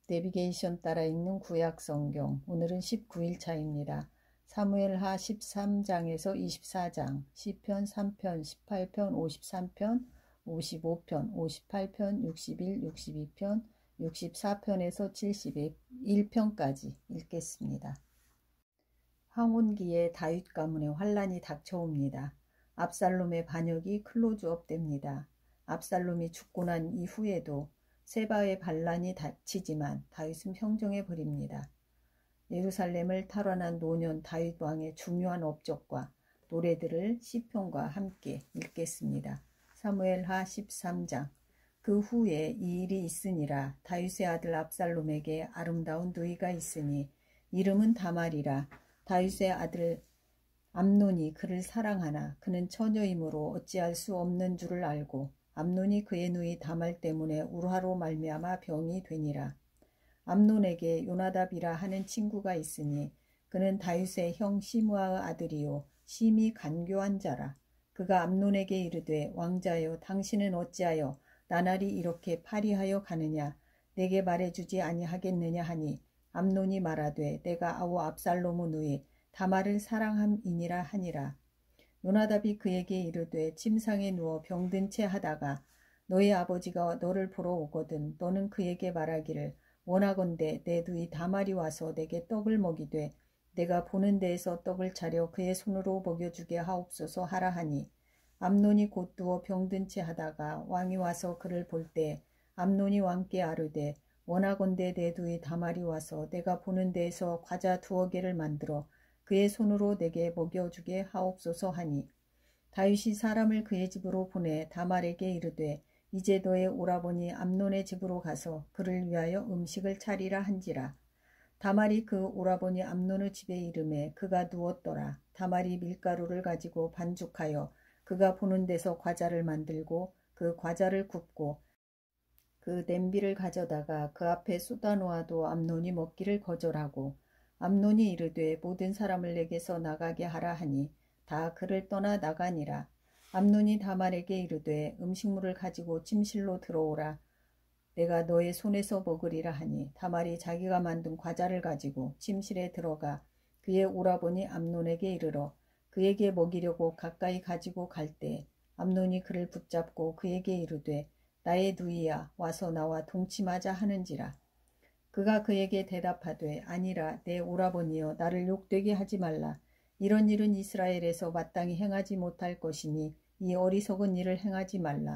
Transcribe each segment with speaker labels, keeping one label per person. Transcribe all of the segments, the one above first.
Speaker 1: 내비게이션 따라 읽는 구약성경. 오늘은 19일차입니다. 사무엘하 13장에서 24장, 시편 3편, 18편, 53편, 55편, 58편, 61, 62편, 64편에서 71편까지 읽겠습니다. 황혼기에 다윗 가문에 환란이 닥쳐옵니다. 압살롬의 반역이 클로즈업됩니다. 압살롬이 죽고 난 이후에도 세바의 반란이 닥치지만 다윗은 평정해 버립니다. 예루살렘을 탈환한 노년 다윗 왕의 중요한 업적과 노래들을 시편과 함께 읽겠습니다. 사무엘하 13장. 그 후에 이 일이 있으니라. 다윗의 아들 압살롬에게 아름다운 누이가 있으니 이름은 다말이라. 다윗의 아들 암논이 그를 사랑하나 그는 처녀이므로 어찌할 수 없는 줄을 알고 암논이 그의 누이 다말 때문에 울화로 말미암아 병이 되니라. 암논에게 요나답이라 하는 친구가 있으니 그는 다윗의 형 시므아의 아들이요 심히 간교한 자라. 그가 암논에게 이르되 왕자여 당신은 어찌하여 나날이 이렇게 파리하여 가느냐. 내게 말해주지 아니하겠느냐 하니 암논이 말하되 내가 아우 압살롬의 누이 다말을 사랑함이니라 하니라. 요나답이 그에게 이르되 침상에 누워 병든 채 하다가 너의 아버지가 너를 보러 오거든 너는 그에게 말하기를 원하건대 내 누이 다말이 와서 내게 떡을 먹이되 내가 보는 데에서 떡을 차려 그의 손으로 먹여주게 하옵소서 하라 하니 암논이 곧 누워 병든 채 하다가 왕이 와서 그를 볼 때 암논이 왕께 아뢰되 원하건대 내 누이 다말이 와서 내가 보는 데에서 과자 2개를 만들어 그의 손으로 내게 먹여주게 하옵소서 하니 다윗이 사람을 그의 집으로 보내 다말에게 이르되 이제 너의 오라버니 암논의 집으로 가서 그를 위하여 음식을 차리라 한지라. 다말이 그 오라버니 암논의 집에 이르매 그가 누웠더라. 다말이 밀가루를 가지고 반죽하여 그가 보는 데서 과자를 만들고 그 과자를 굽고 그 냄비를 가져다가 그 앞에 쏟아놓아도 암논이 먹기를 거절하고 암논이 이르되 모든 사람을 내게서 나가게 하라 하니 다 그를 떠나 나가니라. 암논이 다말에게 이르되 음식물을 가지고 침실로 들어오라. 내가 너의 손에서 먹으리라 하니 다말이 자기가 만든 과자를 가지고 침실에 들어가 그의 오라버니 암논에게 이르러 그에게 먹이려고 가까이 가지고 갈 때 암논이 그를 붙잡고 그에게 이르되 나의 누이야 와서 나와 동침하자 하는지라. 그가 그에게 대답하되 아니라 내 오라버니여 나를 욕되게 하지 말라. 이런 일은 이스라엘에서 마땅히 행하지 못할 것이니 이 어리석은 일을 행하지 말라.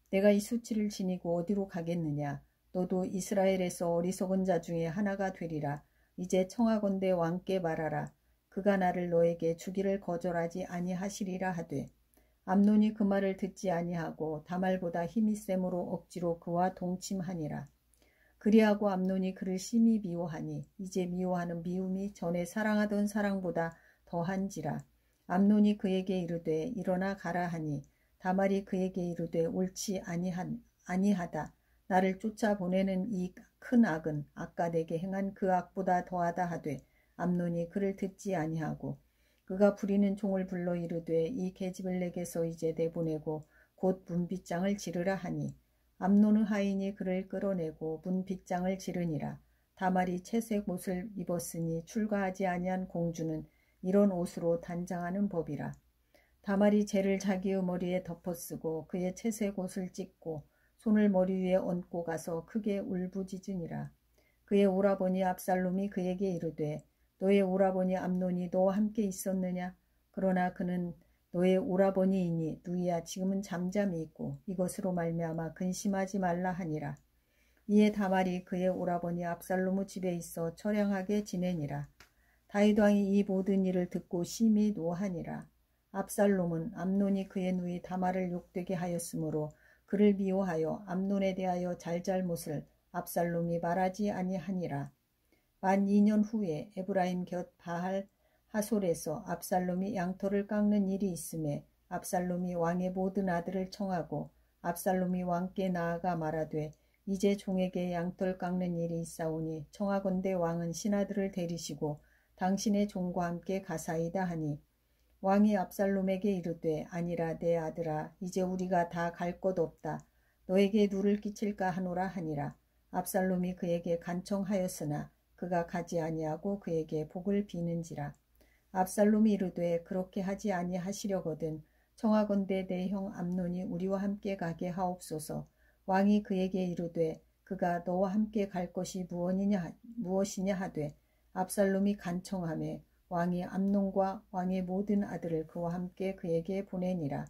Speaker 1: 내가 이 수치를 지니고 어디로 가겠느냐. 너도 이스라엘에서 어리석은 자 중에 하나가 되리라. 이제 청하건대 왕께 말하라. 그가 나를 너에게 주기를 거절하지 아니하시리라 하되 암논이 그 말을 듣지 아니하고 다말보다 힘이 셈으로 억지로 그와 동침하니라. 그리하고 암논이 그를 심히 미워하니 이제 미워하는 미움이 전에 사랑하던 사랑보다 더한지라. 암논이 그에게 이르되 일어나 가라 하니 다말이 그에게 이르되 옳지 아니하다. 나를 쫓아보내는 이 큰 악은 아까 내게 행한 그 악보다 더하다 하되 암논이 그를 듣지 아니하고 그가 부리는 종을 불러 이르되 이 계집을 내게서 이제 내보내고 곧 문빗장을 지르라 하니 암논의 하인이 그를 끌어내고 문빗장을 지르니라. 다말이 채색 옷을 입었으니 출가하지 아니한 공주는 이런 옷으로 단장하는 법이라. 다말이 재를 자기의 머리에 덮어쓰고 그의 채색 옷을 찢고 손을 머리 위에 얹고 가서 크게 울부짖으니라. 그의 오라버니 압살롬이 그에게 이르되 너의 오라버니 암논이 너와 함께 있었느냐? 그러나 그는 너의 오라버니이니 누이야 지금은 잠잠히 있고 이것으로 말미암아 근심하지 말라 하니라. 이에 다말이 그의 오라버니 압살롬의 집에 있어 처량하게 지내니라. 다윗 왕이 이 모든 일을 듣고 심히 노하니라. 압살롬은 암논이 그의 누이 다말을 욕되게 하였으므로 그를 미워하여 암논에 대하여 잘잘못을 압살롬이 말하지 아니하니라. 만 2년 후에 에브라임 곁 바할 하솔에서 압살롬이 양털을 깎는 일이 있음에 압살롬이 왕의 모든 아들을 청하고 압살롬이 왕께 나아가 말하되 이제 종에게 양털 깎는 일이 있사오니 청하건대 왕은 신하들을 데리시고 당신의 종과 함께 가사이다 하니 왕이 압살롬에게 이르되 아니라 내 아들아 이제 우리가 다 갈 것 없다. 너에게 누를 끼칠까 하노라 하니라. 압살롬이 그에게 간청하였으나 그가 가지 아니하고 그에게 복을 비는지라. 압살롬이 이르되 그렇게 하지 아니하시려거든 청하건대 내 형 암논이 우리와 함께 가게 하옵소서. 왕이 그에게 이르되 그가 너와 함께 갈 것이 무엇이냐 하되 압살롬이 간청하매 왕이 암논과 왕의 모든 아들을 그와 함께 그에게 보내니라.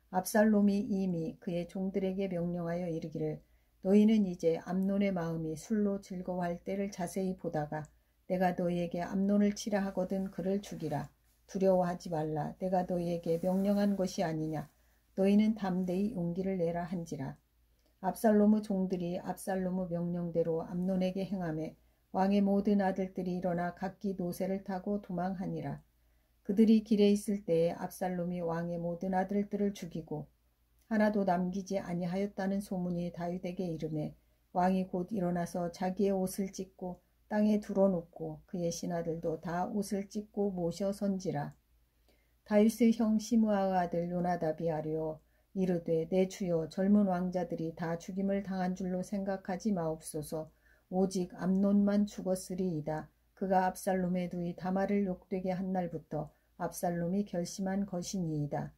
Speaker 1: 압살롬이 이미 그의 종들에게 명령하여 이르기를 너희는 이제 암논의 마음이 술로 즐거워할 때를 자세히 보다가 내가 너희에게 암논을 치라 하거든 그를 죽이라. 두려워하지 말라. 내가 너희에게 명령한 것이 아니냐. 너희는 담대히 용기를 내라 한지라. 압살롬의 종들이 압살롬의 명령대로 암논에게 행하매 왕의 모든 아들들이 일어나 각기 노새를 타고 도망하니라. 그들이 길에 있을 때에 압살롬이 왕의 모든 아들들을 죽이고 하나도 남기지 아니하였다는 소문이 다윗에게 이르매 왕이 곧 일어나서 자기의 옷을 찢고 땅에 두러놓고 그의 신하들도 다 옷을 찢고 모셔 선지라. 다윗의 형 시므아의 아들 요나답이 아뢰어 이르되 내 주여 젊은 왕자들이 다 죽임을 당한 줄로 생각하지 마옵소서. 오직 암논만 죽었으리이다. 그가 압살롬의 누이 다말을 욕되게 한 날부터 압살롬이 결심한 것이니이다.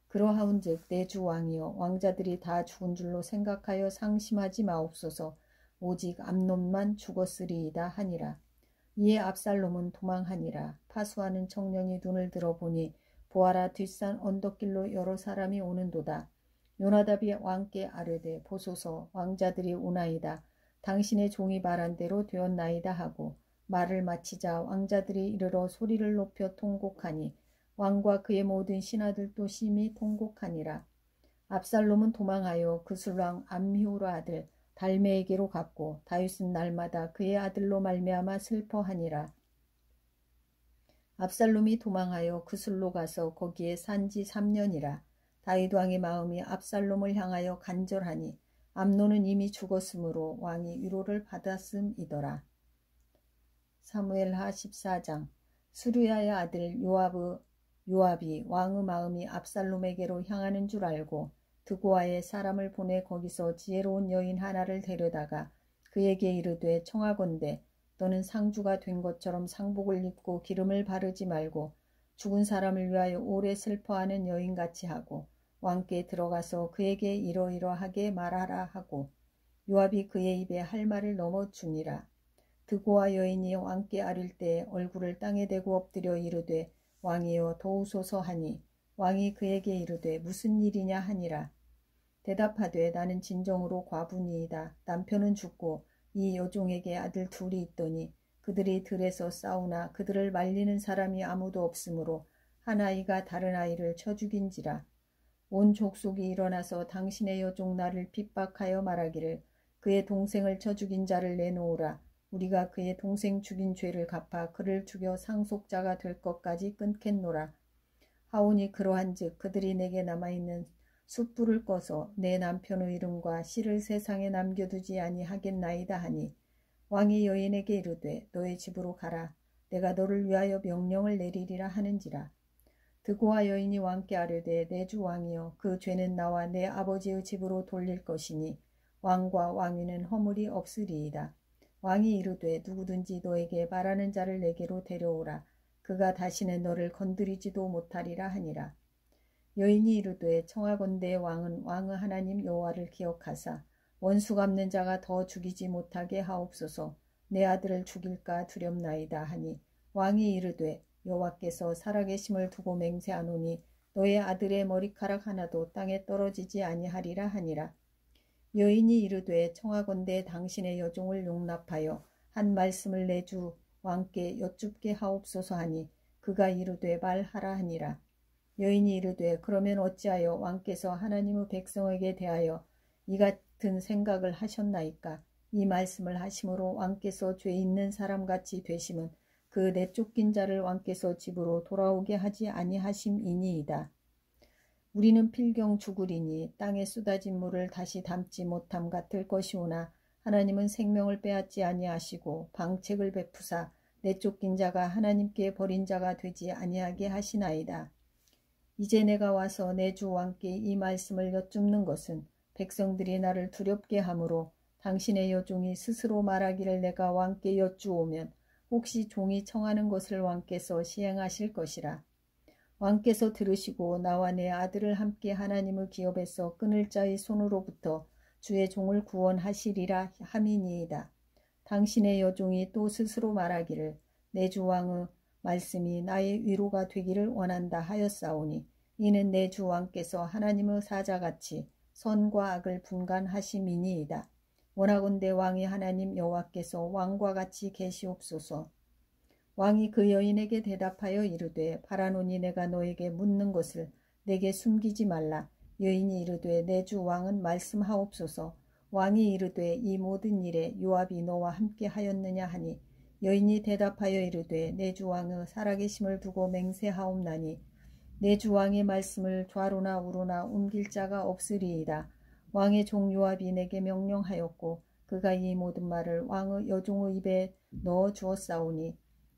Speaker 1: 그러하온즉 내 주 왕이여 왕자들이 다 죽은 줄로 생각하여 상심하지 마옵소서. 오직 암논만 죽었으리이다 하니라. 이에 압살롬은 도망하니라. 파수하는 청년이 눈을 들어보니 보아라 뒷산 언덕길로 여러 사람이 오는도다. 요나답이 왕께 아뢰되 보소서 왕자들이 오나이다. 당신의 종이 말한 대로 되었나이다 하고 말을 마치자 왕자들이 이르러 소리를 높여 통곡하니 왕과 그의 모든 신하들도 심히 통곡하니라. 압살롬은 도망하여 그술왕 암미후라 아들 달메에게로 갔고 다윗은 날마다 그의 아들로 말미암아 슬퍼하니라. 압살롬이 도망하여 그술로 가서 거기에 산지 3년이라. 다윗 왕의 마음이 압살롬을 향하여 간절하니 암논은 이미 죽었으므로 왕이 위로를 받았음이더라. 사무엘하 14장. 수르야의 아들 요압이 왕의 마음이 압살롬에게로 향하는 줄 알고 드고아에 사람을 보내 거기서 지혜로운 여인 하나를 데려다가 그에게 이르되 청하건대 너는 상주가 된 것처럼 상복을 입고 기름을 바르지 말고 죽은 사람을 위하여 오래 슬퍼하는 여인같이 하고 왕께 들어가서 그에게 이러이러하게 말하라 하고 요압이 그의 입에 할 말을 넘어주니라. 드고아 여인이 왕께 아릴 때 얼굴을 땅에 대고 엎드려 이르되 왕이여 도우소서 하니 왕이 그에게 이르되 무슨 일이냐 하니라. 대답하되 나는 진정으로 과부니이다. 남편은 죽고 이 여종에게 아들 둘이 있더니 그들이 들에서 싸우나 그들을 말리는 사람이 아무도 없으므로 한 아이가 다른 아이를 쳐 죽인지라. 온 족속이 일어나서 당신의 여종 나를 핍박하여 말하기를 그의 동생을 쳐 죽인 자를 내놓으라. 우리가 그의 동생 죽인 죄를 갚아 그를 죽여 상속자가 될 것까지 끊겠노라. 하오니 그러한즉 그들이 내게 남아있는 숯불을 꺼서 내 남편의 이름과 씨를 세상에 남겨두지 아니하겠나이다 하니 왕이 여인에게 이르되 너의 집으로 가라. 내가 너를 위하여 명령을 내리리라 하는지라. 드고아 여인이 왕께 아뢰되 내 주 왕이여 그 죄는 나와 내 아버지의 집으로 돌릴 것이니 왕과 왕위는 허물이 없으리이다. 왕이 이르되 누구든지 너에게 말하는 자를 내게로 데려오라. 그가 다시는 너를 건드리지도 못하리라 하니라. 여인이 이르되 청하건대 왕은 왕의 하나님 여호와를 기억하사 원수 갚는 자가 더 죽이지 못하게 하옵소서. 내 아들을 죽일까 두렵나이다 하니 왕이 이르되 여호와께서 살아계심을 두고 맹세하노니 너의 아들의 머리카락 하나도 땅에 떨어지지 아니하리라 하니라. 여인이 이르되 청하건대 당신의 여종을 용납하여 한 말씀을 내 주 왕께 여쭙게 하옵소서 하니 그가 이르되 말하라 하니라. 여인이 이르되 그러면 어찌하여 왕께서 하나님의 백성에게 대하여 이 같은 생각을 하셨나이까. 이 말씀을 하심으로 왕께서 죄 있는 사람같이 되심은 그 내쫓긴 자를 왕께서 집으로 돌아오게 하지 아니하심이니이다. 우리는 필경 죽으리니 땅에 쏟아진 물을 다시 담지 못함 같을 것이오나 하나님은 생명을 빼앗지 아니하시고 방책을 베푸사 내쫓긴 자가 하나님께 버린 자가 되지 아니하게 하시나이다. 이제 내가 와서 내 주 왕께 이 말씀을 여쭙는 것은 백성들이 나를 두렵게 하므로 당신의 여종이 스스로 말하기를 내가 왕께 여쭈오면 혹시 종이 청하는 것을 왕께서 시행하실 것이라. 왕께서 들으시고 나와 내 아들을 함께 하나님의 기업에서 끊을 자의 손으로부터 주의 종을 구원하시리라 함이니이다. 당신의 여종이 또 스스로 말하기를 내 주 왕의 말씀이 나의 위로가 되기를 원한다 하였사오니 이는 내 주 왕께서 하나님의 사자같이 선과 악을 분간하심이니이다. 원하건대 왕이 하나님 여호와께서 왕과 같이 계시옵소서. 왕이 그 여인에게 대답하여 이르되 바라노니 내가 너에게 묻는 것을 내게 숨기지 말라. 여인이 이르되 내 주 왕은 말씀하옵소서. 왕이 이르되 이 모든 일에 요압이 너와 함께 하였느냐 하니 여인이 대답하여 이르되 내 주 왕의 살아계심을 두고 맹세하옵나니 내 주 왕의 말씀을 좌로나 우로나 옮길 자가 없으리이다. 왕의 종 요압이 내게 명령하였고 그가 이 모든 말을 왕의 여종의 입에 넣어 주었사오니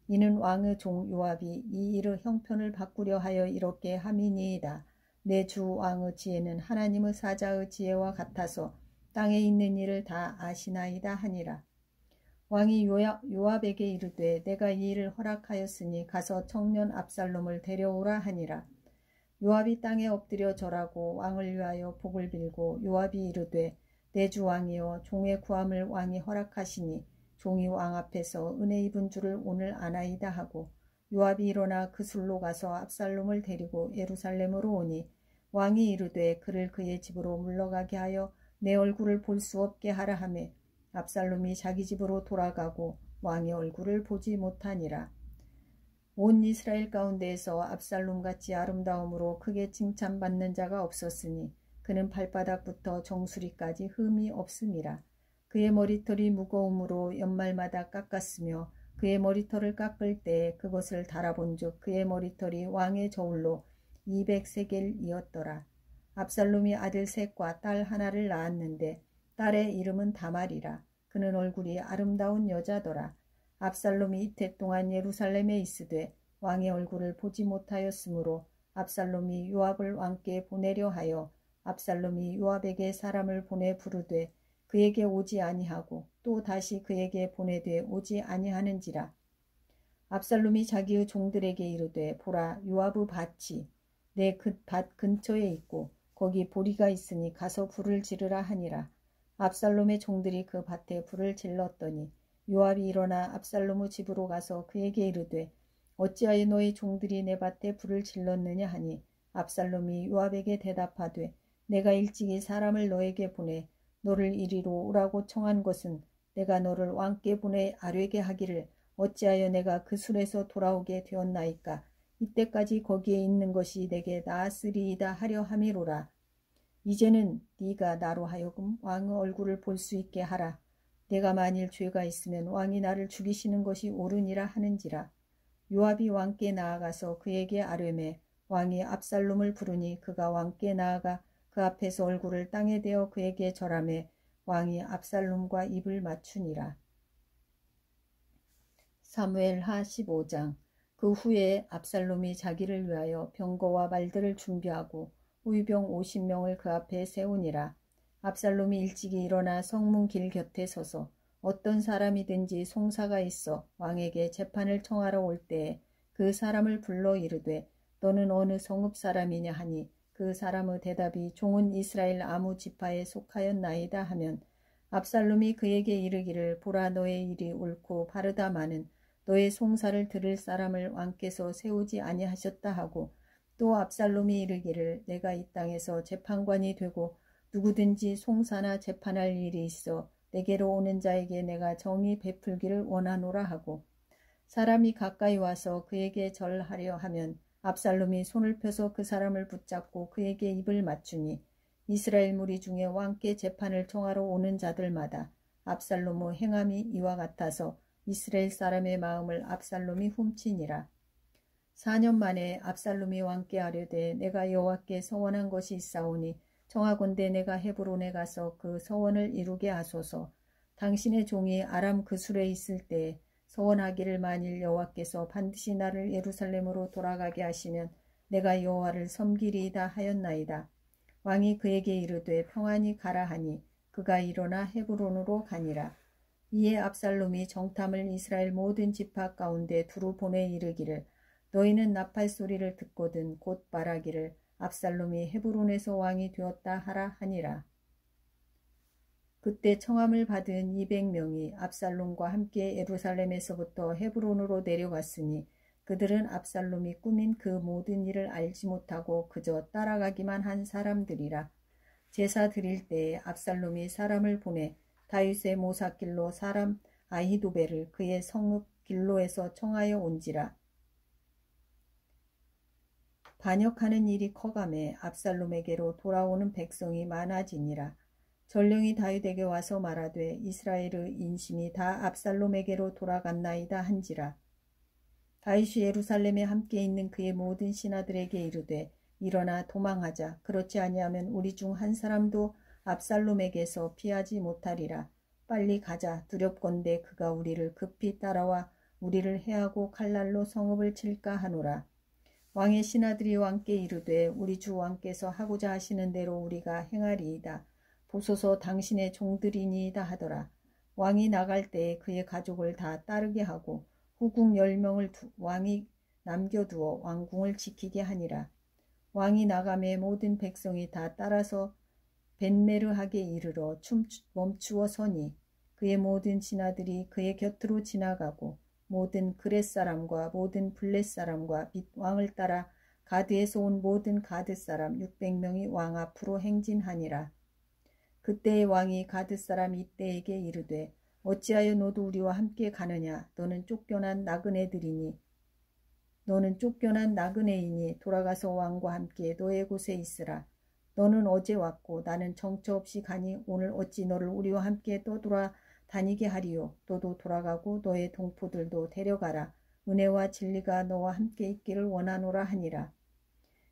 Speaker 1: 이는 왕의 종 요압이 이 일의 형편을 바꾸려 하여 이렇게 함이니이다. 내 주 왕의 지혜는 하나님의 사자의 지혜와 같아서 땅에 있는 일을 다 아시나이다 하니라. 왕이 요압에게 이르되 내가 이 일을 허락하였으니 가서 청년 압살롬을 데려오라 하니라. 요압이 땅에 엎드려 절하고 왕을 위하여 복을 빌고 요압이 이르되 내 주 왕이여 종의 구함을 왕이 허락하시니 종이 왕 앞에서 은혜 입은 줄을 오늘 아나이다 하고 요압이 일어나 그 술로 가서 압살롬을 데리고 예루살렘으로 오니 왕이 이르되 그를 그의 집으로 물러가게 하여 내 얼굴을 볼 수 없게 하라 하매 압살롬이 자기 집으로 돌아가고 왕의 얼굴을 보지 못하니라. 온 이스라엘 가운데에서 압살롬같이 아름다움으로 크게 칭찬받는 자가 없었으니 그는 발바닥부터 정수리까지 흠이 없음이라. 그의 머리털이 무거움으로 연말마다 깎았으며 그의 머리털을 깎을 때에 그것을 달아본즉 그의 머리털이 왕의 저울로 200세겔이었더라. 압살롬이 아들 셋과 딸 하나를 낳았는데 딸의 이름은 다말이라. 그는 얼굴이 아름다운 여자더라. 압살롬이 이태 동안 예루살렘에 있으되 왕의 얼굴을 보지 못하였으므로 압살롬이 요압을 왕께 보내려 하여 압살롬이 요압에게 사람을 보내 부르되 그에게 오지 아니하고 또 다시 그에게 보내되 오지 아니하는지라. 압살롬이 자기의 종들에게 이르되 보라 요압의 밭이 내 그 밭 근처에 있고 거기 보리가 있으니 가서 불을 지르라 하니라. 압살롬의 종들이 그 밭에 불을 질렀더니 요압이 일어나 압살롬의 집으로 가서 그에게 이르되 어찌하여 너희 종들이 내 밭에 불을 질렀느냐 하니 압살롬이 요압에게 대답하되 내가 일찍이 사람을 너에게 보내 너를 이리로 오라고 청한 것은 내가 너를 왕께 보내 아뢰게 하기를 어찌하여 내가 그 술에서 돌아오게 되었나이까. 이때까지 거기에 있는 것이 내게 나았으리이다 하려 함이로라. 이제는 네가 나로 하여금 왕의 얼굴을 볼 수 있게 하라. 내가 만일 죄가 있으면 왕이 나를 죽이시는 것이 옳으니라 하는지라. 요압이 왕께 나아가서 그에게 아뢰매 왕이 압살롬을 부르니 그가 왕께 나아가 그 앞에서 얼굴을 땅에 대어 그에게 절하매 왕이 압살롬과 입을 맞추니라. 사무엘하 15장. 그 후에 압살롬이 자기를 위하여 병거와 말들을 준비하고 후위병 50명을 그 앞에 세우니라. 압살롬이 일찍이 일어나 성문 길 곁에 서서 어떤 사람이든지 송사가 있어 왕에게 재판을 청하러 올 때에 그 사람을 불러 이르되 너는 어느 성읍 사람이냐 하니 그 사람의 대답이 종은 이스라엘 아무 지파에 속하였나이다 하면 압살롬이 그에게 이르기를 보라 너의 일이 옳고 바르다마는 너의 송사를 들을 사람을 왕께서 세우지 아니하셨다 하고 또 압살롬이 이르기를 내가 이 땅에서 재판관이 되고 누구든지 송사나 재판할 일이 있어 내게로 오는 자에게 내가 정의 베풀기를 원하노라 하고 사람이 가까이 와서 그에게 절하려 하면 압살롬이 손을 펴서 그 사람을 붙잡고 그에게 입을 맞추니 이스라엘 무리 중에 왕께 재판을 청하러 오는 자들마다 압살롬의 행함이 이와 같아서 이스라엘 사람의 마음을 압살롬이 훔치니라. 4년 만에 압살롬이 왕께 아뢰되 내가 여호와께 서원한 것이 있사오니 청하건대 내가 헤브론에 가서 그 서원을 이루게 하소서. 당신의 종이 아람 그술에 있을 때에 서원하기를 만일 여호와께서 반드시 나를 예루살렘으로 돌아가게 하시면 내가 여호와를 섬기리이다 하였나이다. 왕이 그에게 이르되 평안히 가라 하니 그가 일어나 헤브론으로 가니라. 이에 압살롬이 정탐을 이스라엘 모든 지파 가운데 두루 보내 이르기를 너희는 나팔 소리를 듣거든 곧 말하기를 압살롬이 헤브론에서 왕이 되었다 하라 하니라. 그때 청함을 받은 200명이 압살롬과 함께 예루살렘에서부터 헤브론으로 내려갔으니 그들은 압살롬이 꾸민 그 모든 일을 알지 못하고 그저 따라가기만 한 사람들이라. 제사 드릴 때에 압살롬이 사람을 보내 다윗의 모사길로 사람 아히도벨을 그의 성읍 길로에서 청하여 온지라. 반역하는 일이 커가매 압살롬에게로 돌아오는 백성이 많아지니라. 전령이 다윗에게 와서 말하되 이스라엘의 인심이 다 압살롬에게로 돌아갔나이다 한지라. 다윗이 예루살렘에 함께 있는 그의 모든 신하들에게 이르되 일어나 도망하자. 그렇지 아니하면 우리 중 한 사람도 압살롬에게서 피하지 못하리라. 빨리 가자. 두렵건대 그가 우리를 급히 따라와 우리를 해하고 칼날로 성읍을 칠까 하노라. 왕의 신하들이 왕께 이르되 우리 주 왕께서 하고자 하시는 대로 우리가 행하리이다. 보소서 당신의 종들이니이다 하더라. 왕이 나갈 때에 그의 가족을 다 따르게 하고 후궁 10명을 왕이 남겨두어 왕궁을 지키게 하니라. 왕이 나가매 모든 백성이 다 따라서 벤메르하게 이르러 멈추어 서니 그의 모든 신하들이 그의 곁으로 지나가고 모든 그렛 사람과 모든 블렛 사람과 및 왕을 따라 가드에서 온 모든 가드 사람 600명이 왕 앞으로 행진하니라. 그때의 왕이 가드 사람 이때에게 이르되 어찌하여 너도 우리와 함께 가느냐. 너는 쫓겨난 나그네이니 돌아가서 왕과 함께 너의 곳에 있으라. 너는 어제 왔고 나는 정처 없이 가니 오늘 어찌 너를 우리와 함께 떠돌아 다니게 하리요. 너도 돌아가고 너의 동포들도 데려가라. 은혜와 진리가 너와 함께 있기를 원하노라 하니라.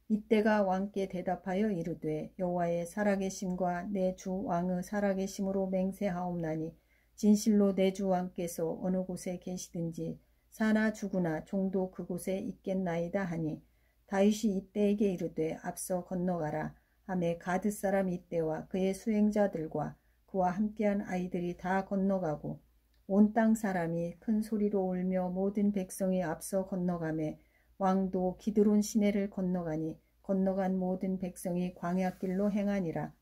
Speaker 1: 이때가 왕께 대답하여 이르되 여호와의 살아계심과 내 주 왕의 살아계심으로 맹세하옵나니 진실로 내 주 왕께서 어느 곳에 계시든지 사나 죽으나 종도 그곳에 있겠나이다 하니 다윗이 이때에게 이르되 앞서 건너가라 하매 가드 사람 이때와 그의 수행자들과 그와 함께한 아이들이 다 건너가고 온 땅 사람이 큰 소리로 울며 모든 백성이 앞서 건너가매 왕도 기드론 시내를 건너가니 건너간 모든 백성이 광야길로 행하니라.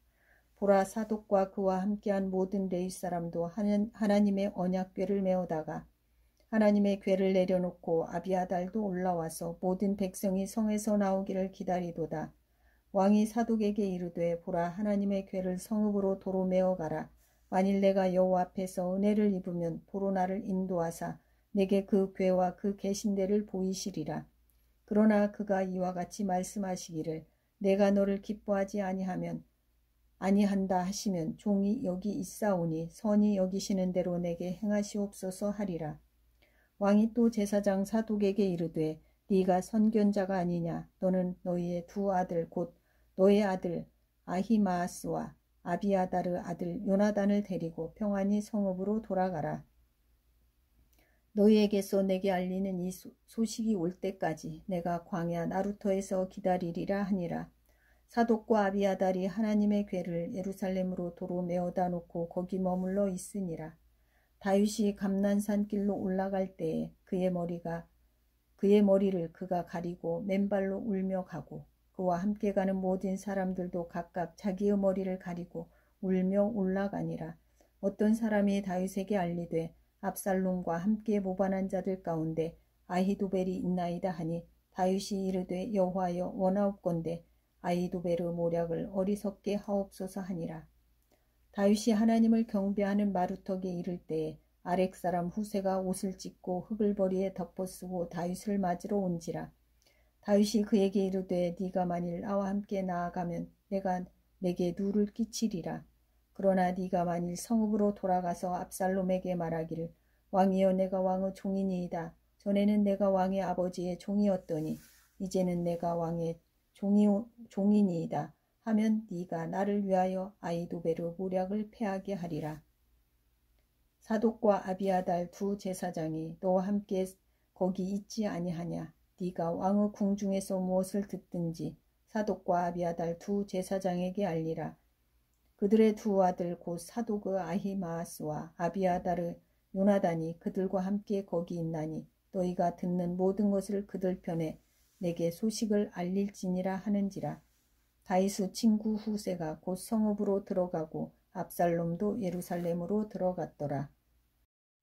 Speaker 1: 보라 사독과 그와 함께한 모든 레위 사람도 하나님의 언약궤를 메어다가 하나님의 궤를 내려놓고 아비아달도 올라와서 모든 백성이 성에서 나오기를 기다리도다. 왕이 사독에게 이르되 보라 하나님의 궤를 성읍으로 도로 메어가라. 만일 내가 여호와 앞에서 은혜를 입으면 도로 나를 인도하사 내게 그 궤와 그 계신대를 보이시리라. 그러나 그가 이와 같이 말씀하시기를 내가 너를 기뻐하지 아니한다 하시면 종이 여기 있사오니 선히 여기시는 대로 내게 행하시옵소서 하리라. 왕이 또 제사장 사독에게 이르되 네가 선견자가 아니냐. 너는 너희의 두 아들 곧 너의 아들 아히마아스와 아비아다르 아들 요나단을 데리고 평안히 성읍으로 돌아가라. 너희에게서 내게 알리는 이 소식이 올 때까지 내가 광야 나루터에서 기다리리라 하니라. 사독과 아비아달이 하나님의 궤를 예루살렘으로 도로 메어다 놓고 거기 머물러 있으니라. 다윗이 감난산 길로 올라갈 때에 그의 머리를 그가 가리고 맨발로 울며 가고 그와 함께 가는 모든 사람들도 각각 자기의 머리를 가리고 울며 올라가니라. 어떤 사람이 다윗에게 알리되 압살롬과 함께 모반한 자들 가운데 아히도벨이 있나이다 하니 다윗이 이르되 여호와여 원하옵건대 아히도벨의 모략을 어리석게 하옵소서 하니라. 다윗이 하나님을 경배하는 마루턱에 이를 때에 아렉 사람 후세가 옷을 찢고 흙을 머리에 덮어쓰고 다윗을 맞으러 온지라. 다윗이 그에게 이르되 네가 만일 나와 함께 나아가면 내가 내게 누를 끼치리라. 그러나 네가 만일 성읍으로 돌아가서 압살롬에게 말하기를 왕이여 내가 왕의 종이니이다. 전에는 내가 왕의 아버지의 종이었더니 이제는 내가 왕의 종이니이다. 하면 네가 나를 위하여 아히도벨의 모략을 패하게 하리라. 사독과 아비아달 두 제사장이 너와 함께 거기 있지 아니하냐. 네가 왕의 궁중에서 무엇을 듣든지 사독과 아비아달 두 제사장에게 알리라. 그들의 두 아들 곧 사도그 아히마아스와 아비아다르 요나단이 그들과 함께 거기 있나니 너희가 듣는 모든 것을 그들 편에 내게 소식을 알릴지니라 하는지라. 다윗의 친구 후세가 곧 성읍으로 들어가고 압살롬도 예루살렘으로 들어갔더라.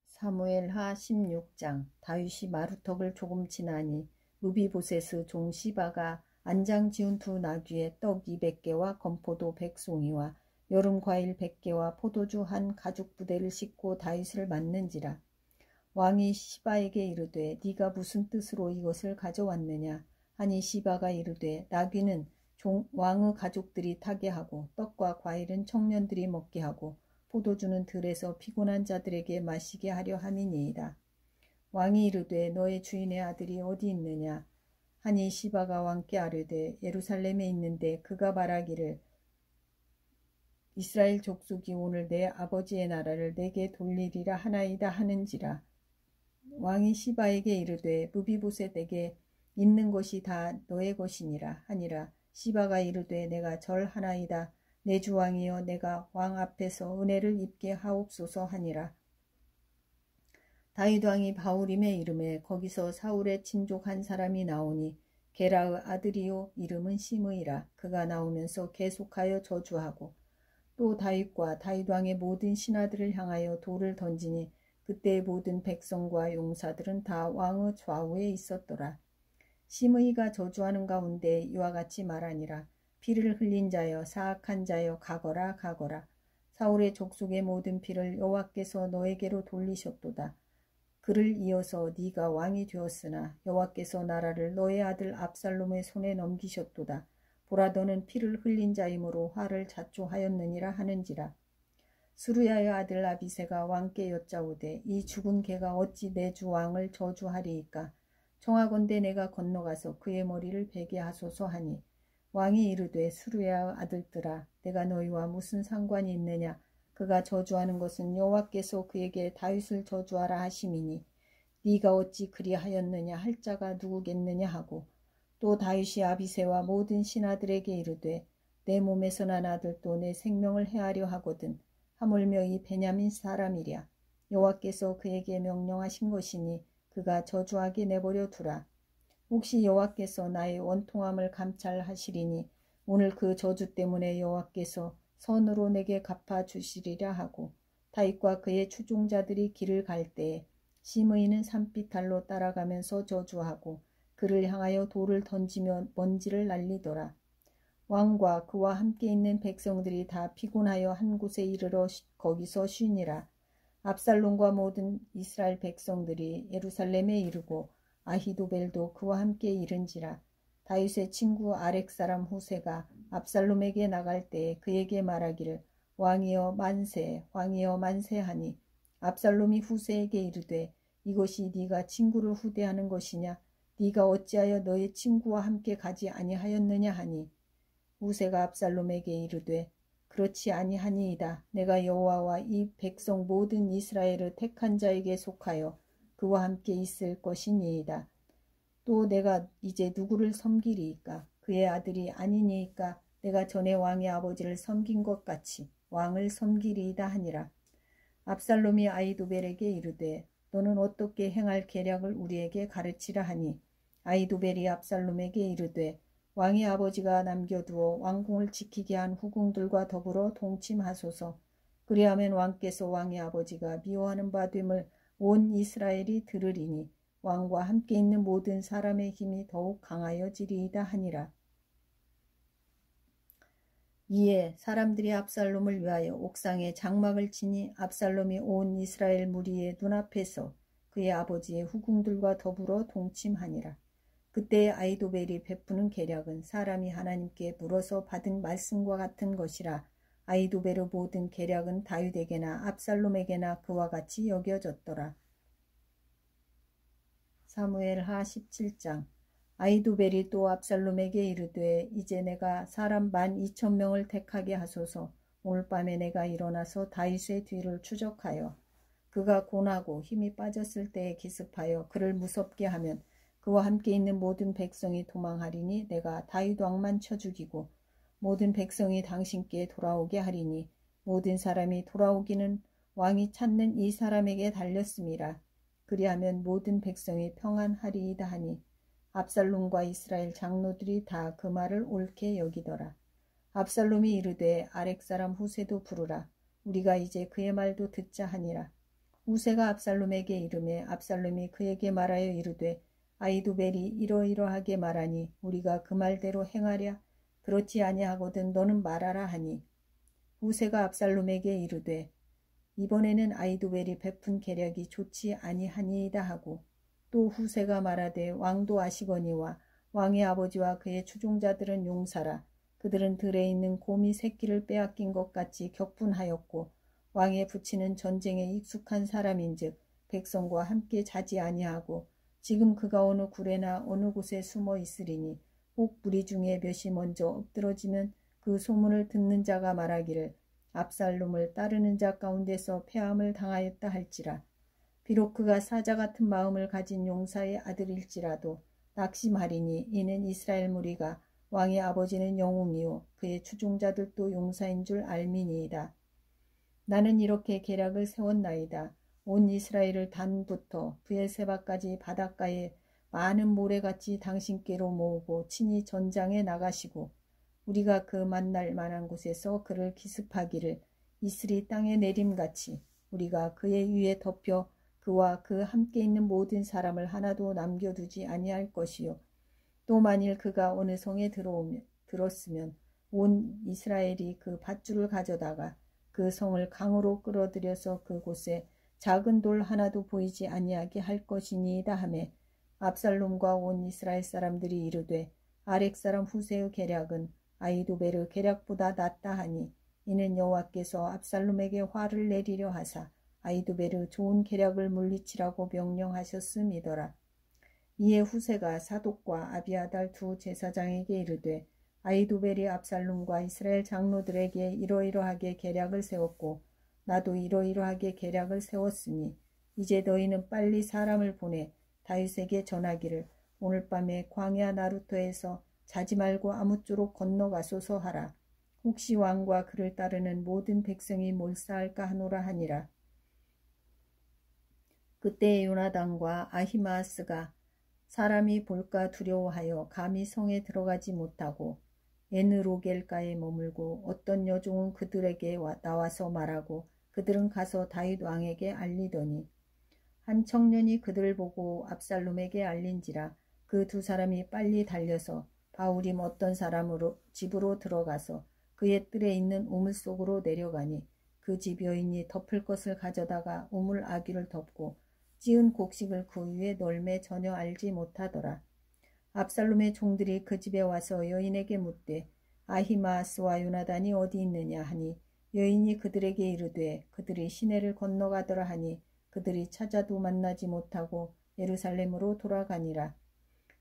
Speaker 1: 사무엘하 16장. 다윗이 마루턱을 조금 지나니 무비보셋의 종 시바가 안장 지은 두 나귀에 떡 200개와 건포도 100송이와 여름과일 100개와 포도주 한 가죽 부대를 싣고 다윗을 맞는지라. 왕이 시바에게 이르되 네가 무슨 뜻으로 이것을 가져왔느냐 하니 시바가 이르되 나귀는 왕의 가족들이 타게 하고 떡과 과일은 청년들이 먹게 하고 포도주는 들에서 피곤한 자들에게 마시게 하려 함이니이다. 왕이 이르되 너의 주인의 아들이 어디 있느냐 하니 시바가 왕께 아뢰되 예루살렘에 있는데 그가 말하기를 이스라엘 족속이 오늘 내 아버지의 나라를 내게 돌리리라 하나이다 하는지라. 왕이 시바에게 이르되 무비보셋에게 있는 것이 다 너의 것이니라 하니라. 시바가 이르되 내가 절하나이다. 내 주 왕이여 내가 왕 앞에서 은혜를 입게 하옵소서 하니라. 다윗 왕이 바후림에 이름에 거기서 사울의 친족 한 사람이 나오니 게라의 아들이요 이름은 시므이라. 그가 나오면서 계속하여 저주하고 또 다윗과 다윗 왕의 모든 신하들을 향하여 돌을 던지니 그때의 모든 백성과 용사들은 다 왕의 좌우에 있었더라. 시므이가 저주하는 가운데 이와 같이 말하니라. 피를 흘린 자여 사악한 자여 가거라 가거라. 사울의 족속의 모든 피를 여호와께서 너에게로 돌리셨도다. 그를 이어서 네가 왕이 되었으나 여호와께서 나라를 너의 아들 압살롬의 손에 넘기셨도다. 보라 너는 피를 흘린 자이므로 화를 자초하였느니라 하는지라. 수르야의 아들 아비새가 왕께 여짜오되 이 죽은 개가 어찌 내 주 왕을 저주하리이까. 청하건대 내가 건너가서 그의 머리를 베게 하소서 하니 왕이 이르되 수르야의 아들들아 내가 너희와 무슨 상관이 있느냐. 그가 저주하는 것은 여호와께서 그에게 다윗을 저주하라 하심이니 네가 어찌 그리하였느냐 할 자가 누구겠느냐 하고 또 다윗이 아비새와 모든 신하들에게 이르되 내 몸에서 난 아들도 내 생명을 해하려 하거든 하물며 이 베냐민 사람이랴. 여호와께서 그에게 명령하신 것이니 그가 저주하게 내버려 두라. 혹시 여호와께서 나의 원통함을 감찰하시리니 오늘 그 저주 때문에 여호와께서 선으로 내게 갚아주시리라 하고 다윗과 그의 추종자들이 길을 갈 때에 시므이는 산비탈로 따라가면서 저주하고 그를 향하여 돌을 던지며 먼지를 날리더라. 왕과 그와 함께 있는 백성들이 다 피곤하여 한 곳에 이르러 거기서 쉬니라. 압살롬과 모든 이스라엘 백성들이 예루살렘에 이르고 아히도벨도 그와 함께 이른지라. 다윗의 친구 아렉 사람 후세가 압살롬에게 나갈 때에 그에게 말하기를 왕이여 만세 왕이여 만세 하니 압살롬이 후세에게 이르되 이것이 네가 친구를 후대하는 것이냐. 네가 어찌하여 너의 친구와 함께 가지 아니하였느냐 하니 후세가 압살롬에게 이르되 그렇지 아니하니이다. 내가 여호와와 이 백성 모든 이스라엘을 택한 자에게 속하여 그와 함께 있을 것이니이다. 또 내가 이제 누구를 섬기리이까. 그의 아들이 아니니이까 내가 전에 왕의 아버지를 섬긴 것 같이 왕을 섬기리이다 하니라. 압살롬이 아히도벨에게 이르되 너는 어떻게 행할 계략을 우리에게 가르치라 하니 아히도벨이 압살롬에게 이르되 왕의 아버지가 남겨두어 왕궁을 지키게 한 후궁들과 더불어 동침하소서. 그리하면 왕께서 왕의 아버지가 미워하는 바 됨을 온 이스라엘이 들으리니 왕과 함께 있는 모든 사람의 힘이 더욱 강하여지리이다 하니라. 이에 사람들이 압살롬을 위하여 옥상에 장막을 치니 압살롬이 온 이스라엘 무리의 눈앞에서 그의 아버지의 후궁들과 더불어 동침하니라. 그때 아히도벨이 베푸는 계략은 사람이 하나님께 물어서 받은 말씀과 같은 것이라. 아히도벨의 모든 계략은 다윗에게나 압살롬에게나 그와 같이 여겨졌더라. 사무엘하 17장. 아히도벨이 또 압살롬에게 이르되 이제 내가 사람 12,000명을 택하게 하소서. 오늘 밤에 내가 일어나서 다윗의 뒤를 추적하여 그가 곤하고 힘이 빠졌을 때에 기습하여 그를 무섭게 하면 그와 함께 있는 모든 백성이 도망하리니 내가 다윗 왕만 쳐 죽이고 모든 백성이 당신께 돌아오게 하리니 모든 사람이 돌아오기는 왕이 찾는 이 사람에게 달렸음이라. 그리하면 모든 백성이 평안하리이다 하니 압살롬과 이스라엘 장로들이 다 그 말을 옳게 여기더라. 압살롬이 이르되 아렉 사람 후세도 부르라. 우리가 이제 그의 말도 듣자 하니라. 후세가 압살롬에게 이르매 압살롬이 그에게 말하여 이르되 아히도벨이 이러이러하게 말하니 우리가 그 말대로 행하랴. 그렇지 아니하거든 너는 말하라 하니 후세가 압살롬에게 이르되 이번에는 아히도벨이 베푼 계략이 좋지 아니하니이다 하고 또 후세가 말하되 왕도 아시거니와 왕의 아버지와 그의 추종자들은 용사라. 그들은 들에 있는 곰이 새끼를 빼앗긴 것 같이 격분하였고 왕의 부친은 전쟁에 익숙한 사람인즉 백성과 함께 자지 아니하고 지금 그가 어느 굴에나 어느 곳에 숨어 있으리니 혹 무리 중에 몇이 먼저 엎드러지면 그 소문을 듣는 자가 말하기를 압살롬을 따르는 자 가운데서 패함을 당하였다 할지라. 비록 그가 사자 같은 마음을 가진 용사의 아들일지라도 낙심하리니 이는 이스라엘 무리가 왕의 아버지는 영웅이요 그의 추종자들도 용사인 줄 알미니이다. 나는 이렇게 계략을 세웠나이다. 온 이스라엘을 단부터 브엘세바까지 바닷가에 많은 모래같이 당신께로 모으고 친히 전장에 나가시고 우리가 그 만날 만한 곳에서 그를 기습하기를 이슬이 땅에 내림같이 우리가 그의 위에 덮여 그와 그 함께 있는 모든 사람을 하나도 남겨두지 아니할 것이요. 또 만일 그가 어느 성에 들었으면 온 이스라엘이 그 밧줄을 가져다가 그 성을 강으로 끌어들여서 그곳에 작은 돌 하나도 보이지 아니하게 할 것이니이다 하매 압살롬과 온 이스라엘 사람들이 이르되 아렉 사람 후세의 계략은 아히도벨의 계략보다 낫다 하니 이는 여호와께서 압살롬에게 화를 내리려 하사 아히도벨의 좋은 계략을 물리치라고 명령하셨음이더라. 이에 후세가 사독과 아비아달 두 제사장에게 이르되 아히도벨이 압살롬과 이스라엘 장로들에게 이러이러하게 계략을 세웠고 나도 이러이러하게 계략을 세웠으니 이제 너희는 빨리 사람을 보내 다윗에게 전하기를 오늘 밤에 광야 나루터에서 자지 말고 아무쪼록 건너가소서 하라. 혹시 왕과 그를 따르는 모든 백성이 몰사할까 하노라 하니라. 그때 요나단과 아히마아스가 사람이 볼까 두려워하여 감히 성에 들어가지 못하고 에느로겔가에 머물고 어떤 여종은 그들에게 나와서 말하고 그들은 가서 다윗 왕에게 알리더니 한 청년이 그들을 보고 압살롬에게 알린지라. 그 두 사람이 빨리 달려서 바후림 어떤 사람으로 집으로 들어가서 그의 뜰에 있는 우물 속으로 내려가니 그 집 여인이 덮을 것을 가져다가 우물 아귀를 덮고 찌은 곡식을 그 위에 널매 전혀 알지 못하더라. 압살롬의 종들이 그 집에 와서 여인에게 묻되 아히마아스와 요나단이 어디 있느냐 하니 여인이 그들에게 이르되 그들이 시내를 건너가더라 하니 그들이 찾아도 만나지 못하고 예루살렘으로 돌아가니라.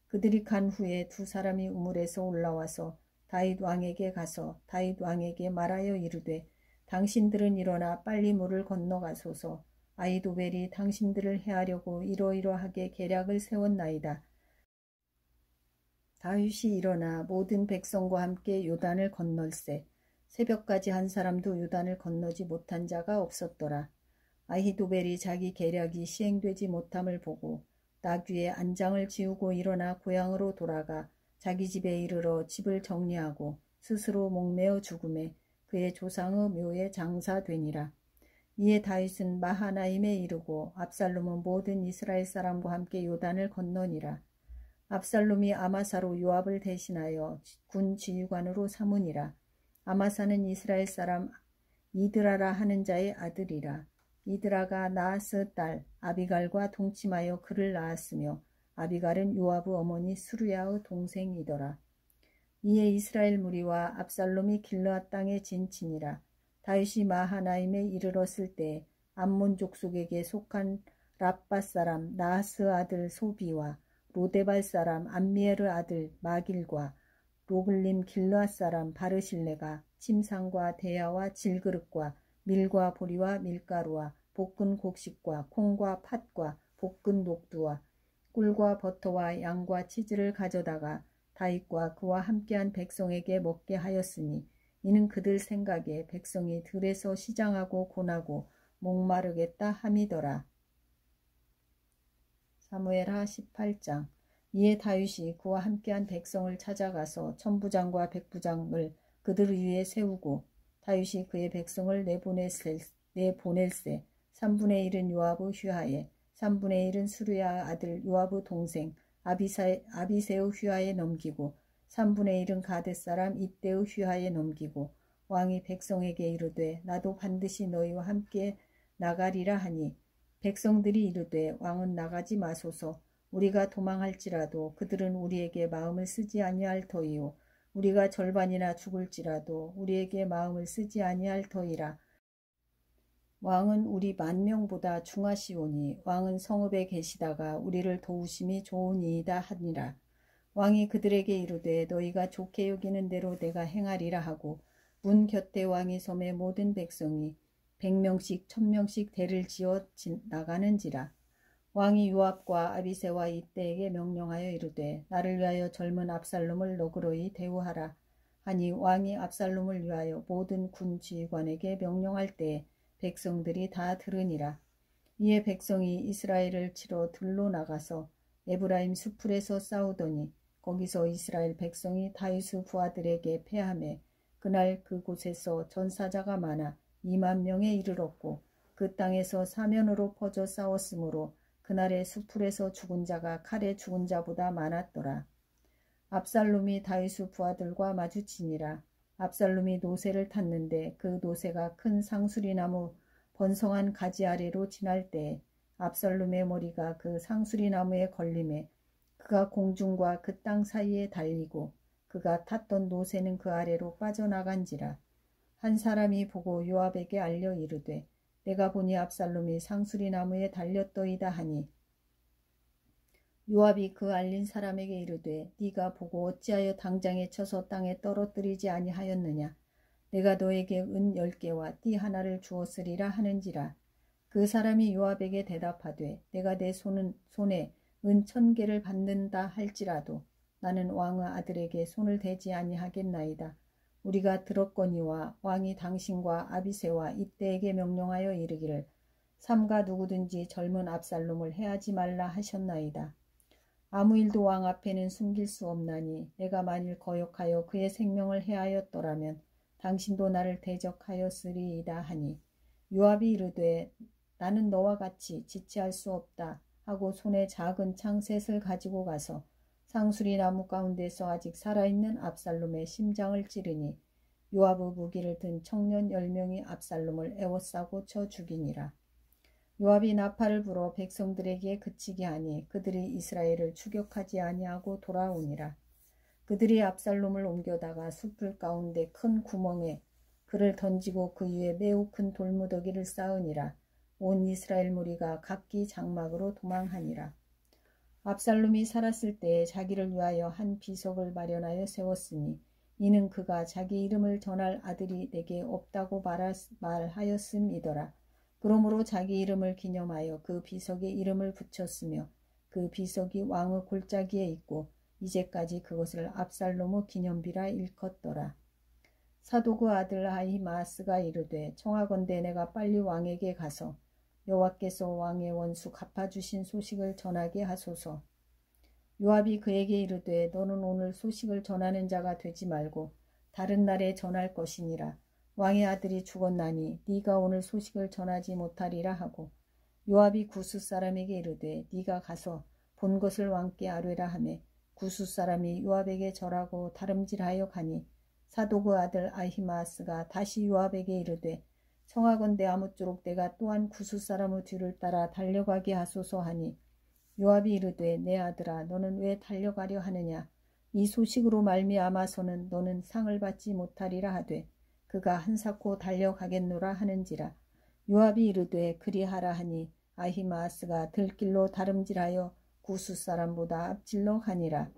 Speaker 1: 그들이 간 후에 두 사람이 우물에서 올라와서 다윗 왕에게 가서 다윗 왕에게 말하여 이르되 당신들은 일어나 빨리 물을 건너가소서. 아히도벨이 당신들을 해하려고 이러이러하게 계략을 세웠나이다. 다윗이 일어나 모든 백성과 함께 요단을 건널세. 새벽까지 한 사람도 요단을 건너지 못한 자가 없었더라. 아히도벨이 자기 계략이 시행되지 못함을 보고 낙 위에 안장을 지우고 일어나 고향으로 돌아가 자기 집에 이르러 집을 정리하고 스스로 목매어 죽음에 그의 조상의 묘에 장사되니라. 이에 다윗은 마하나임에 이르고 압살롬은 모든 이스라엘 사람과 함께 요단을 건너니라. 압살롬이 아마사로 요압을 대신하여 군 지휘관으로 삼으니라. 아마사는 이스라엘 사람 이드라라 하는 자의 아들이라. 이드라가 나하스 딸 아비갈과 동침하여 그를 낳았으며 아비갈은 요압의 어머니 수르야의 동생이더라. 이에 이스라엘 무리와 압살롬이 길르앗 땅에 진치니라. 다윗이 마하나임에 이르렀을 때 암몬 족속에게 속한 랍바 사람 나하스 아들 소비와 로데발 사람 암미엘의 아들 마길과 로글림 길르앗 사람 바르실레가 침상과 대야와 질그릇과 밀과 보리와 밀가루와 볶은 곡식과 콩과 팥과 볶은 녹두와 꿀과 버터와 양과 치즈를 가져다가 다윗과 그와 함께한 백성에게 먹게 하였으니 이는 그들 생각에 백성이 들에서 시장하고 고나고 목마르겠다 함이더라. 사무엘하 18장. 이에 다윗이 그와 함께한 백성을 찾아가서 천부장과 백부장을 그들 위에 세우고 다윗이 그의 백성을 내보낼세 3분의 1은 요압의 휘하에 3분의 1은 수르야 아들 요압의 동생 아비새의 휘하에 넘기고 3분의 1은 가드 사람 이때의 휘하에 넘기고 왕이 백성에게 이르되 나도 반드시 너희와 함께 나가리라 하니 백성들이 이르되 왕은 나가지 마소서. 우리가 도망할지라도 그들은 우리에게 마음을 쓰지 아니할 터이요 우리가 절반이나 죽을지라도 우리에게 마음을 쓰지 아니할 터이라. 왕은 우리 10,000명보다 중하시오니 왕은 성읍에 계시다가 우리를 도우심이 좋으니이다 하니라. 왕이 그들에게 이르되 너희가 좋게 여기는 대로 내가 행하리라 하고 문 곁에 왕이 섬의 모든 백성이 100명씩 1000명씩 대를 지어 나가는지라. 왕이 요압과 아비새와 이때에게 명령하여 이르되 나를 위하여 젊은 압살롬을 너그러이 대우하라 하니 왕이 압살롬을 위하여 모든 군 지휘관에게 명령할 때에 백성들이 다 들으니라. 이에 백성이 이스라엘을 치러 들로 나가서 에브라임 수풀에서 싸우더니 거기서 이스라엘 백성이 다윗의 부하들에게 패하매 그날 그곳에서 전사자가 많아 20,000명에 이르렀고 그 땅에서 사면으로 퍼져 싸웠으므로 그날의 수풀에서 죽은 자가 칼에 죽은 자보다 많았더라. 압살롬이 다윗의 부하들과 마주치니라. 압살롬이 노새를 탔는데 그 노새가 큰 상수리나무 번성한 가지 아래로 지날 때에 압살롬의 머리가 그 상수리나무에 걸림에 그가 공중과 그 땅 사이에 달리고 그가 탔던 노새는 그 아래로 빠져나간지라. 한 사람이 보고 요압에게 알려 이르되 내가 보니 압살롬이 상수리나무에 달렸더이다 하니 요압이 그 알린 사람에게 이르되 네가 보고 어찌하여 당장에 쳐서 땅에 떨어뜨리지 아니하였느냐. 내가 너에게 은 10개와 띠 하나를 주었으리라 하는지라. 그 사람이 요압에게 대답하되 내가 내 손에 은 1,000개를 받는다 할지라도 나는 왕의 아들에게 손을 대지 아니하겠나이다. 우리가 들었거니와 왕이 당신과 아비새와 이때에게 명령하여 이르기를 삼가 누구든지 젊은 압살롬을 해하지 말라 하셨나이다. 아무 일도 왕 앞에는 숨길 수 없나니 내가 만일 거역하여 그의 생명을 해하였더라면 당신도 나를 대적하였으리이다 하니 요압이 이르되 나는 너와 같이 지체할 수 없다 하고 손에 작은 창 셋을 가지고 가서 상수리 나무 가운데서 아직 살아있는 압살롬의 심장을 찌르니 요압의 무기를 든 청년 10명이 압살롬을 에워싸고 쳐 죽이니라. 요압이 나팔을 불어 백성들에게 그치게 하니 그들이 이스라엘을 추격하지 아니하고 돌아오니라. 그들이 압살롬을 옮겨다가 숲을 가운데 큰 구멍에 그를 던지고 그 위에 매우 큰 돌무더기를 쌓으니라. 온 이스라엘 무리가 각기 장막으로 도망하니라. 압살롬이 살았을 때에 자기를 위하여 한 비석을 마련하여 세웠으니 이는 그가 자기 이름을 전할 아들이 내게 없다고 말하였음이더라. 그러므로 자기 이름을 기념하여 그 비석에 이름을 붙였으며 그 비석이 왕의 골짜기에 있고 이제까지 그것을 압살롬의 기념비라 일컫더라. 사독의 아들 아히마아스가 이르되 청하건대 내가 빨리 왕에게 가서 여호와께서 왕의 원수 갚아주신 소식을 전하게 하소서. 요압이 그에게 이르되 너는 오늘 소식을 전하는 자가 되지 말고 다른 날에 전할 것이니라. 왕의 아들이 죽었나니 네가 오늘 소식을 전하지 못하리라 하고 요압이 구스 사람에게 이르되 네가 가서 본 것을 왕께 아뢰라 하매 구스 사람이 요압에게 절하고 다름질하여 가니 사독의 아들 아히마아스가 다시 요압에게 이르되 청하건대 아무쪼록 내가 또한 구스 사람의 뒤를 따라 달려가게 하소서 하니 요압이 이르되 내 아들아 너는 왜 달려가려 하느냐. 이 소식으로 말미암아서는 너는 상을 받지 못하리라 하되 그가 한사코 달려가겠노라 하는지라. 요압이 이르되 그리하라 하니 아히마아스가 들길로 다름질하여 구스 사람보다 앞질러 가니라.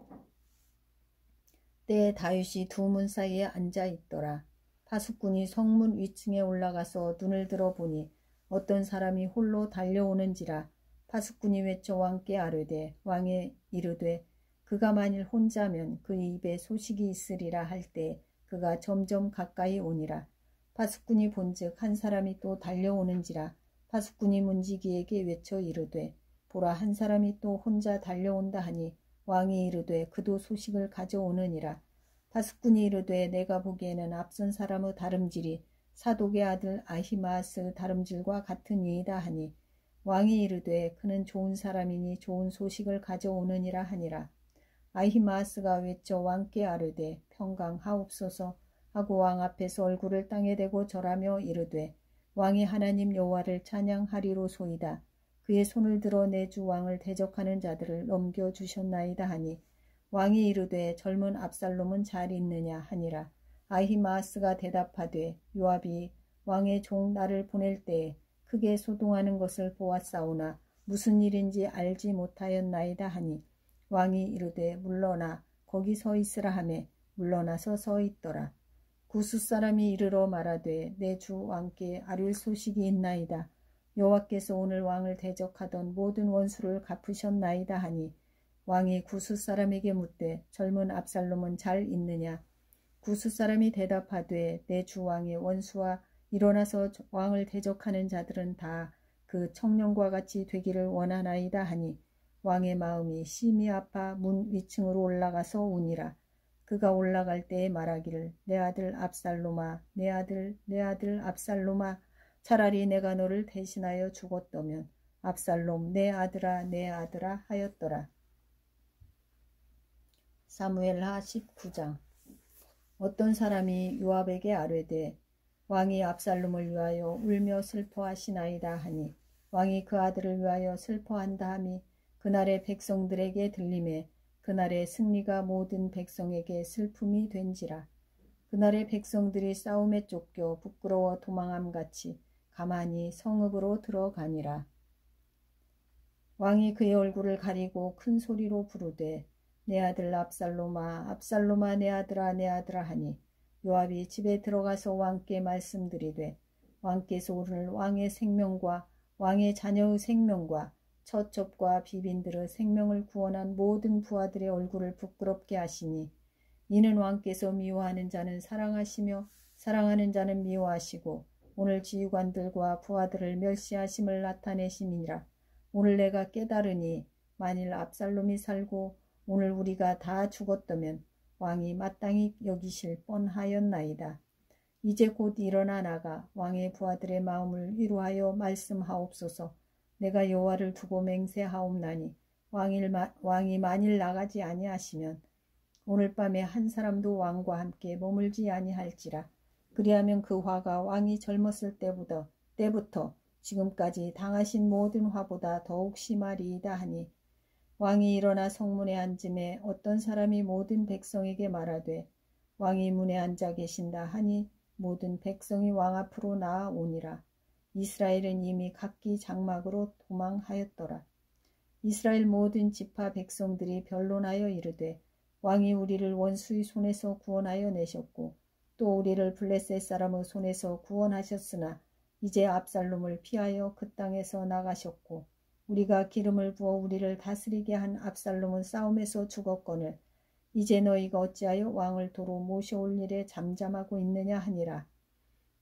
Speaker 1: 때에 다윗이 두 문 사이에 앉아 있더라. 파수꾼이 성문 위층에 올라가서 눈을 들어보니 어떤 사람이 홀로 달려오는지라. 파수꾼이 외쳐 왕께 아뢰되 왕에 이르되 그가 만일 혼자면 그의 입에 소식이 있으리라 할 때 그가 점점 가까이 오니라. 파수꾼이 본즉 한 사람이 또 달려오는지라. 파수꾼이 문지기에게 외쳐 이르되 보라, 한 사람이 또 혼자 달려온다 하니 왕이 이르되 그도 소식을 가져오느니라. 파수꾼이 이르되 내가 보기에는 앞선 사람의 다름질이 사독의 아들 아히마아스의 다름질과 같으니이다 하니 왕이 이르되 그는 좋은 사람이니 좋은 소식을 가져오느니라 하니라. 아히마아스가 외쳐 왕께 아뢰되 평강하옵소서 하고 왕 앞에서 얼굴을 땅에 대고 절하며 이르되 왕이 하나님 여호와를 찬양하리로소이다. 그의 손을 들어 내 주 왕을 대적하는 자들을 넘겨주셨나이다 하니 왕이 이르되 젊은 압살롬은 잘 있느냐 하니라. 아히마아스가 대답하되 요압이 왕의 종 나를 보낼 때에 크게 소동하는 것을 보았사오나 무슨 일인지 알지 못하였나이다 하니 왕이 이르되 물러나 거기 서 있으라 하매 물러나서 서 있더라. 구스 사람이 이르러 말하되 내 주 왕께 아뢰 소식이 있나이다. 여호와께서 오늘 왕을 대적하던 모든 원수를 갚으셨나이다 하니 왕이 구스 사람에게 묻되 젊은 압살롬은 잘 있느냐. 구스 사람이 대답하되 내 주 왕의 원수와 일어나서 왕을 대적하는 자들은 다 그 청년과 같이 되기를 원하나이다 하니 왕의 마음이 심히 아파 문 위층으로 올라가서 우니라. 그가 올라갈 때에 말하기를 내 아들 압살롬아, 내 아들, 내 아들 압살롬아, 차라리 내가 너를 대신하여 죽었더면 압살롬 내 아들아, 내 아들아 하였더라. 사무엘하 19장. 어떤 사람이 요압에게 아뢰되 왕이 압살롬을 위하여 울며 슬퍼하시나이다 하니 왕이 그 아들을 위하여 슬퍼한다 하니 그날의 백성들에게 들림에 그날의 승리가 모든 백성에게 슬픔이 된지라. 그날의 백성들이 싸움에 쫓겨 부끄러워 도망함같이 가만히 성읍으로 들어가니라. 왕이 그의 얼굴을 가리고 큰 소리로 부르되 내 아들 압살롬아, 압살롬아, 내 아들아, 내 아들아 하니 요압이 집에 들어가서 왕께 말씀드리되 왕께서 오늘 왕의 생명과 왕의 자녀의 생명과 처첩과 비빈들의 생명을 구원한 모든 부하들의 얼굴을 부끄럽게 하시니 이는 왕께서 미워하는 자는 사랑하시며 사랑하는 자는 미워하시고 오늘 지휘관들과 부하들을 멸시하심을 나타내심이니라. 오늘 내가 깨달으니 만일 압살롬이 살고 오늘 우리가 다 죽었다면 왕이 마땅히 여기실 뻔하였나이다. 이제 곧 일어나 나가 왕의 부하들의 마음을 위로하여 말씀하옵소서. 내가 여호와를 두고 맹세하옵나니 왕이 만일 나가지 아니하시면 오늘 밤에 한 사람도 왕과 함께 머물지 아니할지라. 그리하면 그 화가 왕이 젊었을 때부터 지금까지 당하신 모든 화보다 더욱 심하리이다 하니 왕이 일어나 성문에 앉음에 어떤 사람이 모든 백성에게 말하되 왕이 문에 앉아 계신다 하니 모든 백성이 왕 앞으로 나아오니라. 이스라엘은 이미 각기 장막으로 도망하였더라. 이스라엘 모든 지파 백성들이 변론하여 이르되 왕이 우리를 원수의 손에서 구원하여 내셨고 또 우리를 블레셋 사람의 손에서 구원하셨으나 이제 압살롬을 피하여 그 땅에서 나가셨고 우리가 기름을 부어 우리를 다스리게 한 압살롬은 싸움에서 죽었거늘 이제 너희가 어찌하여 왕을 도로 모셔올 일에 잠잠하고 있느냐 하니라.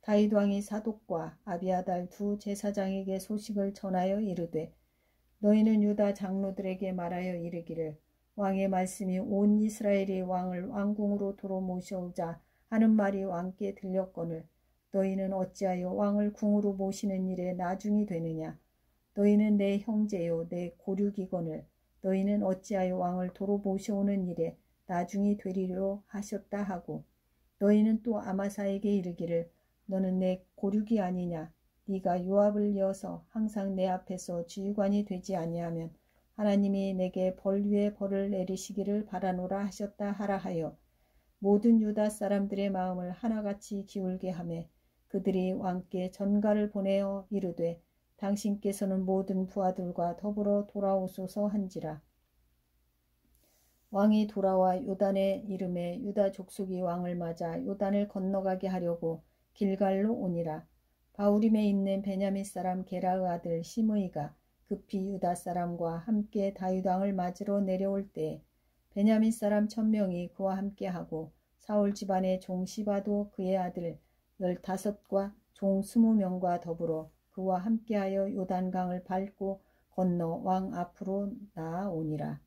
Speaker 1: 다윗 왕이 사독과 아비아달 두 제사장에게 소식을 전하여 이르되 너희는 유다 장로들에게 말하여 이르기를 왕의 말씀이 온 이스라엘이 왕을 왕궁으로 도로 모셔오자 하는 말이 왕께 들렸거늘 너희는 어찌하여 왕을 궁으로 모시는 일에 나중이 되느냐. 너희는 내 형제요 내 고륙이거늘 너희는 어찌하여 왕을 도로 모셔오는 일에 나중이 되리려 하셨다 하고 너희는 또 아마사에게 이르기를 너는 내 고륙이 아니냐. 네가 요압을 이어서 항상 내 앞에서 지휘관이 되지 아니하면 하나님이 내게 벌 위에 벌을 내리시기를 바라노라 하셨다 하라 하여 모든 유다 사람들의 마음을 하나같이 기울게 하매 그들이 왕께 전가를 보내어 이르되 당신께서는 모든 부하들과 더불어 돌아오소서 한지라. 왕이 돌아와 요단의 이름에 유다 족속이 왕을 맞아 요단을 건너가게 하려고 길갈로 오니라. 바후림에 있는 베냐민 사람 게라의 아들 시므이가 급히 유다 사람과 함께 다윗 왕을 맞으러 내려올 때에 베냐민 사람 1000명이 그와 함께하고 사울 집안의 종 시바도 그의 아들 15과 종 20명과 더불어 그와 함께하여 요단강을 밟고 건너 왕 앞으로 나아오니라.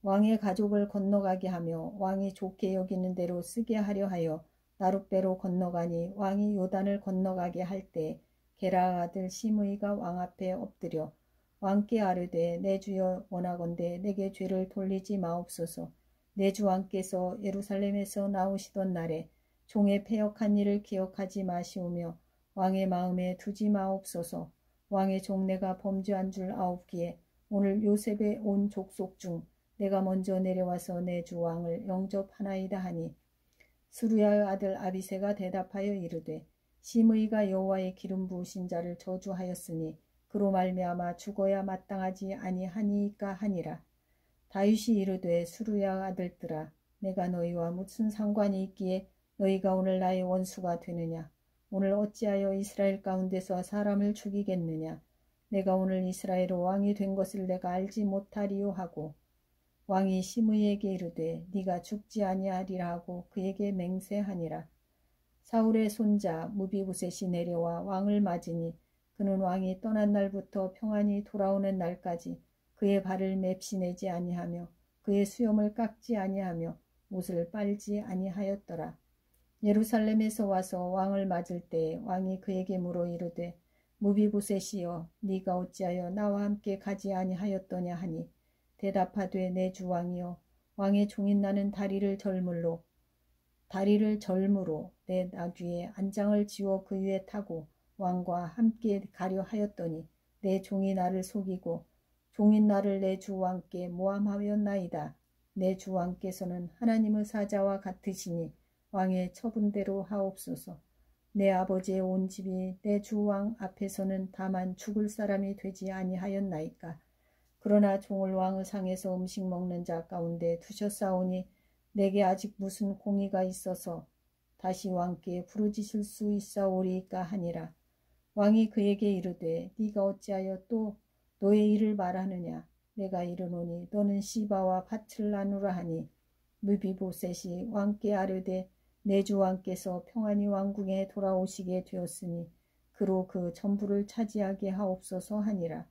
Speaker 1: 왕의 가족을 건너가게 하며 왕이 좋게 여기는 대로 쓰게 하려 하여 나룻배로 건너가니 왕이 요단을 건너가게 할 때 게라 아들 시므이가 왕 앞에 엎드려 왕께 아뢰되 내 주여 원하건대 내게 죄를 돌리지 마옵소서. 내 주 왕께서 예루살렘에서 나오시던 날에 종의 패역한 일을 기억하지 마시오며 왕의 마음에 두지 마옵소서. 왕의 종 내가 범죄한 줄 아옵기에 오늘 요셉의 온 족속 중 내가 먼저 내려와서 내 주 왕을 영접하나이다 하니 스루야의 아들 아비새가 대답하여 이르되 시므이가 여호와의 기름 부으신 자를 저주하였으니 그로 말미암아 죽어야 마땅하지 아니하니이까 하니라. 다윗이 이르되 스루야 아들들아 내가 너희와 무슨 상관이 있기에 너희가 오늘 나의 원수가 되느냐. 오늘 어찌하여 이스라엘 가운데서 사람을 죽이겠느냐. 내가 오늘 이스라엘 왕이 된 것을 내가 알지 못하리요 하고 왕이 시므이에게 이르되 네가 죽지 아니하리라 하고 그에게 맹세하니라. 사울의 손자 무비보셋이 내려와 왕을 맞으니 그는 왕이 떠난 날부터 평안히 돌아오는 날까지 그의 발을 맵시내지 아니하며 그의 수염을 깎지 아니하며 옷을 빨지 아니하였더라. 예루살렘에서 와서 왕을 맞을 때 왕이 그에게 물어 이르되 무비보셋이여 네가 어찌하여 나와 함께 가지 아니하였더냐 하니 대답하되 내 주 왕이여 왕의 종인 나는 다리를 절무로 내 나귀에 안장을 지워 그 위에 타고 왕과 함께 가려 하였더니 내 종이 나를 속이고 종인 나를 내 주 왕께 모함하였나이다. 내 주 왕께서는 하나님의 사자와 같으시니 왕의 처분대로 하옵소서. 내 아버지의 온 집이 내 주 왕 앞에서는 다만 죽을 사람이 되지 아니하였나이까. 그러나 종을 왕의 상에서 음식 먹는 자 가운데 두셨사오니 내게 아직 무슨 공의가 있어서 다시 왕께 부르짖을 수 있사오리이까 하니라. 왕이 그에게 이르되 네가 어찌하여 또 너의 일을 말하느냐. 내가 이르노니 너는 시바와 밭을 나누라 하니 무비보셋이 왕께 아뢰되 내 주 왕께서 평안히 왕궁에 돌아오시게 되었으니 그로 그 전부를 차지하게 하옵소서 하니라.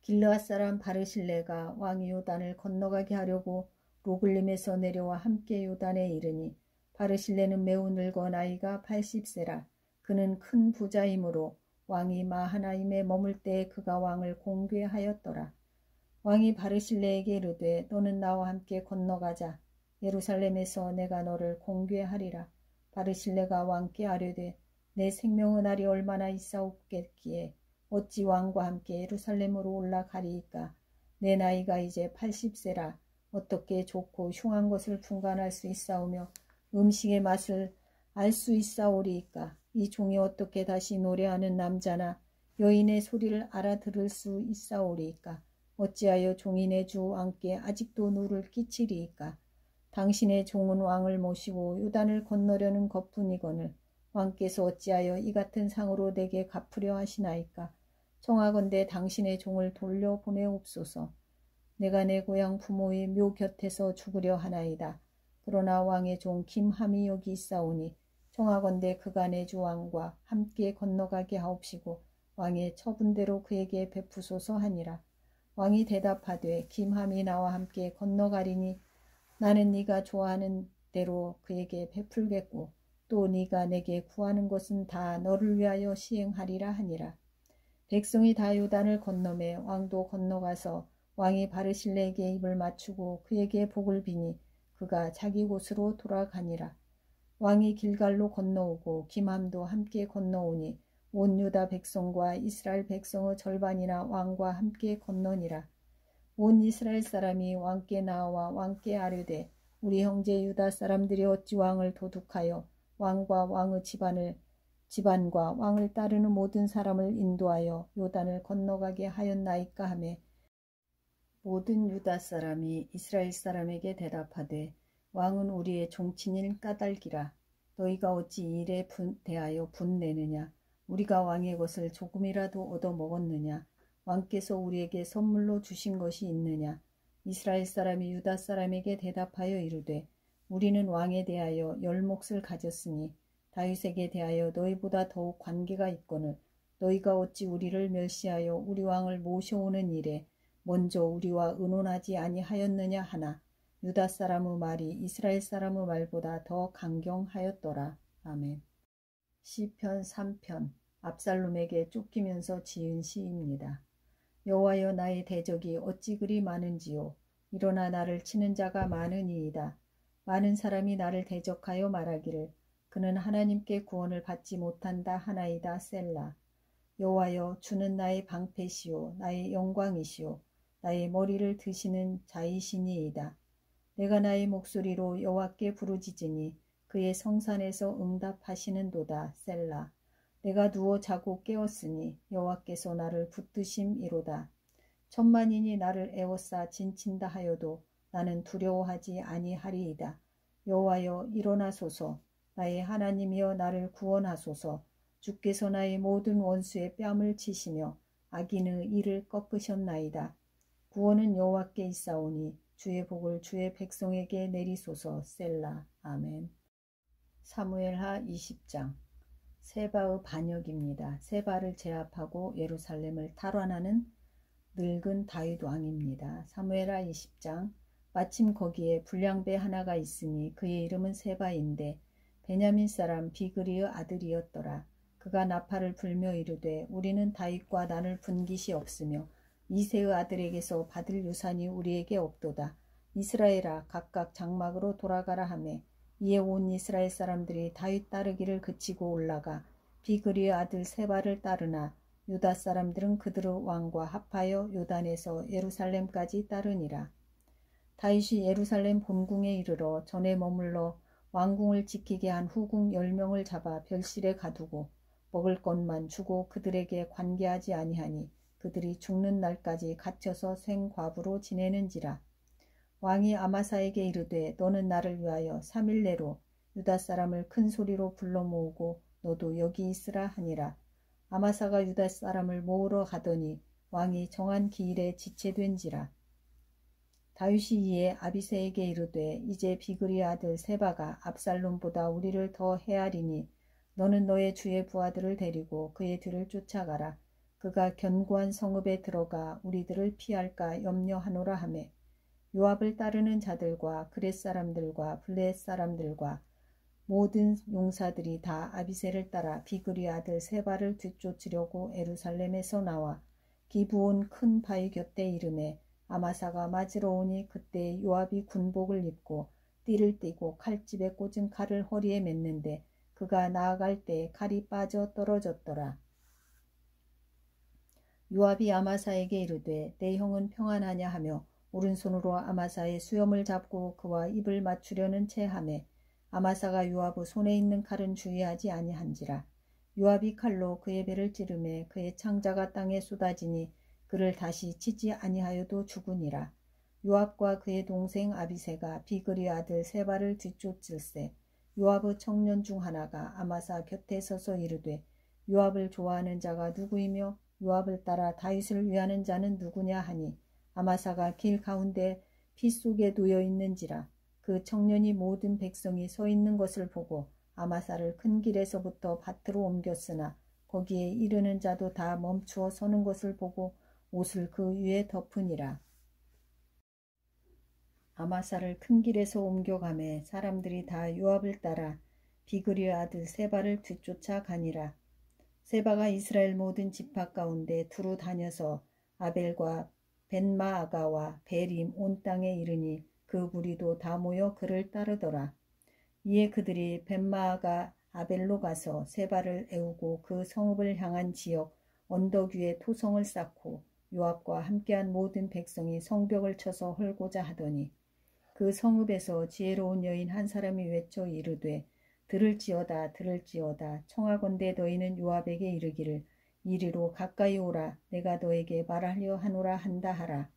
Speaker 1: 길르앗 사람 바르실레가 왕이 요단을 건너가게 하려고 로글림에서 내려와 함께 요단에 이르니 바르실레는 매우 늙어 나이가 80세라. 그는 큰 부자이므로 왕이 마하나임에 머물 때에 그가 왕을 공개하였더라. 왕이 바르실레에게 이르되 너는 나와 함께 건너가자. 예루살렘에서 내가 너를 공개하리라. 바르실레가 왕께 아뢰되 내 생명의 날이 얼마나 있사옵겠기에 어찌 왕과 함께 예루살렘으로 올라가리이까. 내 나이가 이제 80세라. 어떻게 좋고 흉한 것을 분간할 수 있사오며 음식의 맛을 알 수 있사오리이까. 이 종이 어떻게 다시 노래하는 남자나 여인의 소리를 알아들을 수 있사오리이까. 어찌하여 종이 내 주 왕께 아직도 누를 끼치리이까. 당신의 종은 왕을 모시고 요단을 건너려는 것뿐이거늘 왕께서 어찌하여 이 같은 상으로 내게 갚으려 하시나이까. 청하건대 당신의 종을 돌려보내옵소서. 내가 내 고향 부모의 묘 곁에서 죽으려 하나이다. 그러나 왕의 종 김함이 여기 있사오니 청하건대 그가 내 주 왕과 함께 건너가게 하옵시고 왕의 처분대로 그에게 베푸소서 하니라. 왕이 대답하되 김함이 나와 함께 건너가리니 나는 네가 좋아하는 대로 그에게 베풀겠고 또 네가 내게 구하는 것은 다 너를 위하여 시행하리라 하니라. 백성이 다 요단을 건너매 왕도 건너가서 왕이 바르실레에게 입을 맞추고 그에게 복을 비니 그가 자기 곳으로 돌아가니라. 왕이 길갈로 건너오고 김함도 함께 건너오니 온 유다 백성과 이스라엘 백성의 절반이나 왕과 함께 건너니라. 온 이스라엘 사람이 왕께 나와 왕께 아뢰되 우리 형제 유다 사람들이 어찌 왕을 도둑하여 왕과 왕의 집안과 왕을 따르는 모든 사람을 인도하여 요단을 건너가게 하였나이까 하매 모든 유다 사람이 이스라엘 사람에게 대답하되 왕은 우리의 종친인 까닭이라. 너희가 어찌 이 일에 대하여 분내느냐. 우리가 왕의 것을 조금이라도 얻어먹었느냐. 왕께서 우리에게 선물로 주신 것이 있느냐. 이스라엘 사람이 유다 사람에게 대답하여 이르되 우리는 왕에 대하여 열 몫을 가졌으니 다윗에게 대하여 너희보다 더욱 관계가 있거늘 너희가 어찌 우리를 멸시하여 우리 왕을 모셔오는 일에 먼저 우리와 의논하지 아니하였느냐 하나 유다 사람의 말이 이스라엘 사람의 말보다 더 강경하였더라. 아멘. 시편 3편 압살롬에게 쫓기면서 지은 시입니다. 여호와여 나의 대적이 어찌 그리 많은지요. 일어나 나를 치는 자가 많으니이다. 많은 사람이 나를 대적하여 말하기를 그는 하나님께 구원을 받지 못한다 하나이다. 셀라. 여호와여 주는 나의 방패시오 나의 영광이시오 나의 머리를 드시는 자이시니이다. 내가 나의 목소리로 여호와께 부르짖으니 그의 성산에서 응답하시는도다. 셀라. 내가 누워 자고 깨었으니 여호와께서 나를 붙드심이로다. 천만인이 나를 애워싸 진친다 하여도 나는 두려워하지 아니하리이다. 여호와여 일어나소서. 나의 하나님이여 나를 구원하소서. 주께서 나의 모든 원수의 뺨을 치시며 악인의 이를 꺾으셨나이다. 구원은 여호와께 있사오니 주의 복을 주의 백성에게 내리소서. 셀라. 아멘. 사무엘하 20장 세바의 반역입니다. 세바를 제압하고 예루살렘을 탈환하는 늙은 다윗 왕입니다. 사무엘하 20장 마침 거기에 불량배 하나가 있으니 그의 이름은 세바인데 베냐민 사람 비그리의 아들이었더라. 그가 나팔을 불며 이르되 우리는 다윗과 나눌 분깃이 없으며 이새의 아들에게서 받을 유산이 우리에게 없도다. 이스라엘아 각각 장막으로 돌아가라 하매 이에 온 이스라엘 사람들이 다윗 따르기를 그치고 올라가 비그리의 아들 세바를 따르나 유다 사람들은 그들의 왕과 합하여 요단에서 예루살렘까지 따르니라. 다윗이 예루살렘 본궁에 이르러 전에 머물러 왕궁을 지키게 한 후궁 10명을 잡아 별실에 가두고 먹을 것만 주고 그들에게 관계하지 아니하니 그들이 죽는 날까지 갇혀서 생과부로 지내는지라. 왕이 아마사에게 이르되 너는 나를 위하여 3일 내로 유다 사람을 큰 소리로 불러 모으고 너도 여기 있으라 하니라. 아마사가 유다 사람을 모으러 가더니 왕이 정한 기일에 지체된지라. 다윗이 이에 아비새에게 이르되 이제 비그리의 아들 세바가 압살롬보다 우리를 더 해하리니 너는 너의 주의 부하들을 데리고 그의 뒤를 쫓아가라. 그가 견고한 성읍에 들어가 우리들을 피할까 염려하노라 하매 요압을 따르는 자들과 그렛 사람들과 블레셋 사람들과 모든 용사들이 다 아비새를 따라 비그리 아들 세바를 뒤쫓으려고 예루살렘에서 나와 기브온 큰 바위 곁에 이르매 아마사가 맞으러 오니 그때 요압이 군복을 입고 띠를 띠고 칼집에 꽂은 칼을 허리에 맸는데 그가 나아갈 때 칼이 빠져 떨어졌더라. 요압이 아마사에게 이르되 내 형은 평안하냐 하며 오른손으로 아마사의 수염을 잡고 그와 입을 맞추려는 체하매 아마사가 요압의 손에 있는 칼은 주의하지 아니한지라. 요압이 칼로 그의 배를 찌르매 그의 창자가 땅에 쏟아지니 그를 다시 치지 아니하여도 죽으니라. 요압과 그의 동생 아비새가 비그리 아들 세바를 뒤쫓을세 요압의 청년 중 하나가 아마사 곁에 서서 이르되 요압을 좋아하는 자가 누구이며 요압을 따라 다윗을 위하는 자는 누구냐 하니 아마사가 길 가운데 피 속에 놓여 있는지라. 그 청년이 모든 백성이 서 있는 것을 보고 아마사를 큰 길에서부터 밭으로 옮겼으나 거기에 이르는 자도 다 멈추어 서는 것을 보고 옷을 그 위에 덮으니라. 아마사를 큰 길에서 옮겨가매 사람들이 다 요압을 따라 비그리의 아들 세바를 뒤쫓아 가니라. 세바가 이스라엘 모든 지파 가운데 두루 다녀서 아벨과 벤마아가와 베림 온 땅에 이르니 그 무리도 다 모여 그를 따르더라. 이에 그들이 벤마아가 아벨로 가서 세바를 애우고 그 성읍을 향한 지역 언덕 위에 토성을 쌓고 요압과 함께한 모든 백성이 성벽을 쳐서 헐고자 하더니 그 성읍에서 지혜로운 여인 한 사람이 외쳐 이르되 들을지어다 들을지어다 청하건대 너희는 요압에게 이르기를 이리로 가까이 오라 내가 너에게 말하려 하노라 한다 하라.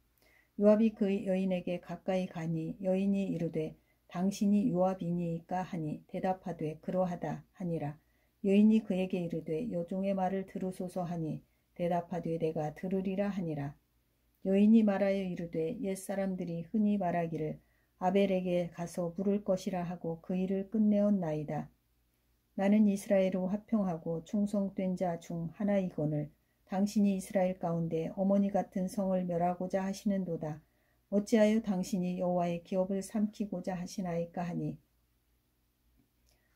Speaker 1: 요압이 그 여인에게 가까이 가니 여인이 이르되 당신이 요압이니이까 하니 대답하되 그러하다 하니라. 여인이 그에게 이르되 여종의 말을 들으소서 하니 대답하되 내가 들으리라 하니라. 여인이 말하여 이르되 옛사람들이 흔히 말하기를 아벨에게 가서 물을 것이라 하고 그 일을 끝내었나이다. 나는 이스라엘로 화평하고 충성된 자 중 하나이거늘 당신이 이스라엘 가운데 어머니 같은 성을 멸하고자 하시는도다. 어찌하여 당신이 여호와의 기업을 삼키고자 하시나이까 하니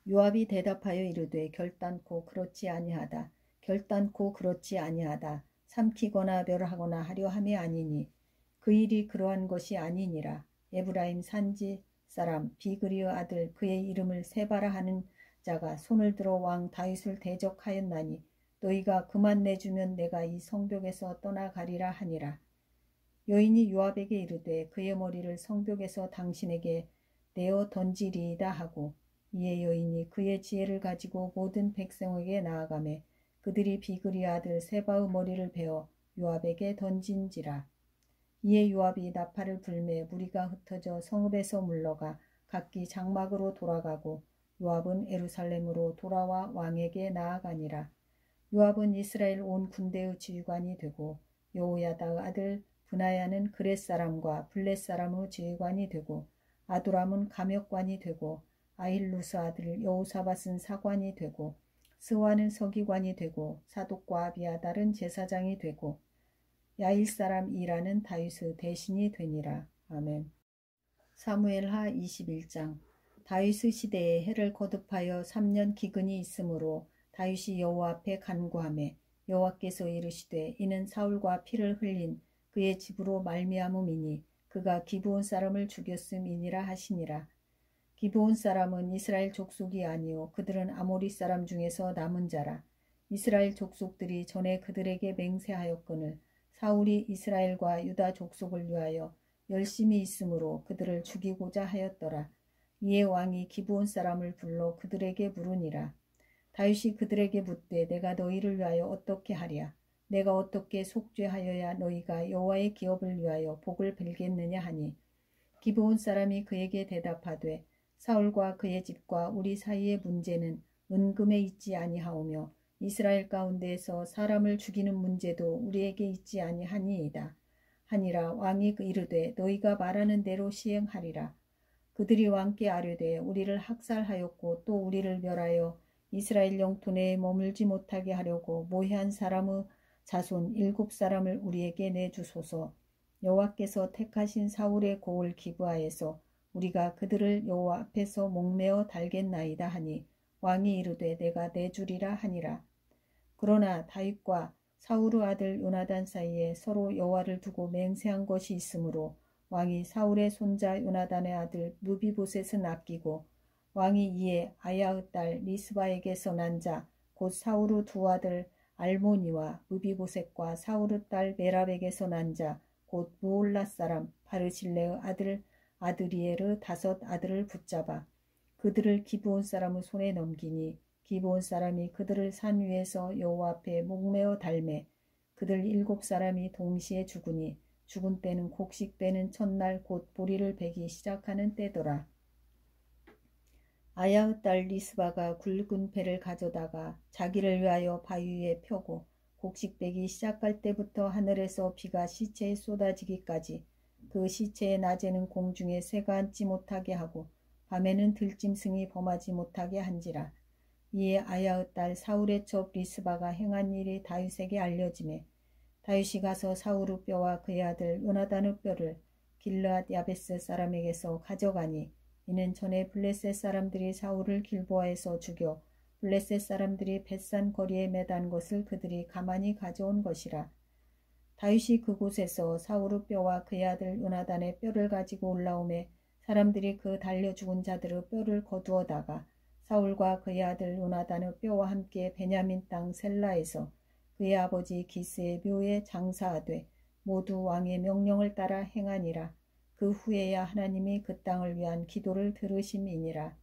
Speaker 1: 요압이 대답하여 이르되 결단코 그렇지 아니하다. 결단코 그렇지 아니하다. 삼키거나 멸하거나 하려 함이 아니니 그 일이 그러한 것이 아니니라. 에브라임 산지 사람 비그리의 아들 그의 이름을 세바라 하는 자가 손을 들어 왕 다윗을 대적하였나니 너희가 그만 내주면 내가 이 성벽에서 떠나가리라 하니라. 여인이 요압에게 이르되 그의 머리를 성벽에서 당신에게 내어 던지리이다 하고 이에 여인이 그의 지혜를 가지고 모든 백성에게 나아가매 그들이 비그리 아들 세바의 머리를 베어 요압에게 던진지라. 이에 요압이 나팔을 불매 무리가 흩어져 성읍에서 물러가 각기 장막으로 돌아가고 요압은 예루살렘으로 돌아와 왕에게 나아가니라. 요압은 이스라엘 온 군대의 지휘관이 되고 여호야다의 아들 브나야는 그렛 사람과 블렛 사람의 지휘관이 되고 아도람은 감역관이 되고 아힐루스 아들 여호사밧은 사관이 되고 스와는 서기관이 되고 사독과 아비아달은 제사장이 되고 야일 사람 이라는 다윗의 대신이 되니라. 아멘. 사무엘하 21장. 다윗의 시대에 해를 거듭하여 3년 기근이 있으므로 다윗이 여호와 앞에 간구하매 여호와께서 이르시되 이는 사울과 피를 흘린 그의 집으로 말미암음이니 그가 기브온 사람을 죽였음이니라 하시니라. 기브온 사람은 이스라엘 족속이 아니요 그들은 아모리 사람 중에서 남은 자라. 이스라엘 족속들이 전에 그들에게 맹세하였거늘 사울이 이스라엘과 유다 족속을 위하여 열심히 있으므로 그들을 죽이고자 하였더라. 이에 왕이 기브온 사람을 불러 그들에게 물으니라. 다윗이 그들에게 묻되 내가 너희를 위하여 어떻게 하랴? 내가 어떻게 속죄하여야 너희가 여호와의 기업을 위하여 복을 빌겠느냐 하니 기브온 사람이 그에게 대답하되 사울과 그의 집과 우리 사이의 문제는 은금에 있지 아니하오며 이스라엘 가운데에서 사람을 죽이는 문제도 우리에게 있지 아니하니이다. 하니라. 왕이 이르되 너희가 말하는 대로 시행하리라. 그들이 왕께 아뢰되 우리를 학살하였고 또 우리를 멸하여 이스라엘 영토 내에 머물지 못하게 하려고 모해한 사람의 자손 7사람을 우리에게 내주소서. 여호와께서 택하신 사울의 고을 기브아에서 우리가 그들을 여호와 앞에서 목매어 달겠나이다 하니 왕이 이르되 내가 내주리라 하니라. 그러나 다윗과 사울의 아들 요나단 사이에 서로 여호와를 두고 맹세한 것이 있으므로 왕이 사울의 손자 요나단의 아들 무비보셋은 아끼고 왕이 이에 아야의 딸 리스바에게서 난 자 곧 사울의 두 아들 알모니와 무비보셋과 사울의 딸 메랍에게서 난 자 곧 무올라 사람 바르실레의 아들 아드리엘의 5 아들을 붙잡아 그들을 기브온 사람의 손에 넘기니 기브온 사람이 그들을 산 위에서 여호와 앞에 목매어 달매 그들 7사람이 동시에 죽으니 죽은 때는 곡식 빼는 첫날 곧 보리를 베기 시작하는 때더라. 아야의 딸 리스바가 굵은 배를 가져다가 자기를 위하여 바위 위에 펴고 곡식 빼기 시작할 때부터 하늘에서 비가 시체에 쏟아지기까지 그 시체의 낮에는 공중에 새가 앉지 못하게 하고 밤에는 들짐승이 범하지 못하게 한지라. 이에 아야의 딸 사울의 첩 리스바가 행한 일이 다윗에게 알려지매 다윗이 가서 사울의 뼈와 그의 아들 요나단의 뼈를 길르앗 야베스 사람에게서 가져가니 이는 전에 블레셋 사람들이 사울을 길보아에서 죽여 블레셋 사람들이 벳산 거리에 매단 것을 그들이 가만히 가져온 것이라. 다윗이 그곳에서 사울의 뼈와 그의 아들 요나단의 뼈를 가지고 올라오매 사람들이 그 달려 죽은 자들의 뼈를 거두어다가 사울과 그의 아들 요나단의 뼈와 함께 베냐민 땅 셀라에서 그의 아버지 기스의 묘에 장사하되 모두 왕의 명령을 따라 행하니라. 그 후에야 하나님이 그 땅을 위한 기도를 들으심이니라.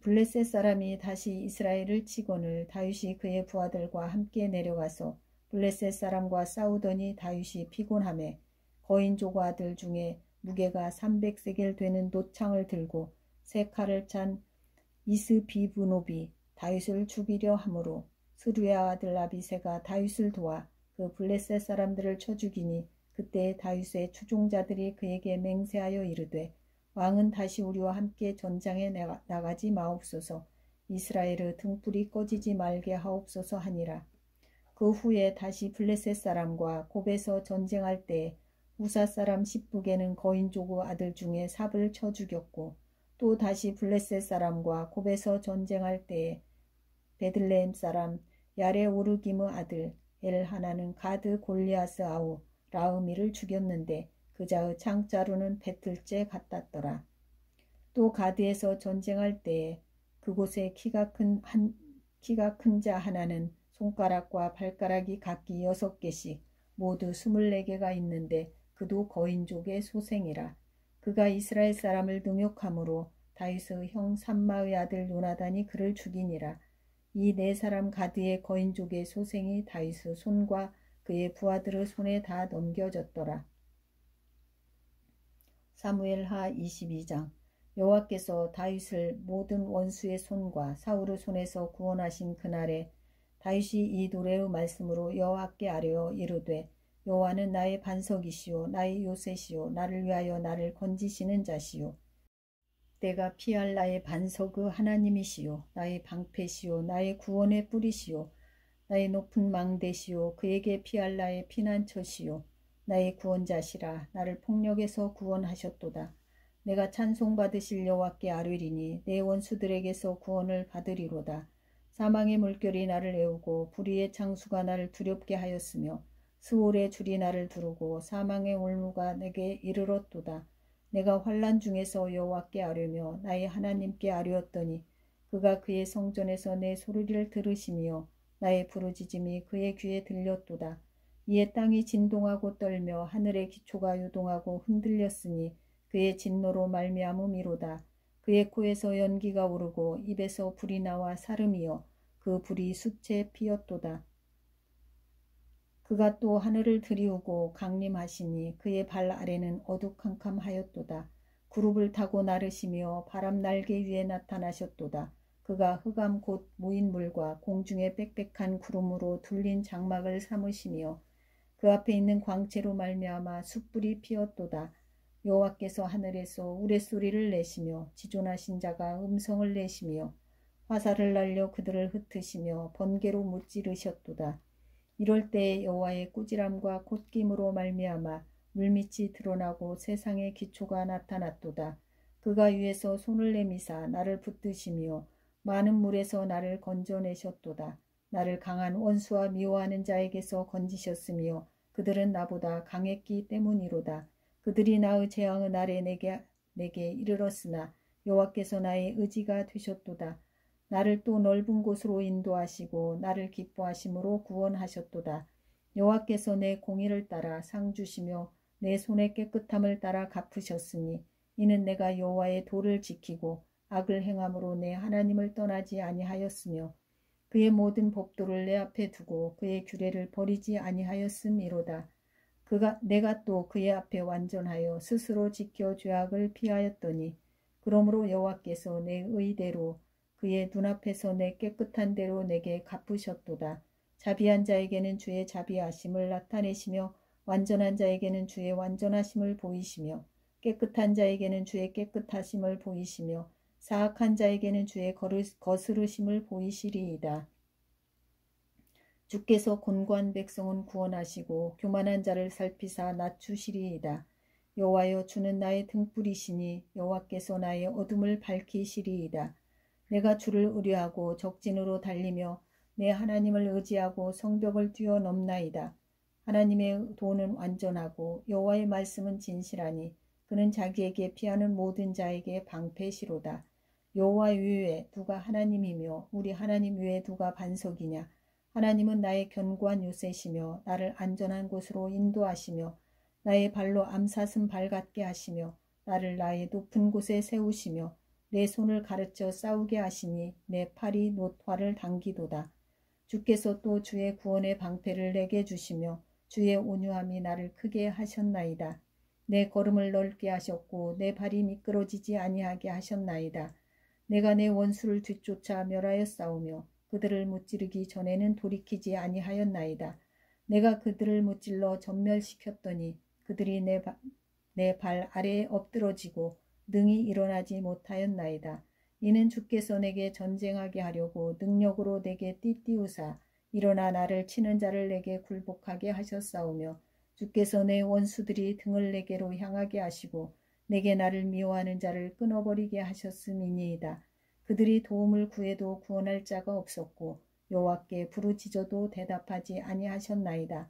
Speaker 1: 블레셋 사람이 다시 이스라엘을 치거늘 다윗이 그의 부하들과 함께 내려가서 블레셋 사람과 싸우더니 다윗이 피곤하매 거인족 아들 중에 무게가 300세겔 되는 노창을 들고 세 칼을 찬 이스비브노비 다윗을 죽이려 하므로 스루야 아들 아비새가 다윗을 도와 그 블레셋 사람들을 쳐 죽이니 그때 다윗의 추종자들이 그에게 맹세하여 이르되 왕은 다시 우리와 함께 전장에 나가지 마옵소서. 이스라엘의 등불이 꺼지지 말게 하옵소서 하니라. 그 후에 다시 블레셋 사람과 곱에서 전쟁할 때 우사 사람 십북에는 거인조구 아들 중에 삽을 쳐 죽였고 또 다시 블레셋 사람과 곱에서 전쟁할 때에 베들레헴 사람 야레오르김의 아들 엘하나는 가드 골리앗의 아우 라흐미를 죽였는데 그자의 창자루는 배틀째 같았더라. 또 가드에서 전쟁할 때에 그곳에 키가 큰 자 하나는 손가락과 발가락이 각기 6개씩 모두 24개가 있는데 그도 거인족의 소생이라. 그가 이스라엘 사람을 능욕함으로 다윗의 형 삼마의 아들 요나단이 그를 죽이니라. 이 4사람 가드의 거인족의 소생이 다윗의 손과 그의 부하들의 손에 다 넘겨졌더라. 사무엘하 22장. 여호와께서 다윗을 모든 원수의 손과 사울의 손에서 구원하신 그날에 다윗이 이 노래의 말씀으로 여호와께 아뢰어 이르되 여호와는 나의 반석이시오 나의 요새시오 나를 위하여 나를 건지시는 자시오 내가 피할 나의 반석의 하나님이시오 나의 방패시오 나의 구원의 뿌리시오 나의 높은 망대시오 그에게 피할 나의 피난처시오 나의 구원자시라 나를 폭력에서 구원하셨도다. 내가 찬송받으실 여호와께 아뢰리니 내 원수들에게서 구원을 받으리로다. 사망의 물결이 나를 애우고 불의의 창수가 나를 두렵게 하였으며 스올의 줄이 나를 두르고 사망의 올무가 내게 이르렀도다. 내가 환난 중에서 여호와께 아뢰며 나의 하나님께 아뢰었더니 그가 그의 성전에서 내 소리를 들으시며 나의 부르짖음이 그의 귀에 들렸도다. 이에 땅이 진동하고 떨며 하늘의 기초가 요동하고 흔들렸으니 그의 진노로 말미암음이로다. 그의 코에서 연기가 오르고 입에서 불이 나와 사름이여 그 불이 숫에 피었도다. 그가 또 하늘을 들이우고 강림하시니 그의 발 아래는 어두캄캄하였도다. 구룹을 타고 나르시며 바람 날개 위에 나타나셨도다. 그가 흑암 곧 모인 물과 공중의 빽빽한 구름으로 둘린 장막을 삼으시며 그 앞에 있는 광채로 말미암아 숯불이 피었도다. 여호와께서 하늘에서 우레소리를 내시며 지존하신 자가 음성을 내시며 화살을 날려 그들을 흩으시며 번개로 무찌르셨도다. 이럴 때 여호와의 꾸지람과 콧김으로 말미암아 물밑이 드러나고 세상의 기초가 나타났도다. 그가 위에서 손을 내미사 나를 붙드시며 많은 물에서 나를 건져내셨도다. 나를 강한 원수와 미워하는 자에게서 건지셨으며 그들은 나보다 강했기 때문이로다. 그들이 나의 재앙의 날에 내게 이르렀으나 여호와께서 나의 의지가 되셨도다. 나를 또 넓은 곳으로 인도하시고 나를 기뻐하심으로 구원하셨도다. 여호와께서 내 공의를 따라 상 주시며 내 손의 깨끗함을 따라 갚으셨으니 이는 내가 여호와의 도를 지키고 악을 행함으로 내 하나님을 떠나지 아니하였으며 그의 모든 법도를 내 앞에 두고 그의 규례를 버리지 아니하였음이로다. 내가 또 그의 앞에 완전하여 스스로 지켜 죄악을 피하였더니 그러므로 여호와께서 내 의대로 그의 눈앞에서 내 깨끗한 대로 내게 갚으셨도다. 자비한 자에게는 주의 자비하심을 나타내시며 완전한 자에게는 주의 완전하심을 보이시며 깨끗한 자에게는 주의 깨끗하심을 보이시며 사악한 자에게는 주의 거스르심을 보이시리이다. 주께서 곤고한 백성은 구원하시고 교만한 자를 살피사 낮추시리이다. 여호와여 주는 나의 등불이시니 여호와께서 나의 어둠을 밝히시리이다. 내가 주를 의뢰하고 적진으로 달리며 내 하나님을 의지하고 성벽을 뛰어넘나이다. 하나님의 도는 완전하고 여호와의 말씀은 진실하니 그는 자기에게 피하는 모든 자에게 방패시로다. 여호와 외에 누가 하나님이며 우리 하나님 외에 누가 반석이냐. 하나님은 나의 견고한 요새시며 나를 안전한 곳으로 인도하시며 나의 발로 암사슴 발같게 하시며 나를 나의 높은 곳에 세우시며 내 손을 가르쳐 싸우게 하시니 내 팔이 노화를 당기도다. 주께서 또 주의 구원의 방패를 내게 주시며 주의 온유함이 나를 크게 하셨나이다. 내 걸음을 넓게 하셨고 내 발이 미끄러지지 아니하게 하셨나이다. 내가 내 원수를 뒤쫓아 멸하여 싸우며 그들을 무찌르기 전에는 돌이키지 아니하였나이다. 내가 그들을 무찔러 전멸시켰더니 그들이 내 발 아래에 엎드러지고 능히 일어나지 못하였나이다. 이는 주께서 내게 전쟁하게 하려고 능력으로 내게 띠띠우사 일어나 나를 치는 자를 내게 굴복하게 하셨사오며 주께서 내 원수들이 등을 내게로 향하게 하시고 내게 나를 미워하는 자를 끊어버리게 하셨음이니이다. 그들이 도움을 구해도 구원할 자가 없었고 여호와께 부르짖어도 대답하지 아니하셨나이다.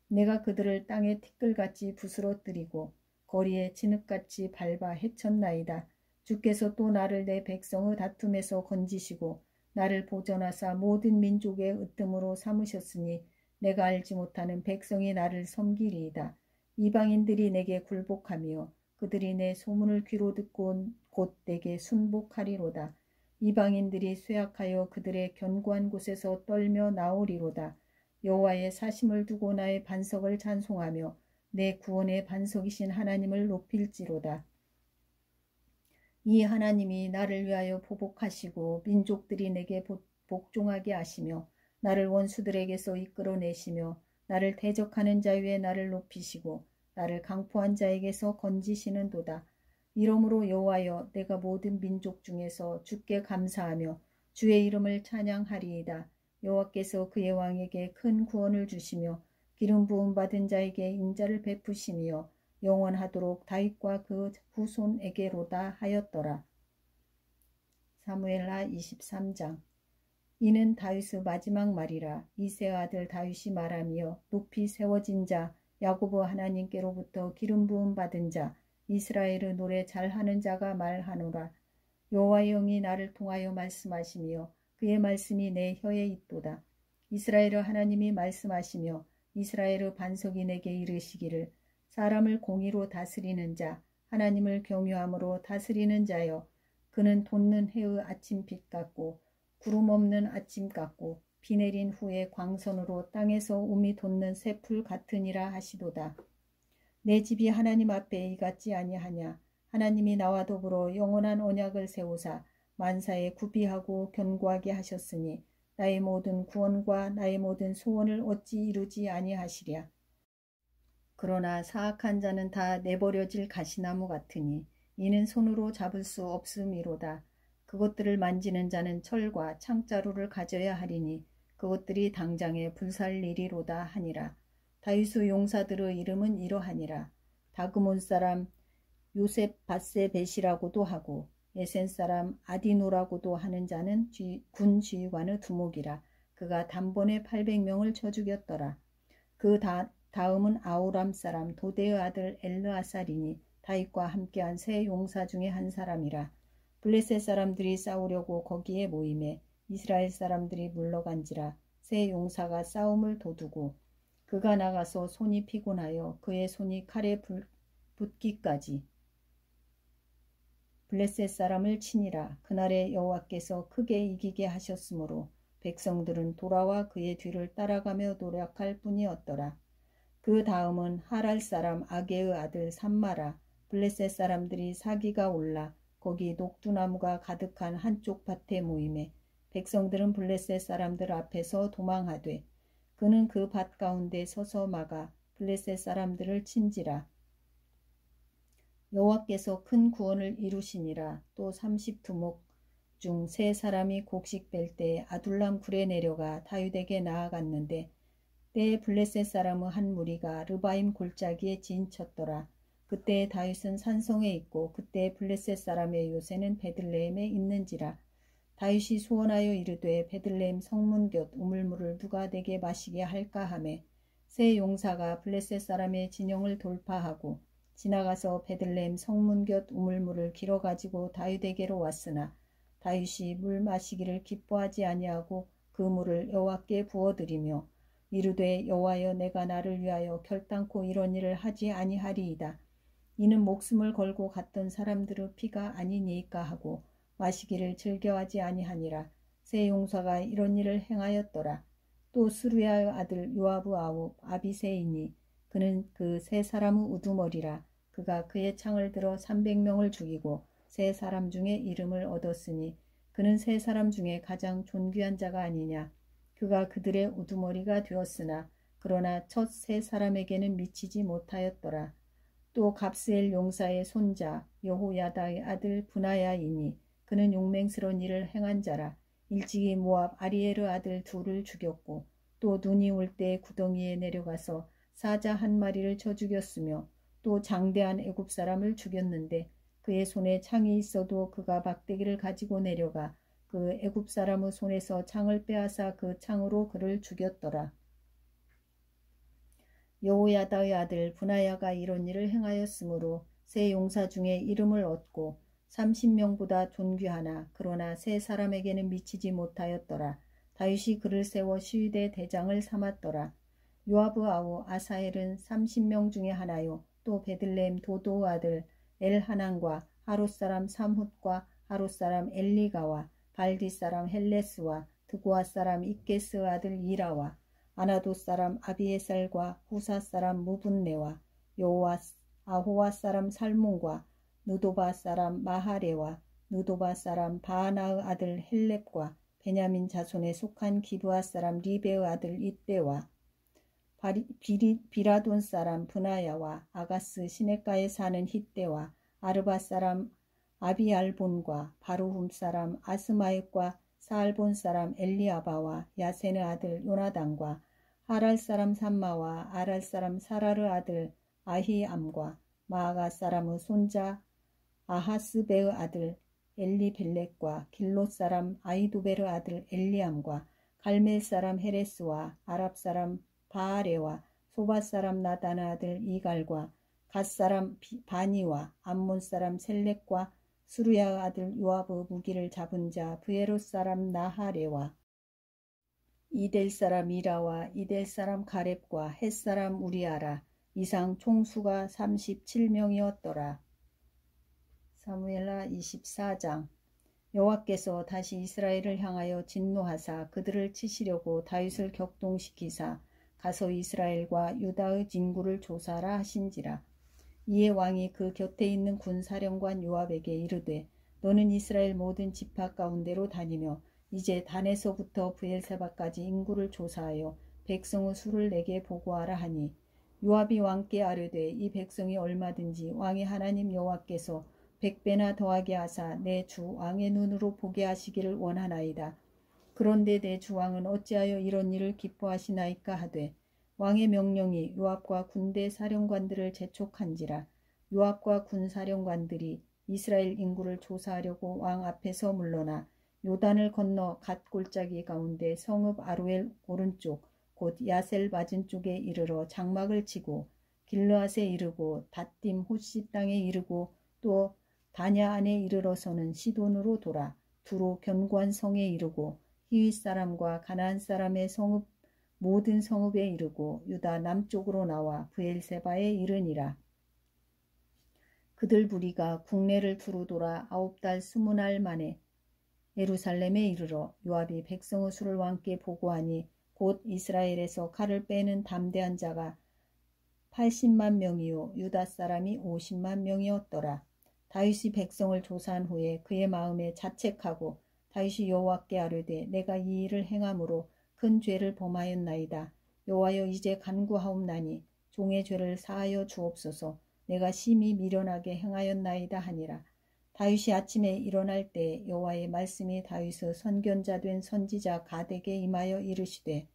Speaker 1: 내가 그들을 땅에 티끌같이 부스러뜨리고 거리에 진흙같이 밟아 해쳤나이다. 주께서 또 나를 내 백성의 다툼에서 건지시고 나를 보전하사 모든 민족의 으뜸으로 삼으셨으니 내가 알지 못하는 백성이 나를 섬기리이다. 이방인들이 내게 굴복하며 그들이 내 소문을 귀로 듣고 곧 내게 순복하리로다. 이방인들이 쇠약하여 그들의 견고한 곳에서 떨며 나오리로다. 여호와의 사심을 두고 나의 반석을 찬송하며 내 구원의 반석이신 하나님을 높일지로다. 이 하나님이 나를 위하여 보복하시고 민족들이 내게 복종하게 하시며 나를 원수들에게서 이끌어내시며 나를 대적하는 자 위에 나를 높이시고 나를 강포한 자에게서 건지시는도다. 이러므로 여호와여 내가 모든 민족 중에서 주께 감사하며 주의 이름을 찬양하리이다. 여호와께서 그의 왕에게 큰 구원을 주시며 기름 부음 받은 자에게 인자를 베푸시며 영원하도록 다윗과 그 후손에게로다 하였더라. 사무엘하 23장. 이는 다윗의 마지막 말이라. 이새의 아들 다윗이 말하며 높이 세워진 자 야고보 하나님께로부터 기름 부음 받은 자 이스라엘의 노래 잘하는 자가 말하노라. 여호와의 영이 나를 통하여 말씀하시며 그의 말씀이 내 혀에 있도다. 이스라엘의 하나님이 말씀하시며 이스라엘의 반석이 내게 이르시기를 사람을 공의로 다스리는 자 하나님을 경유함으로 다스리는 자여 그는 돋는 해의 아침빛 같고 구름 없는 아침 같고 비 내린 후에 광선으로 땅에서 우미 돋는 새풀 같으니라 하시도다. 내 집이 하나님 앞에 이같지 아니하냐. 하나님이 나와 더불어 영원한 언약을 세우사 만사에 구비하고 견고하게 하셨으니 나의 모든 구원과 나의 모든 소원을 어찌 이루지 아니하시랴. 그러나 사악한 자는 다 내버려질 가시나무 같으니 이는 손으로 잡을 수 없음이로다. 그것들을 만지는 자는 철과 창자루를 가져야 하리니 그것들이 당장에 불살리리로다 하니라. 다윗의 용사들의 이름은 이러하니라. 다그몬 사람 요셉 바세벳이라고도 하고 에센 사람 아디노라고도 하는 자는 군 지휘관의 두목이라. 그가 단번에 800명을 쳐 죽였더라. 그 다음은 아우람 사람 도대의 아들 엘르아살이니 다윗과 함께한 세 용사 중에 한 사람이라. 블레셋 사람들이 싸우려고 거기에 모임에 이스라엘 사람들이 물러간지라. 세 용사가 싸움을 도두고 그가 나가서 손이 피곤하여 그의 손이 칼에 붙기까지 블레셋 사람을 치니라. 그날에 여호와께서 크게 이기게 하셨으므로 백성들은 돌아와 그의 뒤를 따라가며 노력할 뿐이었더라. 그 다음은 하랄 사람 아게의 아들 삼마라. 블레셋 사람들이 사기가 올라 거기 녹두나무가 가득한 한쪽 밭에 모임에 백성들은 블레셋 사람들 앞에서 도망하되 그는 그 밭 가운데 서서 막아 블레셋 사람들을 친지라. 여호와께서 큰 구원을 이루시니라. 또 30두목 중 세 사람이 곡식 뺄 때 아둘람 굴에 내려가 다윗에게 나아갔는데 때에 블레셋 사람의 한 무리가 르바임 골짜기에 진쳤더라. 그때 다윗은 산성에 있고 그때 블레셋 사람의 요새는 베들레헴에 있는지라. 다윗이 소원하여 이르되 베들레헴 성문 곁 우물물을 누가 내게 마시게 할까 하매 세 용사가 블레셋 사람의 진영을 돌파하고 지나가서 베들레헴 성문 곁 우물물을 길어 가지고 다윗에게로 왔으나 다윗이 물 마시기를 기뻐하지 아니하고 그 물을 여호와께 부어드리며 이르되 여호와여 내가 나를 위하여 결단코 이런 일을 하지 아니하리이다. 이는 목숨을 걸고 갔던 사람들의 피가 아니니까 하고 마시기를 즐겨하지 아니하니라. 세 용사가 이런 일을 행하였더라. 또 스루야의 아들 요아브 아우 아비새이니 그는 그 세 사람의 우두머리라. 그가 그의 창을 들어 300명을 죽이고 세 사람 중에 이름을 얻었으니 그는 세 사람 중에 가장 존귀한 자가 아니냐. 그가 그들의 우두머리가 되었으나 그러나 첫 세 사람에게는 미치지 못하였더라. 또 갑스엘 용사의 손자 여호야다의 아들 브나야이니 그는 용맹스러운 일을 행한 자라. 일찍이 모압 아리에르 아들 둘을 죽였고 또 눈이 올 때 구덩이에 내려가서 사자 한 마리를 쳐 죽였으며 또 장대한 애굽 사람을 죽였는데 그의 손에 창이 있어도 그가 막대기를 가지고 내려가 그 애굽 사람의 손에서 창을 빼앗아 그 창으로 그를 죽였더라. 여호야다의 아들 브나야가 이런 일을 행하였으므로 세 용사 중에 이름을 얻고 30명보다 존귀하나 그러나 세 사람에게는 미치지 못하였더라. 다윗이 그를 세워 시위대 대장을 삼았더라. 요압의 아우 아사헬은 30명 중에 하나요. 또 베들레헴 도도의 아들 엘하난과 하롯 사람 삼훗과 하롯 사람 엘리가와 발디 사람 헬레스와 드고아 사람 이게스의 아들 이라와 아나도 사람 아비에살과 후사 사람 무분네와 아호와 사람 살문과 느도바 사람 마하레와 느도바 사람 바하나의 아들 헬렙과 베냐민 자손에 속한 기브아 사람 리베의 아들 이때와 비라돈 사람 브나야와 아가스 시냇가에 사는 히때와 아르바 사람 아비알본과 바루훔 사람 아스마엡과 사알본 사람 엘리아바와 야센의 아들 요나단과 하랄 사람 삼마와 아랄 사람 사라르 아들 아히암과 마아가 사람의 손자 아하스베의 아들 엘리벨렉과 길롯 사람 아이두베르 아들 엘리암과 갈멜 사람 헤레스와 아랍 사람 바아레와 소바 사람 나단의 아들 이갈과 갓 사람 바니와 암몬 사람 셀렉과 수루야의 아들 요압의 무기를 잡은 자 브에롯 사람 나하레와 이델 사람 이라와 이델 사람 가렙과 헷 사람 우리아라 이상 총수가 37명이었더라. 사무엘하 24장. 여호와께서 다시 이스라엘을 향하여 진노하사 그들을 치시려고 다윗을 격동시키사 가서 이스라엘과 유다의 진구를 조사하라 하신지라. 이에 왕이 그 곁에 있는 군사령관 요압에게 이르되 너는 이스라엘 모든 지파 가운데로 다니며 이제 단에서부터 브엘세바까지 인구를 조사하여 백성의 수를 내게 보고하라 하니 요압이 왕께 아뢰되 이 백성이 얼마든지 왕의 하나님 여호와께서 100배나 더하게 하사 내 주 왕의 눈으로 보게 하시기를 원하나이다. 그런데 내 주 왕은 어찌하여 이런 일을 기뻐하시나이까 하되 왕의 명령이 요압과 군대 사령관들을 재촉한지라. 요압과 군사령관들이 이스라엘 인구를 조사하려고 왕 앞에서 물러나 요단을 건너 갓 골짜기 가운데 성읍 아루엘 오른쪽 곧 야셀 맞은 쪽에 이르러 장막을 치고 길르앗에 이르고 닷딤 호시 땅에 이르고 또 다냐 안에 이르러서는 시돈으로 돌아 두로 견고한 성에 이르고 히윗 사람과 가나안 사람의 성읍 모든 성읍에 이르고 유다 남쪽으로 나와 브엘세바에 이르니라. 그들 무리가 국내를 두루 돌아 9달 20날 만에 예루살렘에 이르러 요압이 백성의 수를 왕께 보고하니 곧 이스라엘에서 칼을 빼는 담대한 자가 80만 명이요 유다 사람이 50만 명이었더라. 다윗이 백성을 조사한 후에 그의 마음에 자책하고 다윗이 여호와께 아뢰되 내가 이 일을 행함으로 큰 죄를 범하였나이다. 여호와여 이제 간구하옵나니 종의 죄를 사하여 주옵소서. 내가 심히 미련하게 행하였나이다 하니라. 다윗이 아침에 일어날 때 여호와의 말씀이 다윗의 선견자 된 선지자 가덱에 임하여 이르시되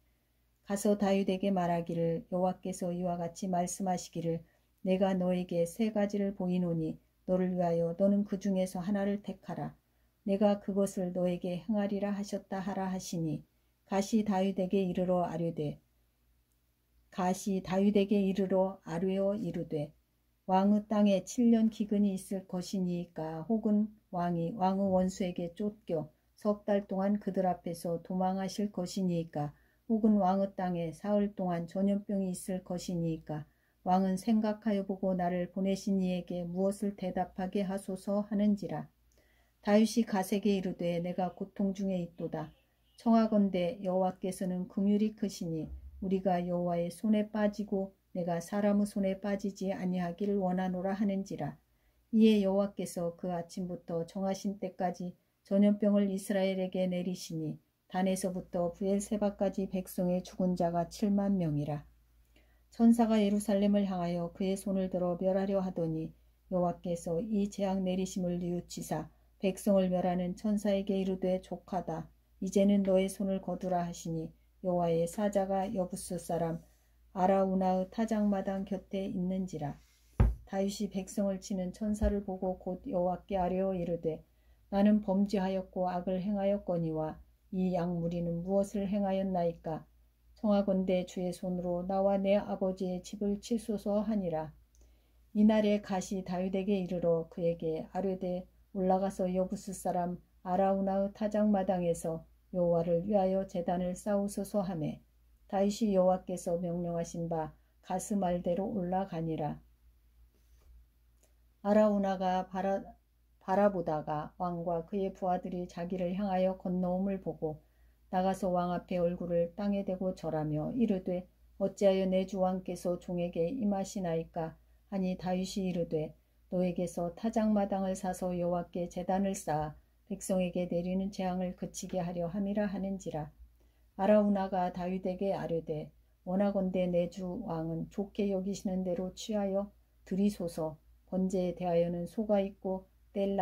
Speaker 1: 가서 다윗에게 말하기를 여호와께서 이와 같이 말씀하시기를 내가 너에게 세 가지를 보이노니 너를 위하여 너는 그 중에서 하나를 택하라. 내가 그것을 너에게 행하리라 하셨다 하라 하시니 가시 다윗에게 이르러 아뢰어 이르되 왕의 땅에 7년 기근이 있을 것이니까 혹은 왕이 왕의 원수에게 쫓겨 석 달 동안 그들 앞에서 도망하실 것이니까 혹은 왕의 땅에 사흘 동안 전염병이 있을 것이니까 왕은 생각하여 보고 나를 보내신 이에게 무엇을 대답하게 하소서 하는지라. 다윗이 가세게 이르되 내가 고통 중에 있도다. 청하건대 여호와께서는 긍휼이 크시니 우리가 여호와의 손에 빠지고 내가 사람의 손에 빠지지 아니하기를 원하노라 하는지라. 이에 여호와께서 그 아침부터 정하신 때까지 전염병을 이스라엘에게 내리시니 단에서부터 브엘세바까지 백성의 죽은 자가 7만 명이라. 천사가 예루살렘을 향하여 그의 손을 들어 멸하려 하더니 여호와께서 이 재앙 내리심을 뉘우치사 백성을 멸하는 천사에게 이르되 족하다. 이제는 너의 손을 거두라 하시니 여호와의 사자가 여부스 사람 아라우나의 타작마당 곁에 있는지라. 다윗이 백성을 치는 천사를 보고 곧 여호와께 아뢰어 이르되 나는 범죄하였고 악을 행하였거니와 이 양무리는 무엇을 행하였나이까. 청하건대 주의 손으로 나와 내 아버지의 집을 치소서 하니라. 이날에 갓이 다윗에게 이르러 그에게 아뢰되 올라가서 여부스 사람 아라우나의 타작마당에서 여호와를 위하여 제단을 쌓으소서 하매 다윗이 여호와께서 명령하신 바 갓의 말대로 올라가니라. 아라우나가 바라보다가 왕과 그의 부하들이 자기를 향하여 건너옴을 보고 나가서 왕 앞에 얼굴을 땅에 대고 절하며 이르되 어찌하여 내 주 왕께서 종에게 임하시나이까 하니 다윗이 이르되 너에게서 타작마당을 사서 여호와께 제단을 쌓아 백성에게 내리는 재앙을 그치게 하려 함이라 하는지라. 아라우나가 다윗에게 아뢰되 원하건대 내 주 왕은 좋게 여기시는 대로 취하여 드리소서. 번제에 대하여는 소가 있고 뗄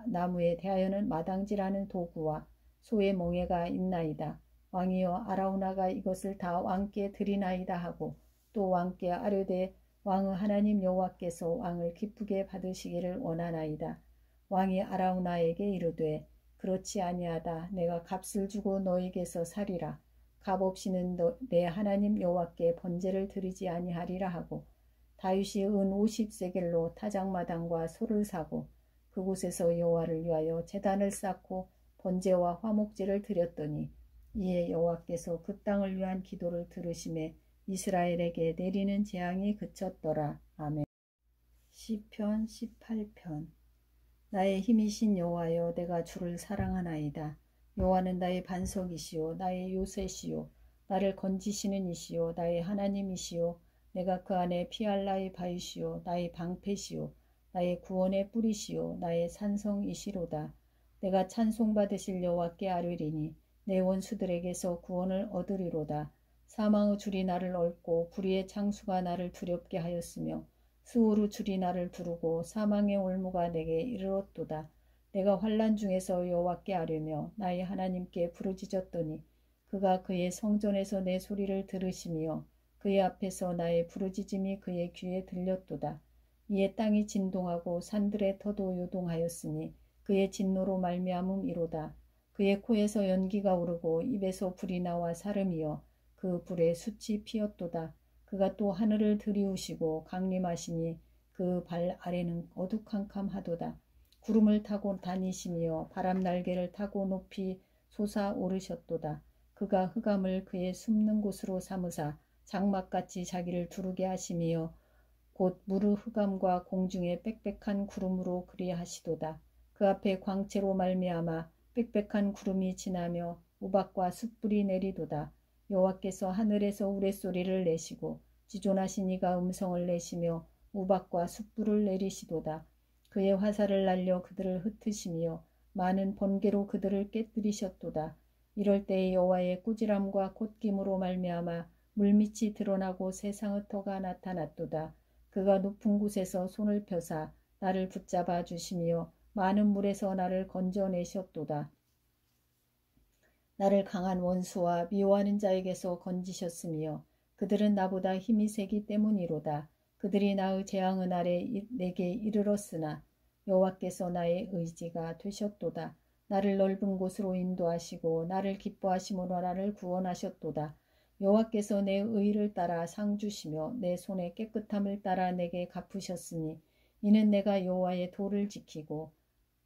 Speaker 1: 나무에 대하여는 마당질하는 도구와 소의 멍에가 있나이다. 왕이여 아라우나가 이것을 다 왕께 드리나이다 하고 또 왕께 아뢰되 왕의 하나님 여호와께서 왕을 기쁘게 받으시기를 원하나이다. 왕이 아라우나에게 이르되 그렇지 아니하다. 내가 값을 주고 너에게서 사리라. 값 없이는 내 하나님 여호와께 번제를 드리지 아니하리라 하고 다윗이 은 50세겔로 타작마당과 소를 사고 그곳에서 여호와를 위하여 제단을 쌓고 번제와 화목제를 드렸더니 이에 여호와께서 그 땅을 위한 기도를 들으심에 이스라엘에게 내리는 재앙이 그쳤더라. 아멘. 시편 18편. 나의 힘이신 여호와여 내가 주를 사랑하나이다. 여호와는 나의 반석이시요 나의 요새시요 나를 건지시는 이시요 나의 하나님이시요 내가 그 안에 피할 나의 바위시요 나의 방패시요 나의 구원의 뿌리시요 나의 산성이시로다. 내가 찬송받으실 여호와께 아뢰리니 내 원수들에게서 구원을 얻으리로다. 사망의 줄이 나를 얽고 불의의 창수가 나를 두렵게 하였으며 스오르 줄이 나를 두르고 사망의 올무가 내게 이르렀도다. 내가 환난 중에서 여호와께 아뢰며 나의 하나님께 부르짖었더니 그가 그의 성전에서 내 소리를 들으시며 그의 앞에서 나의 부르짖음이 그의 귀에 들렸도다. 이에 땅이 진동하고 산들의 터도 요동하였으니 그의 진노로 말미암음이로다. 그의 코에서 연기가 오르고 입에서 불이 나와 사름이여 그 불에 숯이 피었도다. 그가 또 하늘을 들이우시고 강림하시니 그 발 아래는 어두캄캄하도다. 구름을 타고 다니시며 바람 날개를 타고 높이 솟아오르셨도다. 그가 흑암을 그의 숨는 곳으로 삼으사 장막같이 자기를 두르게 하시며 곧 무르 흑암과 공중의 빽빽한 구름으로 그리하시도다. 그 앞에 광채로 말미암아 빽빽한 구름이 지나며 우박과 숯불이 내리도다. 여호와께서 하늘에서 우레소리를 내시고 지존하신 이가 음성을 내시며 우박과 숯불을 내리시도다. 그의 화살을 날려 그들을 흩으시며 많은 번개로 그들을 깨뜨리셨도다. 이럴 때에 여호와의 꾸지람과 콧김으로 말미암아 물밑이 드러나고 세상의 터가 나타났도다. 그가 높은 곳에서 손을 펴사 나를 붙잡아 주시며 많은 물에서 나를 건져내셨도다. 나를 강한 원수와 미워하는 자에게서 건지셨으며 그들은 나보다 힘이 세기 때문이로다. 그들이 나의 재앙의 날에 내게 이르렀으나 여호와께서 나의 의지가 되셨도다. 나를 넓은 곳으로 인도하시고 나를 기뻐하심으로 나를 구원하셨도다. 여호와께서 내 의를 따라 상 주시며 내 손의 깨끗함을 따라 내게 갚으셨으니 이는 내가 여호와의 도를 지키고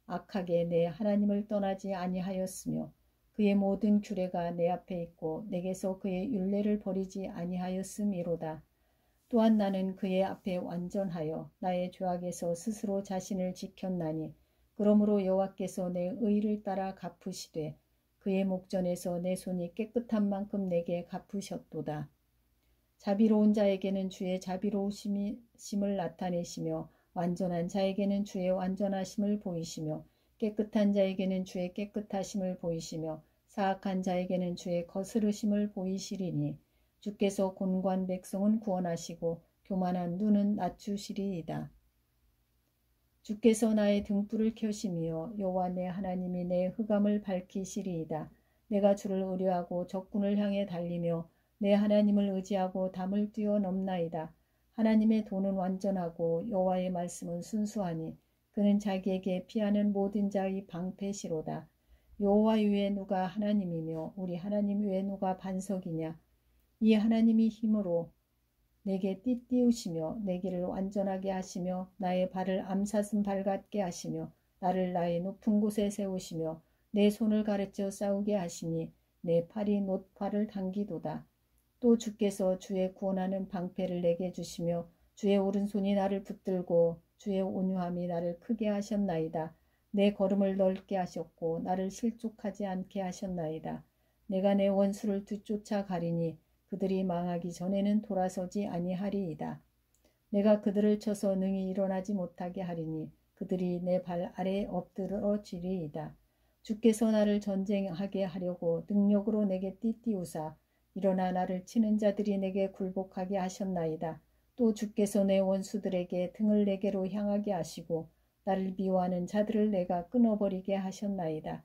Speaker 1: 악하게 내 하나님을 떠나지 아니하였으며 그의 모든 규례가 내 앞에 있고 내게서 그의 율례를 버리지 아니하였음이로다. 또한 나는 그의 앞에 완전하여 나의 죄악에서 스스로 자신을 지켰나니 그러므로 여호와께서 내 의를 따라 갚으시되 그의 목전에서 내 손이 깨끗한 만큼 내게 갚으셨도다. 자비로운 자에게는 주의 자비로우심을 나타내시며 완전한 자에게는 주의 완전하심을 보이시며 깨끗한 자에게는 주의 깨끗하심을 보이시며 사악한 자에게는 주의 거스르심을 보이시리니 주께서 곤고한 백성은 구원하시고 교만한 눈은 낮추시리이다. 주께서 나의 등불을 켜시며 여호와 내 하나님이 내 흑암을 밝히시리이다. 내가 주를 의뢰하고 적군을 향해 달리며 내 하나님을 의지하고 담을 뛰어넘나이다. 하나님의 도는 완전하고 여호와의 말씀은 순수하니 그는 자기에게 피하는 모든 자의 방패시로다. 여호와 외에 누가 하나님이며 우리 하나님 외에 누가 반석이냐. 이 하나님이 힘으로 내게 띠띠우시며 내 길을 완전하게 하시며 나의 발을 암사슴 발 같게 하시며 나를 나의 높은 곳에 세우시며 내 손을 가르쳐 싸우게 하시니 내 팔이 놋팔을 당기도다. 또 주께서 주의 구원하는 방패를 내게 주시며 주의 오른손이 나를 붙들고 주의 온유함이 나를 크게 하셨나이다. 내 걸음을 넓게 하셨고 나를 실족하지 않게 하셨나이다. 내가 내 원수를 뒤쫓아 가리니 그들이 망하기 전에는 돌아서지 아니하리이다. 내가 그들을 쳐서 능히 일어나지 못하게 하리니 그들이 내 발 아래에 엎드러지리이다. 주께서 나를 전쟁하게 하려고 능력으로 내게 띠띠우사 일어나 나를 치는 자들이 내게 굴복하게 하셨나이다. 또 주께서 내 원수들에게 등을 내게로 향하게 하시고 나를 미워하는 자들을 내가 끊어버리게 하셨나이다.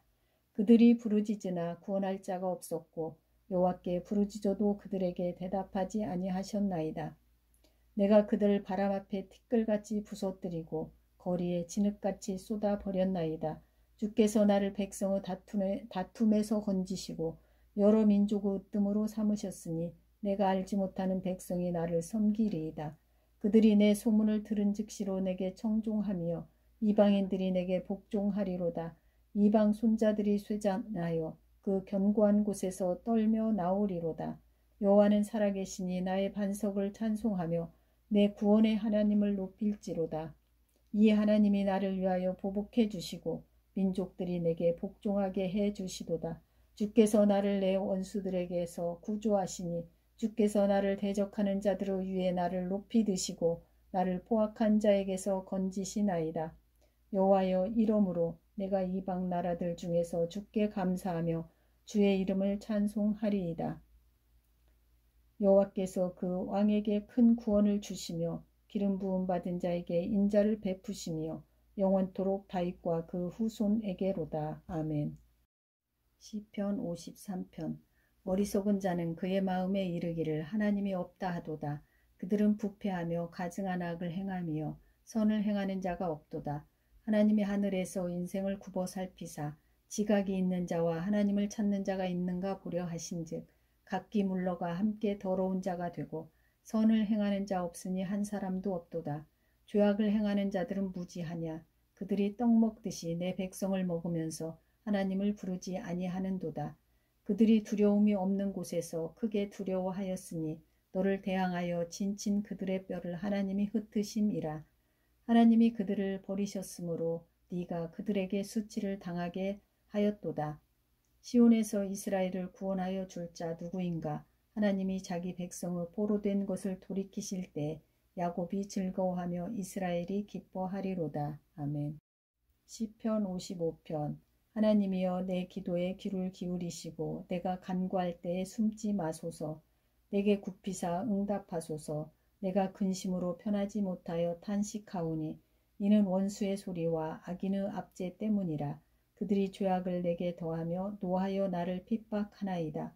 Speaker 1: 그들이 부르짖으나 구원할 자가 없었고 여호와께 부르짖어도 그들에게 대답하지 아니하셨나이다. 내가 그들을 바람 앞에 티끌같이 부서뜨리고 거리에 진흙같이 쏟아버렸나이다. 주께서 나를 백성의 다툼에서 건지시고 여러 민족의 으뜸으로 삼으셨으니 내가 알지 못하는 백성이 나를 섬기리이다. 그들이 내 소문을 들은 즉시로 내게 청종하며 이방인들이 내게 복종하리로다. 이방 손자들이 쇠잔하여 그 견고한 곳에서 떨며 나오리로다. 여호와는 살아계시니 나의 반석을 찬송하며 내 구원의 하나님을 높일지로다. 이 하나님이 나를 위하여 보복해 주시고 민족들이 내게 복종하게 해 주시도다. 주께서 나를 내 원수들에게서 구조하시니 주께서 나를 대적하는 자들의 위에 나를 높이 드시고 나를 포악한 자에게서 건지시나이다. 여호와여 이러므로 내가 이방 나라들 중에서 주께 감사하며 주의 이름을 찬송하리이다. 여호와께서 그 왕에게 큰 구원을 주시며 기름 부음 받은 자에게 인자를 베푸시며 영원토록 다윗과 그 후손에게로다. 아멘. 시편 53편. 어리석은 자는 그의 마음에 이르기를 하나님이 없다 하도다. 그들은 부패하며 가증한 악을 행하며 선을 행하는 자가 없도다. 하나님이 하늘에서 인생을 굽어 살피사 지각이 있는 자와 하나님을 찾는 자가 있는가 보려 하신즉 각기 물러가 함께 더러운 자가 되고 선을 행하는 자 없으니 한 사람도 없도다. 죄악을 행하는 자들은 무지하냐. 그들이 떡 먹듯이 내 백성을 먹으면서 하나님을 부르지 아니하는도다. 그들이 두려움이 없는 곳에서 크게 두려워하였으니 너를 대항하여 진친 그들의 뼈를 하나님이 흩으심이라. 하나님이 그들을 버리셨으므로 네가 그들에게 수치를 당하게 하였도다. 시온에서 이스라엘을 구원하여 줄 자 누구인가. 하나님이 자기 백성의 포로된 것을 돌이키실 때 야곱이 즐거워하며 이스라엘이 기뻐하리로다. 아멘. 시편 55편. 하나님이여 내 기도에 귀를 기울이시고 내가 간구할 때에 숨지 마소서. 내게 굽히사 응답하소서. 내가 근심으로 편하지 못하여 탄식하오니 이는 원수의 소리와 악인의 압제 때문이라. 그들이 죄악을 내게 더하며 노하여 나를 핍박하나이다.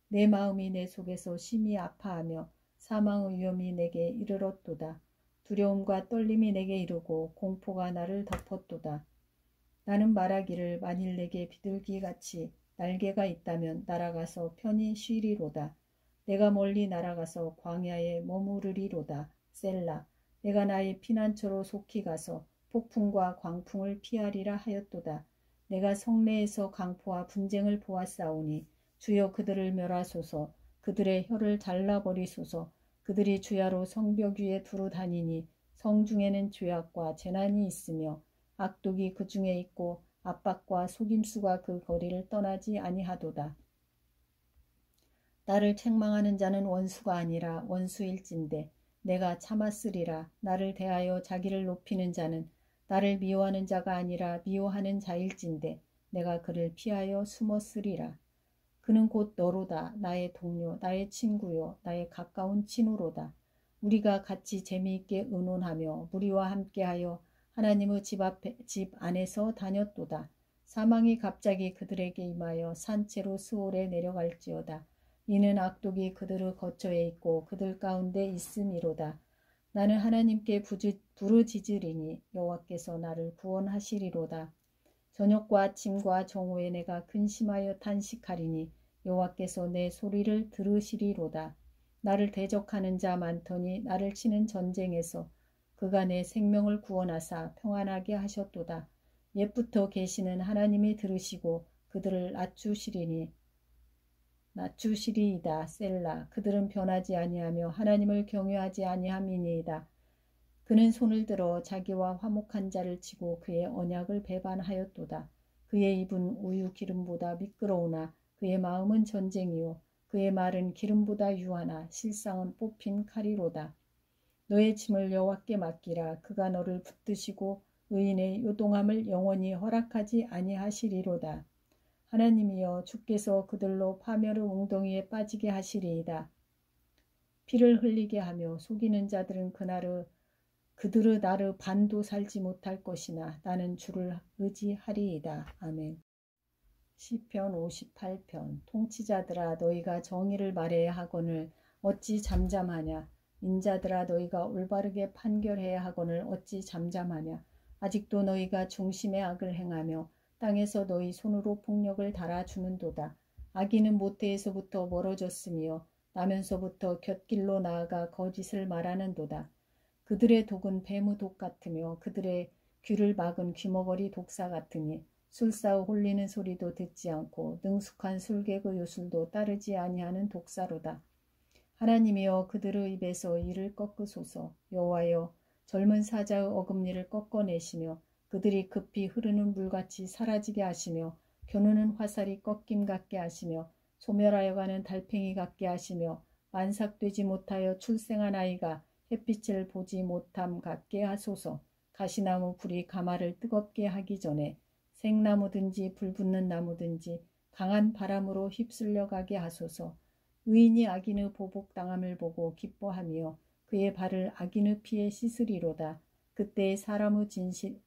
Speaker 1: 내 마음이 내 속에서 심히 아파하며 사망의 위험이 내게 이르렀도다. 두려움과 떨림이 내게 이르고 공포가 나를 덮었도다. 나는 말하기를 만일 내게 비둘기같이 날개가 있다면 날아가서 편히 쉬리로다. 내가 멀리 날아가서 광야에 머무르리로다. 셀라. 내가 나의 피난처로 속히 가서 폭풍과 광풍을 피하리라 하였도다. 내가 성내에서 강포와 분쟁을 보았사오니 주여 그들을 멸하소서. 그들의 혀를 잘라버리소서. 그들이 주야로 성벽 위에 두루 다니니 성중에는 죄악과 재난이 있으며 악독이 그 중에 있고 압박과 속임수가 그 거리를 떠나지 아니하도다. 나를 책망하는 자는 원수가 아니라 원수일진데 내가 참았으리라. 나를 대하여 자기를 높이는 자는 나를 미워하는 자가 아니라 미워하는 자일진데 내가 그를 피하여 숨었으리라. 그는 곧 너로다. 나의 동료, 나의 친구요, 나의 가까운 친구로다. 우리가 같이 재미있게 의논하며 무리와 함께하여 하나님의 집 안에서 다녔도다. 사망이 갑자기 그들에게 임하여 산채로 스올에 내려갈지어다. 이는 악독이 그들의 거처에 있고 그들 가운데 있음이로다. 나는 하나님께 부르짖으리니 여호와께서 나를 구원하시리로다. 저녁과 아침과 정오에 내가 근심하여 탄식하리니 여호와께서 내 소리를 들으시리로다. 나를 대적하는 자 많더니 나를 치는 전쟁에서 그가 내 생명을 구원하사 평안하게 하셨도다. 옛부터 계시는 하나님이 들으시고 그들을 낮추시리이다. 셀라. 그들은 변하지 아니하며 하나님을 경외하지 아니함이니이다. 그는 손을 들어 자기와 화목한 자를 치고 그의 언약을 배반하였도다. 그의 입은 우유 기름보다 미끄러우나 그의 마음은 전쟁이요 그의 말은 기름보다 유하나 실상은 뽑힌 칼이로다. 너의 짐을 여호와께 맡기라. 그가 너를 붙드시고 의인의 요동함을 영원히 허락하지 아니하시리로다. 하나님이여 주께서 그들로 파멸의 웅덩이에 빠지게 하시리이다. 피를 흘리게 하며 속이는 자들은 그들의 나를 반도 살지 못할 것이나 나는 주를 의지하리이다. 아멘. 시편 58편. 통치자들아 너희가 정의를 말해야 하거늘 어찌 잠잠하냐. 인자들아 너희가 올바르게 판결해야 하거늘 어찌 잠잠하냐. 아직도 너희가 중심의 악을 행하며 땅에서 너희 손으로 폭력을 달아주는도다. 악인은 모태에서부터 멀어졌으며 나면서부터 곁길로 나아가 거짓을 말하는도다. 그들의 독은 뱀의 독 같으며 그들의 귀를 막은 귀머거리 독사 같으니 술사의 홀리는 소리도 듣지 않고 능숙한 술객의 요술도 따르지 아니하는 독사로다. 하나님이여 그들의 입에서 이를 꺾으소서. 여호와여 젊은 사자의 어금니를 꺾어내시며 그들이 급히 흐르는 물같이 사라지게 하시며 겨누는 화살이 꺾임 같게 하시며 소멸하여 가는 달팽이 같게 하시며 만삭되지 못하여 출생한 아이가 햇빛을 보지 못함 같게 하소서. 가시나무 불이 가마를 뜨겁게 하기 전에 생나무든지 불붙는 나무든지 강한 바람으로 휩쓸려 가게 하소서. 의인이 악인의 보복당함을 보고 기뻐하며 그의 발을 악인의 피에 씻으리로다. 그때 사람의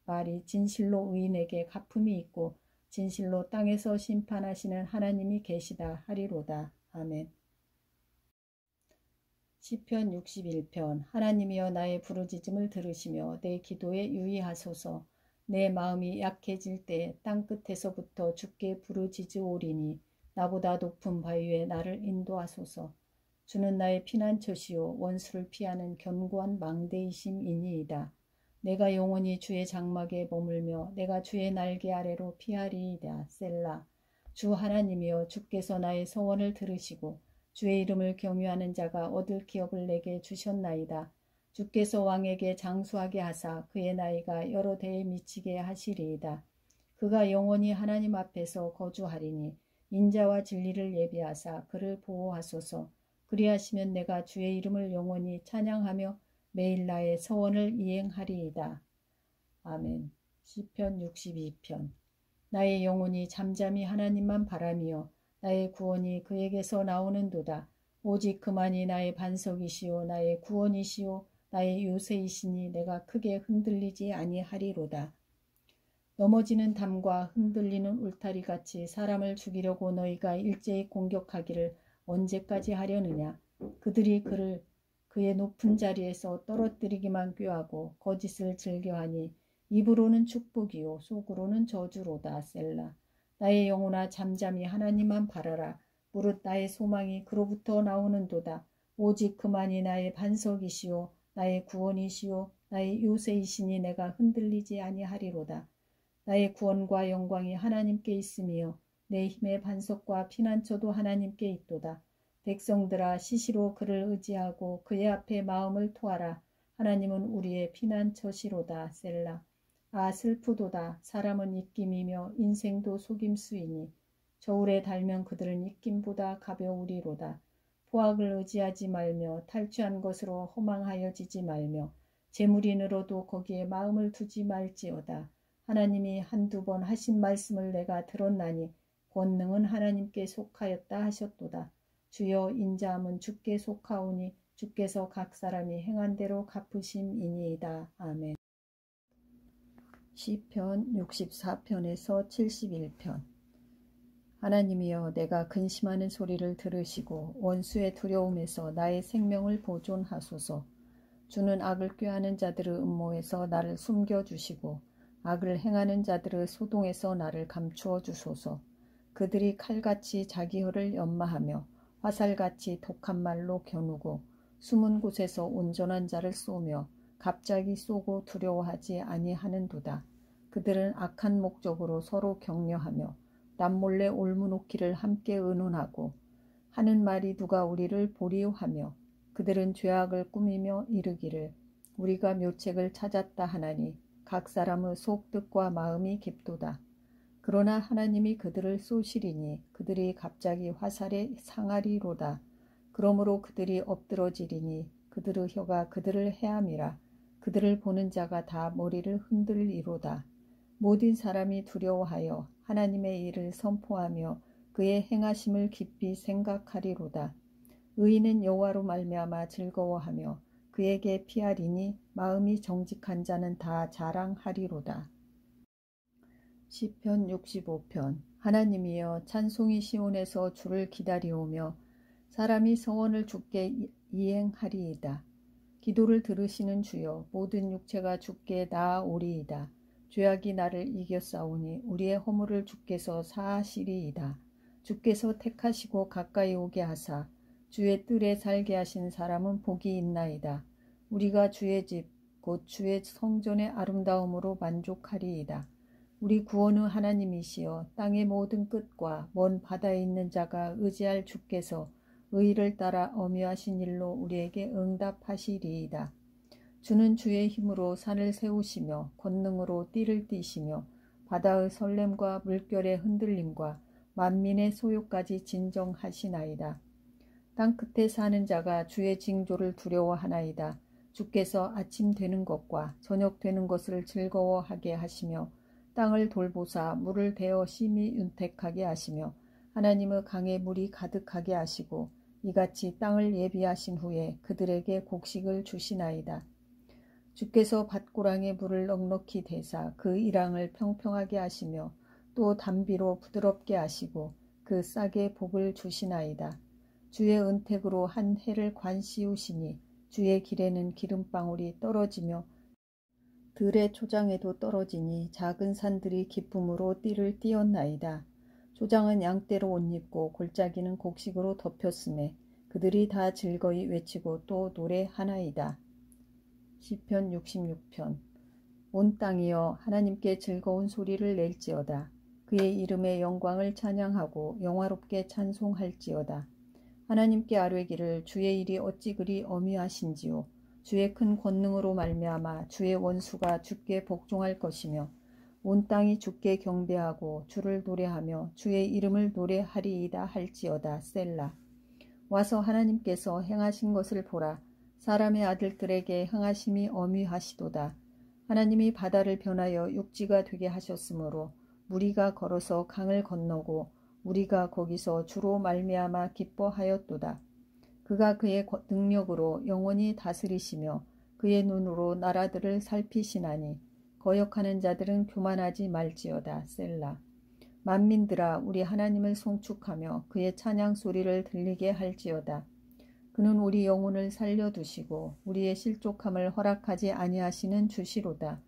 Speaker 1: 말이 진실로 의인에게 갚음이 있고 진실로 땅에서 심판하시는 하나님이 계시다 하리로다. 아멘. 시편 61편. 하나님이여 나의 부르짖음을 들으시며 내 기도에 유의하소서. 내 마음이 약해질 때 땅끝에서부터 주께 부르짖으오리니 나보다 높은 바위에 나를 인도하소서. 주는 나의 피난처시요 원수를 피하는 견고한 망대이심이니이다. 내가 영원히 주의 장막에 머물며 내가 주의 날개 아래로 피하리이다. 셀라. 주 하나님이여 주께서 나의 서원을 들으시고 주의 이름을 경유하는 자가 얻을 기업을 내게 주셨나이다. 주께서 왕에게 장수하게 하사 그의 나이가 여러 대에 미치게 하시리이다. 그가 영원히 하나님 앞에서 거주하리니 인자와 진리를 예비하사 그를 보호하소서. 그리하시면 내가 주의 이름을 영원히 찬양하며 매일 나의 서원을 이행하리이다. 아멘. 시편 62편. 나의 영혼이 잠잠히 하나님만 바라며 나의 구원이 그에게서 나오는도다. 오직 그만이 나의 반석이시요 나의 구원이시요 나의 요새이시니 내가 크게 흔들리지 아니하리로다. 넘어지는 담과 흔들리는 울타리같이 사람을 죽이려고 너희가 일제히 공격하기를 언제까지 하려느냐. 그들이 그의 높은 자리에서 떨어뜨리기만 꾀하고 거짓을 즐겨하니 입으로는 축복이요 속으로는 저주로다. 셀라. 나의 영혼아 잠잠히 하나님만 바라라. 무릇 나의 소망이 그로부터 나오는도다. 오직 그만이 나의 반석이시요 나의 구원이시요 나의 요새이시니 내가 흔들리지 아니하리로다. 나의 구원과 영광이 하나님께 있으며 내 힘의 반석과 피난처도 하나님께 있도다. 백성들아 시시로 그를 의지하고 그의 앞에 마음을 토하라. 하나님은 우리의 피난처시로다. 셀라. 아 슬프도다. 사람은 입김이며 인생도 속임수이니 저울에 달면 그들은 입김보다 가벼우리로다. 포악을 의지하지 말며 탈취한 것으로 허망하여지지 말며 재물이 늘어도 거기에 마음을 두지 말지어다. 하나님이 한두 번 하신 말씀을 내가 들었나니 권능은 하나님께 속하였다 하셨도다. 주여 인자함은 주께 속하오니 주께서 각 사람이 행한 대로 갚으심이니이다. 아멘. 시편 64편에서 71편. 하나님이여 내가 근심하는 소리를 들으시고 원수의 두려움에서 나의 생명을 보존하소서. 주는 악을 꾀하는 자들의 음모에서 나를 숨겨주시고 악을 행하는 자들의 소동에서 나를 감추어 주소서. 그들이 칼같이 자기 혀를 연마하며 화살같이 독한 말로 겨누고 숨은 곳에서 온전한 자를 쏘며 갑자기 쏘고 두려워하지 아니하는도다. 그들은 악한 목적으로 서로 격려하며 남몰래 올무놓기를 함께 의논하고 하는 말이 누가 우리를 보리하며 그들은 죄악을 꾸미며 이르기를 우리가 묘책을 찾았다 하나니 각 사람의 속뜻과 마음이 깊도다. 그러나 하나님이 그들을 쏘시리니 그들이 갑자기 화살에 상하리로다. 그러므로 그들이 엎드러지리니 그들의 혀가 그들을 해함이라. 그들을 보는 자가 다 머리를 흔들리로다. 모든 사람이 두려워하여 하나님의 일을 선포하며 그의 행하심을 깊이 생각하리로다. 의인은 여호와로 말미암아 즐거워하며 그에게 피하리니 마음이 정직한 자는 다 자랑하리로다. 시편 65편. 하나님이여 찬송이 시온에서 주를 기다리오며 사람이 서원을 주께 이행하리이다. 기도를 들으시는 주여 모든 육체가 주께 나아오리이다. 죄악이 나를 이겨싸우니 우리의 허물을 주께서 사하시리이다. 주께서 택하시고 가까이 오게 하사 주의 뜰에 살게 하신 사람은 복이 있나이다. 우리가 주의 집 곧 주의 성전의 아름다움으로 만족하리이다. 우리 구원의 하나님이시여 땅의 모든 끝과 먼 바다에 있는 자가 의지할 주께서 의를 따라 엄유하신 일로 우리에게 응답하시리이다. 주는 주의 힘으로 산을 세우시며 권능으로 띠를 띠시며 바다의 설렘과 물결의 흔들림과 만민의 소요까지 진정하시나이다. 땅 끝에 사는 자가 주의 징조를 두려워하나이다. 주께서 아침 되는 것과 저녁 되는 것을 즐거워하게 하시며 땅을 돌보사 물을 대어 심히 윤택하게 하시며 하나님의 강에 물이 가득하게 하시고 이같이 땅을 예비하신 후에 그들에게 곡식을 주시나이다. 주께서 밭고랑에 물을 넉넉히 대사 그 이랑을 평평하게 하시며 또 담비로 부드럽게 하시고 그 싹에 복을 주시나이다. 주의 은택으로 한 해를 관씌우시니 주의 길에는 기름방울이 떨어지며 들의 초장에도 떨어지니 작은 산들이 기쁨으로 띠를 띄었나이다. 초장은 양떼로 옷 입고 골짜기는 곡식으로 덮였음에 그들이 다 즐거이 외치고 또 노래하나이다. 시편 66편. 온 땅이여 하나님께 즐거운 소리를 낼지어다. 그의 이름의 영광을 찬양하고 영화롭게 찬송할지어다. 하나님께 아뢰기를 주의 일이 어찌 그리 어미하신지요. 주의 큰 권능으로 말미암아 주의 원수가 주께 복종할 것이며 온 땅이 주께 경배하고 주를 노래하며 주의 이름을 노래하리이다 할지어다. 셀라. 와서 하나님께서 행하신 것을 보라. 사람의 아들들에게 행하심이 어미하시도다. 하나님이 바다를 변하여 육지가 되게 하셨으므로 무리가 걸어서 강을 건너고 우리가 거기서 주로 말미암아 기뻐하였도다. 그가 그의 능력으로 영원히 다스리시며 그의 눈으로 나라들을 살피시나니 거역하는 자들은 교만하지 말지어다. 셀라. 만민들아 우리 하나님을 송축하며 그의 찬양 소리를 들리게 할지어다. 그는 우리 영혼을 살려두시고 우리의 실족함을 허락하지 아니하시는 주시로다.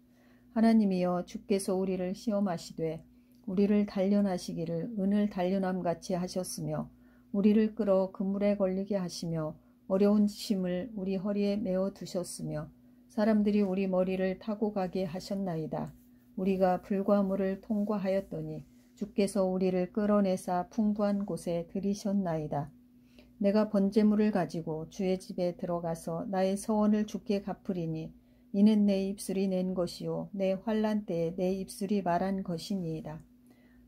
Speaker 1: 하나님이여 주께서 우리를 시험하시되 우리를 단련하시기를 은을 단련함같이 하셨으며 우리를 끌어 그물에 걸리게 하시며 어려운 짐을 우리 허리에 메어 두셨으며 사람들이 우리 머리를 타고 가게 하셨나이다. 우리가 불과 물을 통과하였더니 주께서 우리를 끌어내사 풍부한 곳에 들이셨나이다. 내가 번제물을 가지고 주의 집에 들어가서 나의 서원을 주께 갚으리니 이는 내 입술이 낸 것이요 내 환난 때에 내 입술이 말한 것이니이다.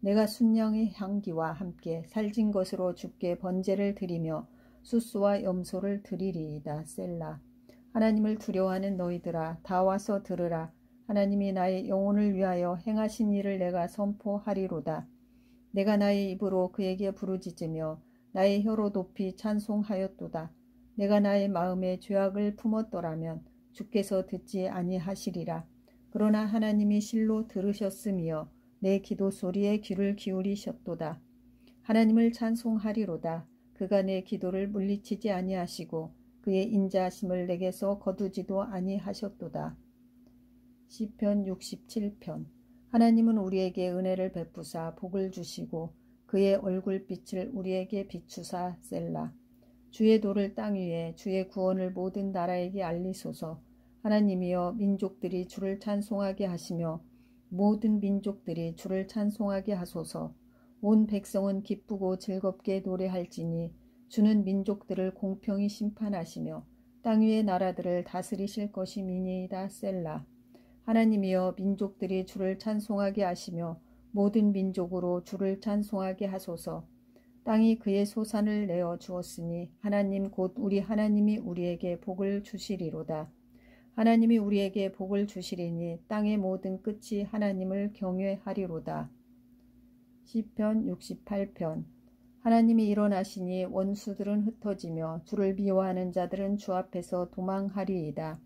Speaker 1: 내가 순양의 향기와 함께 살진 것으로 주께 번제를 드리며 숫소와 염소를 드리리이다. 셀라. 하나님을 두려워하는 너희들아 다 와서 들으라. 하나님이 나의 영혼을 위하여 행하신 일을 내가 선포하리로다. 내가 나의 입으로 그에게 부르짖으며 나의 혀로 높이 찬송하였도다. 내가 나의 마음에 죄악을 품었더라면 주께서 듣지 아니하시리라. 그러나 하나님이 실로 들으셨으며 내 기도 소리에 귀를 기울이셨도다. 하나님을 찬송하리로다. 그가 내 기도를 물리치지 아니하시고 그의 인자하심을 내게서 거두지도 아니하셨도다. 시편 67편. 하나님은 우리에게 은혜를 베푸사 복을 주시고 그의 얼굴빛을 우리에게 비추사 셀라. 주의 도를 땅 위에 주의 구원을 모든 나라에게 알리소서. 하나님이여 민족들이 주를 찬송하게 하시며 모든 민족들이 주를 찬송하게 하소서. 온 백성은 기쁘고 즐겁게 노래할지니 주는 민족들을 공평히 심판하시며 땅 위의 나라들을 다스리실 것이미니이다. 셀라. 하나님이여 민족들이 주를 찬송하게 하시며 모든 민족으로 주를 찬송하게 하소서. 땅이 그의 소산을 내어 주었으니 하나님 곧 우리 하나님이 우리에게 복을 주시리로다. 하나님이 우리에게 복을 주시리니 땅의 모든 끝이 하나님을 경외하리로다. 시편 68편. 하나님이 일어나시니 원수들은 흩어지며 주를 미워하는 자들은 주 앞에서 도망하리이다.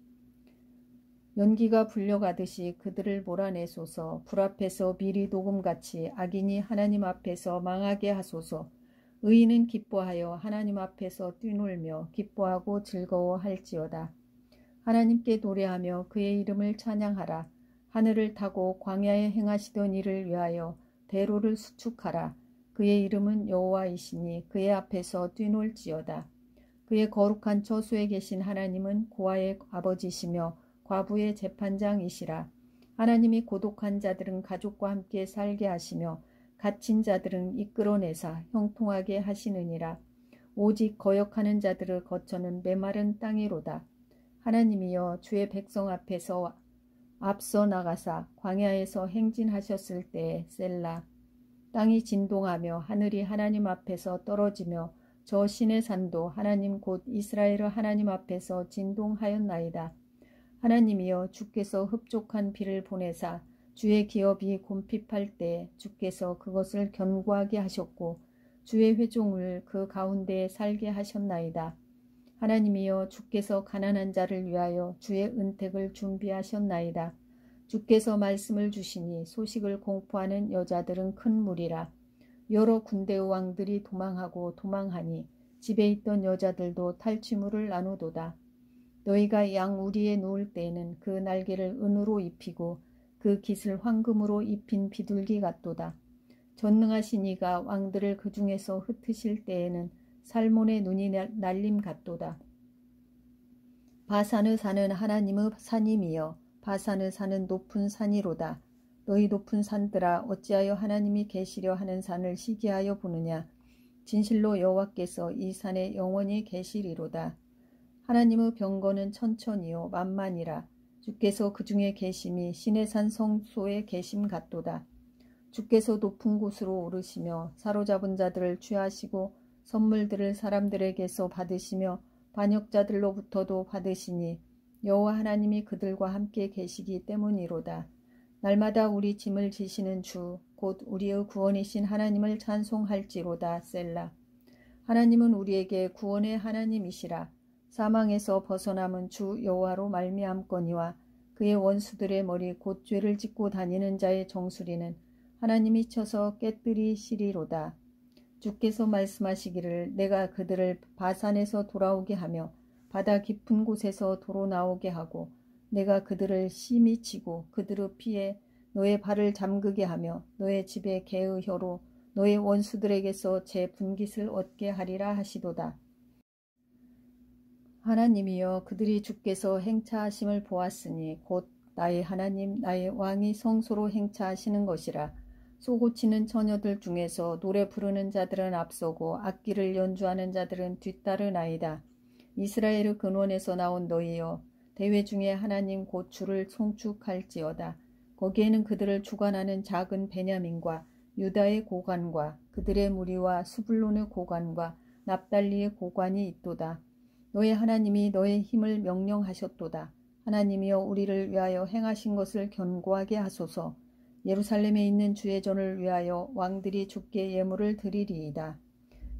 Speaker 1: 연기가 불려가듯이 그들을 몰아내소서. 불 앞에서 미리 녹음같이 악인이 하나님 앞에서 망하게 하소서. 의인은 기뻐하여 하나님 앞에서 뛰놀며 기뻐하고 즐거워할지어다. 하나님께 노래하며 그의 이름을 찬양하라. 하늘을 타고 광야에 행하시던 일을 위하여 대로를 수축하라. 그의 이름은 여호와이시니 그의 앞에서 뛰놀지어다. 그의 거룩한 처소에 계신 하나님은 고아의 아버지시며 과부의 재판장이시라. 하나님이 고독한 자들은 가족과 함께 살게 하시며 갇힌 자들은 이끌어내사 형통하게 하시느니라. 오직 거역하는 자들의 거처는 메마른 땅이로다. 하나님이여 주의 백성 앞에서 앞서 나가사 광야에서 행진하셨을 때에 셀라. 땅이 진동하며 하늘이 하나님 앞에서 떨어지며 저 신의 산도 하나님 곧 이스라엘의 하나님 앞에서 진동하였나이다. 하나님이여 주께서 흡족한 비를 보내사 주의 기업이 곰핍할 때 주께서 그것을 견고하게 하셨고 주의 회종을 그 가운데에 살게 하셨나이다. 하나님이여 주께서 가난한 자를 위하여 주의 은택을 준비하셨나이다. 주께서 말씀을 주시니 소식을 공포하는 여자들은 큰 무리라. 여러 군대의 왕들이 도망하고 도망하니 집에 있던 여자들도 탈취물을 나누도다. 너희가 양 우리에 누울 때에는 그 날개를 은으로 입히고 그 깃을 황금으로 입힌 비둘기 같도다. 전능하신 이가 왕들을 그 중에서 흩으실 때에는 살몬의 눈이 날림 같도다. 바산의 산은 하나님의 산임이여 바산의 산은 높은 산이로다. 너희 높은 산들아 어찌하여 하나님이 계시려 하는 산을 시기하여 보느냐. 진실로 여호와께서 이 산에 영원히 계시리로다. 하나님의 병거는 천천히요 만만이라. 주께서 그 중에 계심이 신의 산 성소에 계심 같도다. 주께서 높은 곳으로 오르시며 사로잡은 자들을 취하시고 선물들을 사람들에게서 받으시며 반역자들로부터도 받으시니 여호와 하나님이 그들과 함께 계시기 때문이로다. 날마다 우리 짐을 지시는 주 곧 우리의 구원이신 하나님을 찬송할지로다. 셀라. 하나님은 우리에게 구원의 하나님이시라. 사망에서 벗어남은 주 여호와로 말미암거니와 그의 원수들의 머리 곧 죄를 짓고 다니는 자의 정수리는 하나님이 쳐서 깨뜨리시리로다. 주께서 말씀하시기를 내가 그들을 바산에서 돌아오게 하며 바다 깊은 곳에서 도로 나오게 하고 내가 그들을 심히 치고 그들의 피에 너의 발을 잠그게 하며 너의 집에 개의 혀로 너의 원수들에게서 제 분깃을 얻게 하리라 하시도다. 하나님이여 그들이 주께서 행차하심을 보았으니 곧 나의 하나님 나의 왕이 성소로 행차하시는 것이라. 소고치는 처녀들 중에서 노래 부르는 자들은 앞서고 악기를 연주하는 자들은 뒤따르나이다. 이스라엘의 근원에서 나온 너희여 대회 중에 하나님 곧 주를 송축할지어다. 거기에는 그들을 주관하는 작은 베냐민과 유다의 고관과 그들의 무리와 수블론의 고관과 납달리의 고관이 있도다. 너의 하나님이 너의 힘을 명령하셨도다. 하나님이여 우리를 위하여 행하신 것을 견고하게 하소서. 예루살렘에 있는 주의 전을 위하여 왕들이 주께 예물을 드리리이다.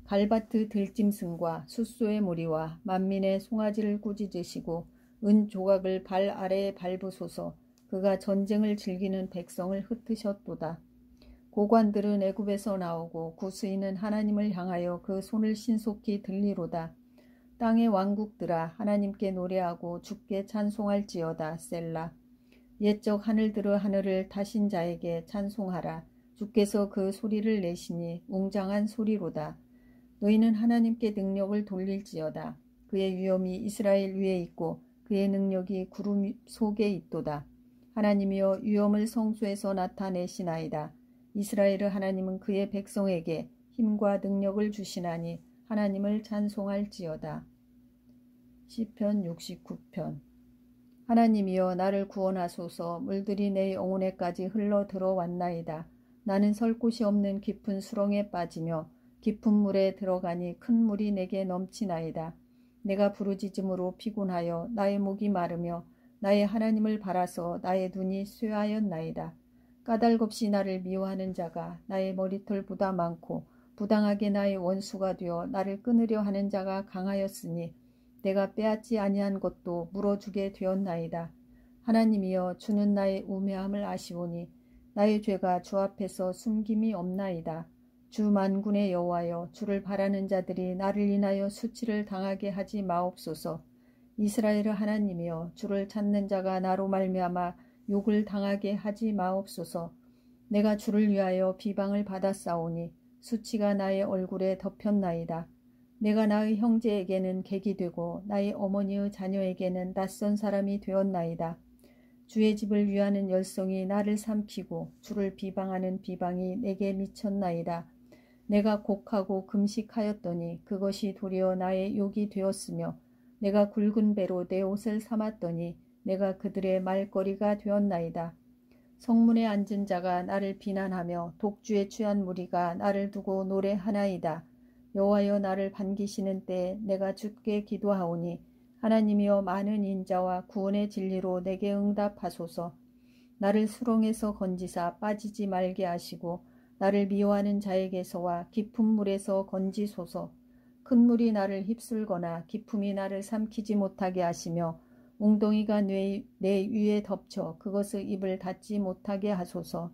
Speaker 1: 갈바트 들짐승과 숫소의 무리와 만민의 송아지를 꾸짖으시고 은 조각을 발 아래에 밟으소서. 그가 전쟁을 즐기는 백성을 흩으셨도다. 고관들은 애굽에서 나오고 구스인은 하나님을 향하여 그 손을 신속히 들리로다. 땅의 왕국들아 하나님께 노래하고 주께 찬송할지어다. 셀라. 옛적 하늘들어 하늘을 타신 자에게 찬송하라. 주께서 그 소리를 내시니 웅장한 소리로다. 너희는 하나님께 능력을 돌릴지어다. 그의 위엄이 이스라엘 위에 있고 그의 능력이 구름 속에 있도다. 하나님이여 위엄을 성소에서 나타내시나이다. 이스라엘의 하나님은 그의 백성에게 힘과 능력을 주시나니 하나님을 찬송할지어다. 시편 69편. 하나님이여 나를 구원하소서. 물들이 내 영혼에까지 흘러 들어왔나이다. 나는 설 곳이 없는 깊은 수렁에 빠지며 깊은 물에 들어가니 큰 물이 내게 넘치나이다. 내가 부르짖음으로 피곤하여 나의 목이 마르며 나의 하나님을 바라서 나의 눈이 쇠하였나이다. 까닭없이 나를 미워하는 자가 나의 머리털보다 많고 부당하게 나의 원수가 되어 나를 끊으려 하는 자가 강하였으니 내가 빼앗지 아니한 것도 물어주게 되었나이다. 하나님이여 주는 나의 우매함을 아시오니 나의 죄가 주 앞에서 숨김이 없나이다. 주 만군의 여호와여 주를 바라는 자들이 나를 인하여 수치를 당하게 하지 마옵소서. 이스라엘의 하나님이여 주를 찾는 자가 나로 말미암아 욕을 당하게 하지 마옵소서. 내가 주를 위하여 비방을 받았사오니 수치가 나의 얼굴에 덮였나이다. 내가 나의 형제에게는 객이 되고 나의 어머니의 자녀에게는 낯선 사람이 되었나이다. 주의 집을 위하는 열성이 나를 삼키고 주를 비방하는 비방이 내게 미쳤나이다. 내가 곡하고 금식하였더니 그것이 도리어 나의 욕이 되었으며 내가 굵은 배로 내 옷을 삼았더니 내가 그들의 말거리가 되었나이다. 성문에 앉은 자가 나를 비난하며 독주에 취한 무리가 나를 두고 노래하나이다. 여호와여 나를 반기시는 때에 내가 주께 기도하오니 하나님이여 많은 인자와 구원의 진리로 내게 응답하소서. 나를 수렁에서 건지사 빠지지 말게 하시고 나를 미워하는 자에게서와 깊은 물에서 건지소서. 큰 물이 나를 휩쓸거나 깊음이 나를 삼키지 못하게 하시며 웅덩이가 내 위에 덮쳐 그것의 입을 닫지 못하게 하소서.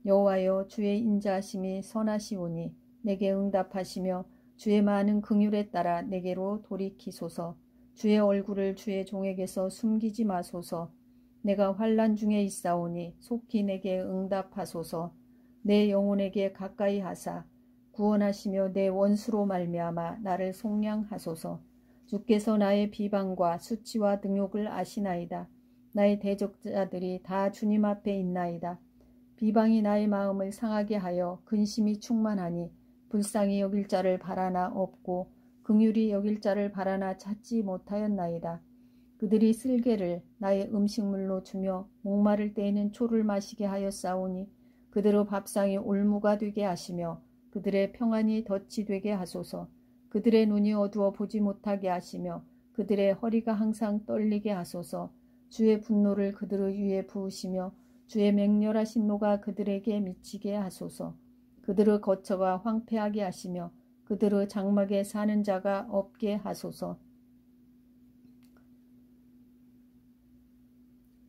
Speaker 1: 여호와여 주의 인자하심이 선하시오니 내게 응답하시며 주의 많은 긍휼에 따라 내게로 돌이키소서. 주의 얼굴을 주의 종에게서 숨기지 마소서. 내가 환난 중에 있사오니 속히 내게 응답하소서. 내 영혼에게 가까이 하사 구원하시며 내 원수로 말미암아 나를 속량하소서. 주께서 나의 비방과 수치와 능욕을 아시나이다. 나의 대적자들이 다 주님 앞에 있나이다. 비방이 나의 마음을 상하게 하여 근심이 충만하니 불쌍히 여길 자를 바라나 없고 긍휼히 여길 자를 바라나 찾지 못하였나이다. 그들이 쓸개를 나의 음식물로 주며 목마를 때에는 초를 마시게 하였사오니 그들의 밥상이 올무가 되게 하시며 그들의 평안이 덫이 되게 하소서. 그들의 눈이 어두워 보지 못하게 하시며 그들의 허리가 항상 떨리게 하소서. 주의 분노를 그들의 위에 부으시며 주의 맹렬하신 노가 그들에게 미치게 하소서. 그들의 거처가 황폐하게 하시며 그들의 장막에 사는 자가 없게 하소서.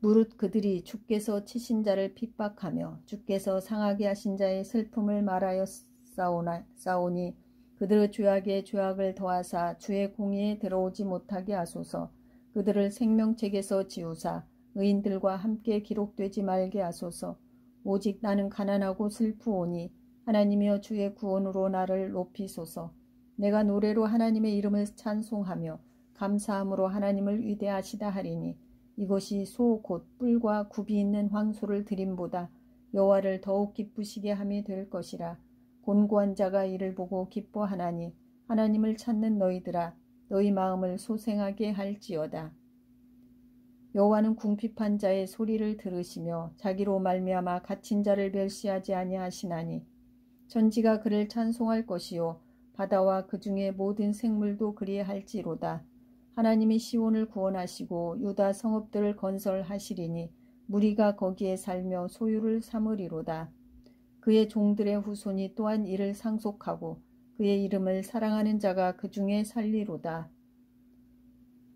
Speaker 1: 무릇 그들이 주께서 치신 자를 핍박하며 주께서 상하게 하신 자의 슬픔을 말하여 싸우니 그들의 죄악에 죄악을 더하사 주의 공의에 들어오지 못하게 하소서. 그들을 생명책에서 지우사 의인들과 함께 기록되지 말게 하소서. 오직 나는 가난하고 슬프오니 하나님이여 주의 구원으로 나를 높이소서. 내가 노래로 하나님의 이름을 찬송하며 감사함으로 하나님을 위대하시다 하리니 이것이 소 곧 뿔과 굽이 있는 황소를 드림보다 여호와를 더욱 기쁘시게 함이 될 것이라. 곤고한 자가 이를 보고 기뻐하나니 하나님을 찾는 너희들아 너희 마음을 소생하게 할지어다. 여호와는 궁핍한 자의 소리를 들으시며 자기로 말미암아 갇힌 자를 멸시하지 아니하시나니 천지가 그를 찬송할 것이요 바다와 그 중에 모든 생물도 그리할지로다. 하나님이 시온을 구원하시고 유다 성읍들을 건설하시리니 무리가 거기에 살며 소유를 삼으리로다. 그의 종들의 후손이 또한 이를 상속하고 그의 이름을 사랑하는 자가 그 중에 살리로다.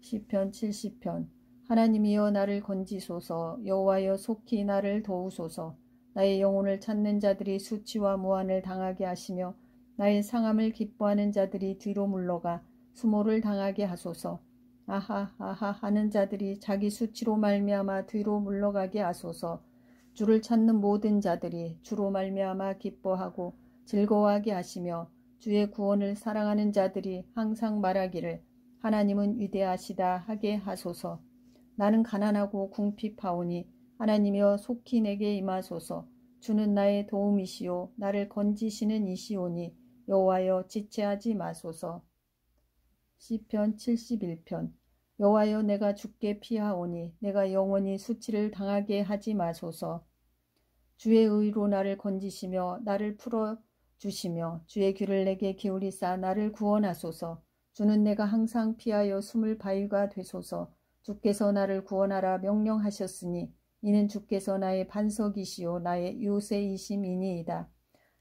Speaker 1: 시편 70편. 하나님이여 나를 건지소서. 여호와여 속히 나를 도우소서. 나의 영혼을 찾는 자들이 수치와 무한을 당하게 하시며 나의 상함을 기뻐하는 자들이 뒤로 물러가 수모를 당하게 하소서. 아하 아하 하는 자들이 자기 수치로 말미암아 뒤로 물러가게 하소서. 주를 찾는 모든 자들이 주로 말미암아 기뻐하고 즐거워하게 하시며 주의 구원을 사랑하는 자들이 항상 말하기를 하나님은 위대하시다 하게 하소서. 나는 가난하고 궁핍하오니 하나님이여 속히 내게 임하소서. 주는 나의 도움이시오 나를 건지시는 이시오니 여호와여 지체하지 마소서. 시편 71편. 여호와여 내가 주께 피하오니 내가 영원히 수치를 당하게 하지 마소서. 주의 의로 나를 건지시며 나를 풀어주시며 주의 귀를 내게 기울이사 나를 구원하소서. 주는 내가 항상 피하여 숨을 바위가 되소서. 주께서 나를 구원하라 명령하셨으니 이는 주께서 나의 반석이시요 나의 요새이심이니이다.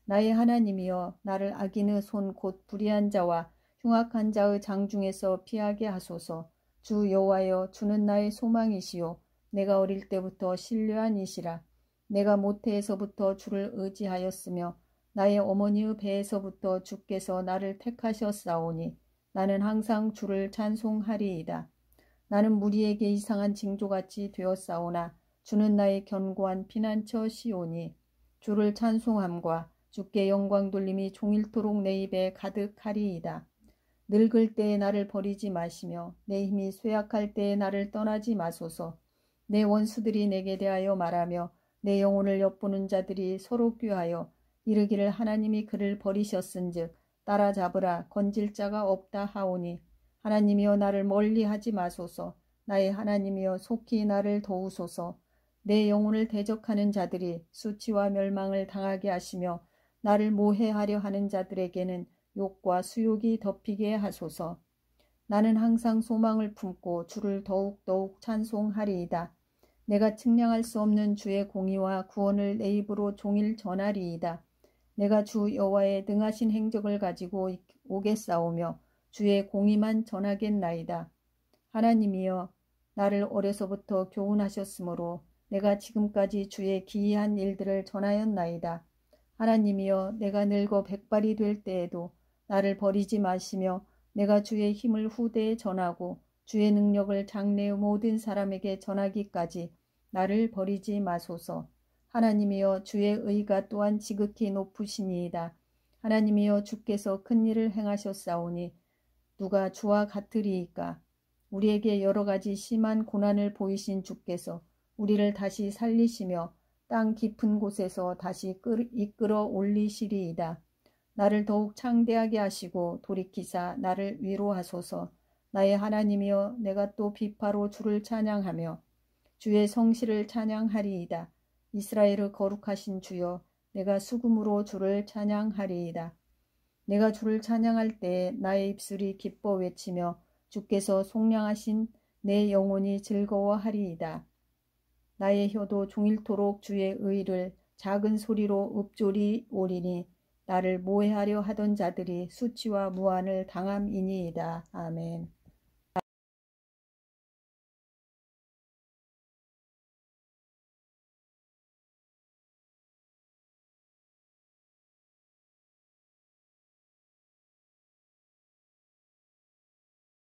Speaker 1: 나의 하나님이여 나를 악인의 손 곧 불의한 자와 흉악한 자의 장중에서 피하게 하소서. 주 여호와여 주는 나의 소망이시요 내가 어릴 때부터 신뢰한 이시라. 내가 모태에서부터 주를 의지하였으며 나의 어머니의 배에서부터 주께서 나를 택하셨사오니 나는 항상 주를 찬송하리이다. 나는 무리에게 이상한 징조같이 되었사오나 주는 나의 견고한 피난처시오니 주를 찬송함과 주께 영광 돌림이 종일토록 내 입에 가득하리이다. 늙을 때에 나를 버리지 마시며 내 힘이 쇠약할 때에 나를 떠나지 마소서. 내 원수들이 내게 대하여 말하며 내 영혼을 엿보는 자들이 서로 꾀하여 이르기를 하나님이 그를 버리셨은즉 따라잡으라 건질 자가 없다 하오니 하나님이여 나를 멀리하지 마소서. 나의 하나님이여 속히 나를 도우소서. 내 영혼을 대적하는 자들이 수치와 멸망을 당하게 하시며 나를 모해하려 하는 자들에게는 욕과 수욕이 덮이게 하소서. 나는 항상 소망을 품고 주를 더욱더욱 찬송하리이다. 내가 측량할 수 없는 주의 공의와 구원을 내 입으로 종일 전하리이다. 내가 주 여호와의 능하신 행적을 가지고 오겠사오며 주의 공의만 전하겠나이다. 하나님이여 나를 어려서부터 교훈하셨으므로 내가 지금까지 주의 기이한 일들을 전하였나이다. 하나님이여 내가 늙어 백발이 될 때에도 나를 버리지 마시며 내가 주의 힘을 후대에 전하고 주의 능력을 장래의 모든 사람에게 전하기까지 나를 버리지 마소서. 하나님이여 주의 의가 또한 지극히 높으시니이다. 하나님이여 주께서 큰 일을 행하셨사오니 누가 주와 같으리이까. 우리에게 여러 가지 심한 고난을 보이신 주께서 우리를 다시 살리시며 땅 깊은 곳에서 다시 이끌어 올리시리이다. 나를 더욱 창대하게 하시고 돌이키사 나를 위로하소서. 나의 하나님이여 내가 또 비파로 주를 찬양하며 주의 성실을 찬양하리이다. 이스라엘의 거룩하신 주여 내가 수금으로 주를 찬양하리이다. 내가 주를 찬양할 때에 나의 입술이 기뻐 외치며 주께서 속량하신 내 영혼이 즐거워하리이다. 나의 혀도 종일토록 주의 의를 작은 소리로 읊조리오리니 나를 모해하려 하던 자들이 수치와 무한을 당함이니이다. 아멘.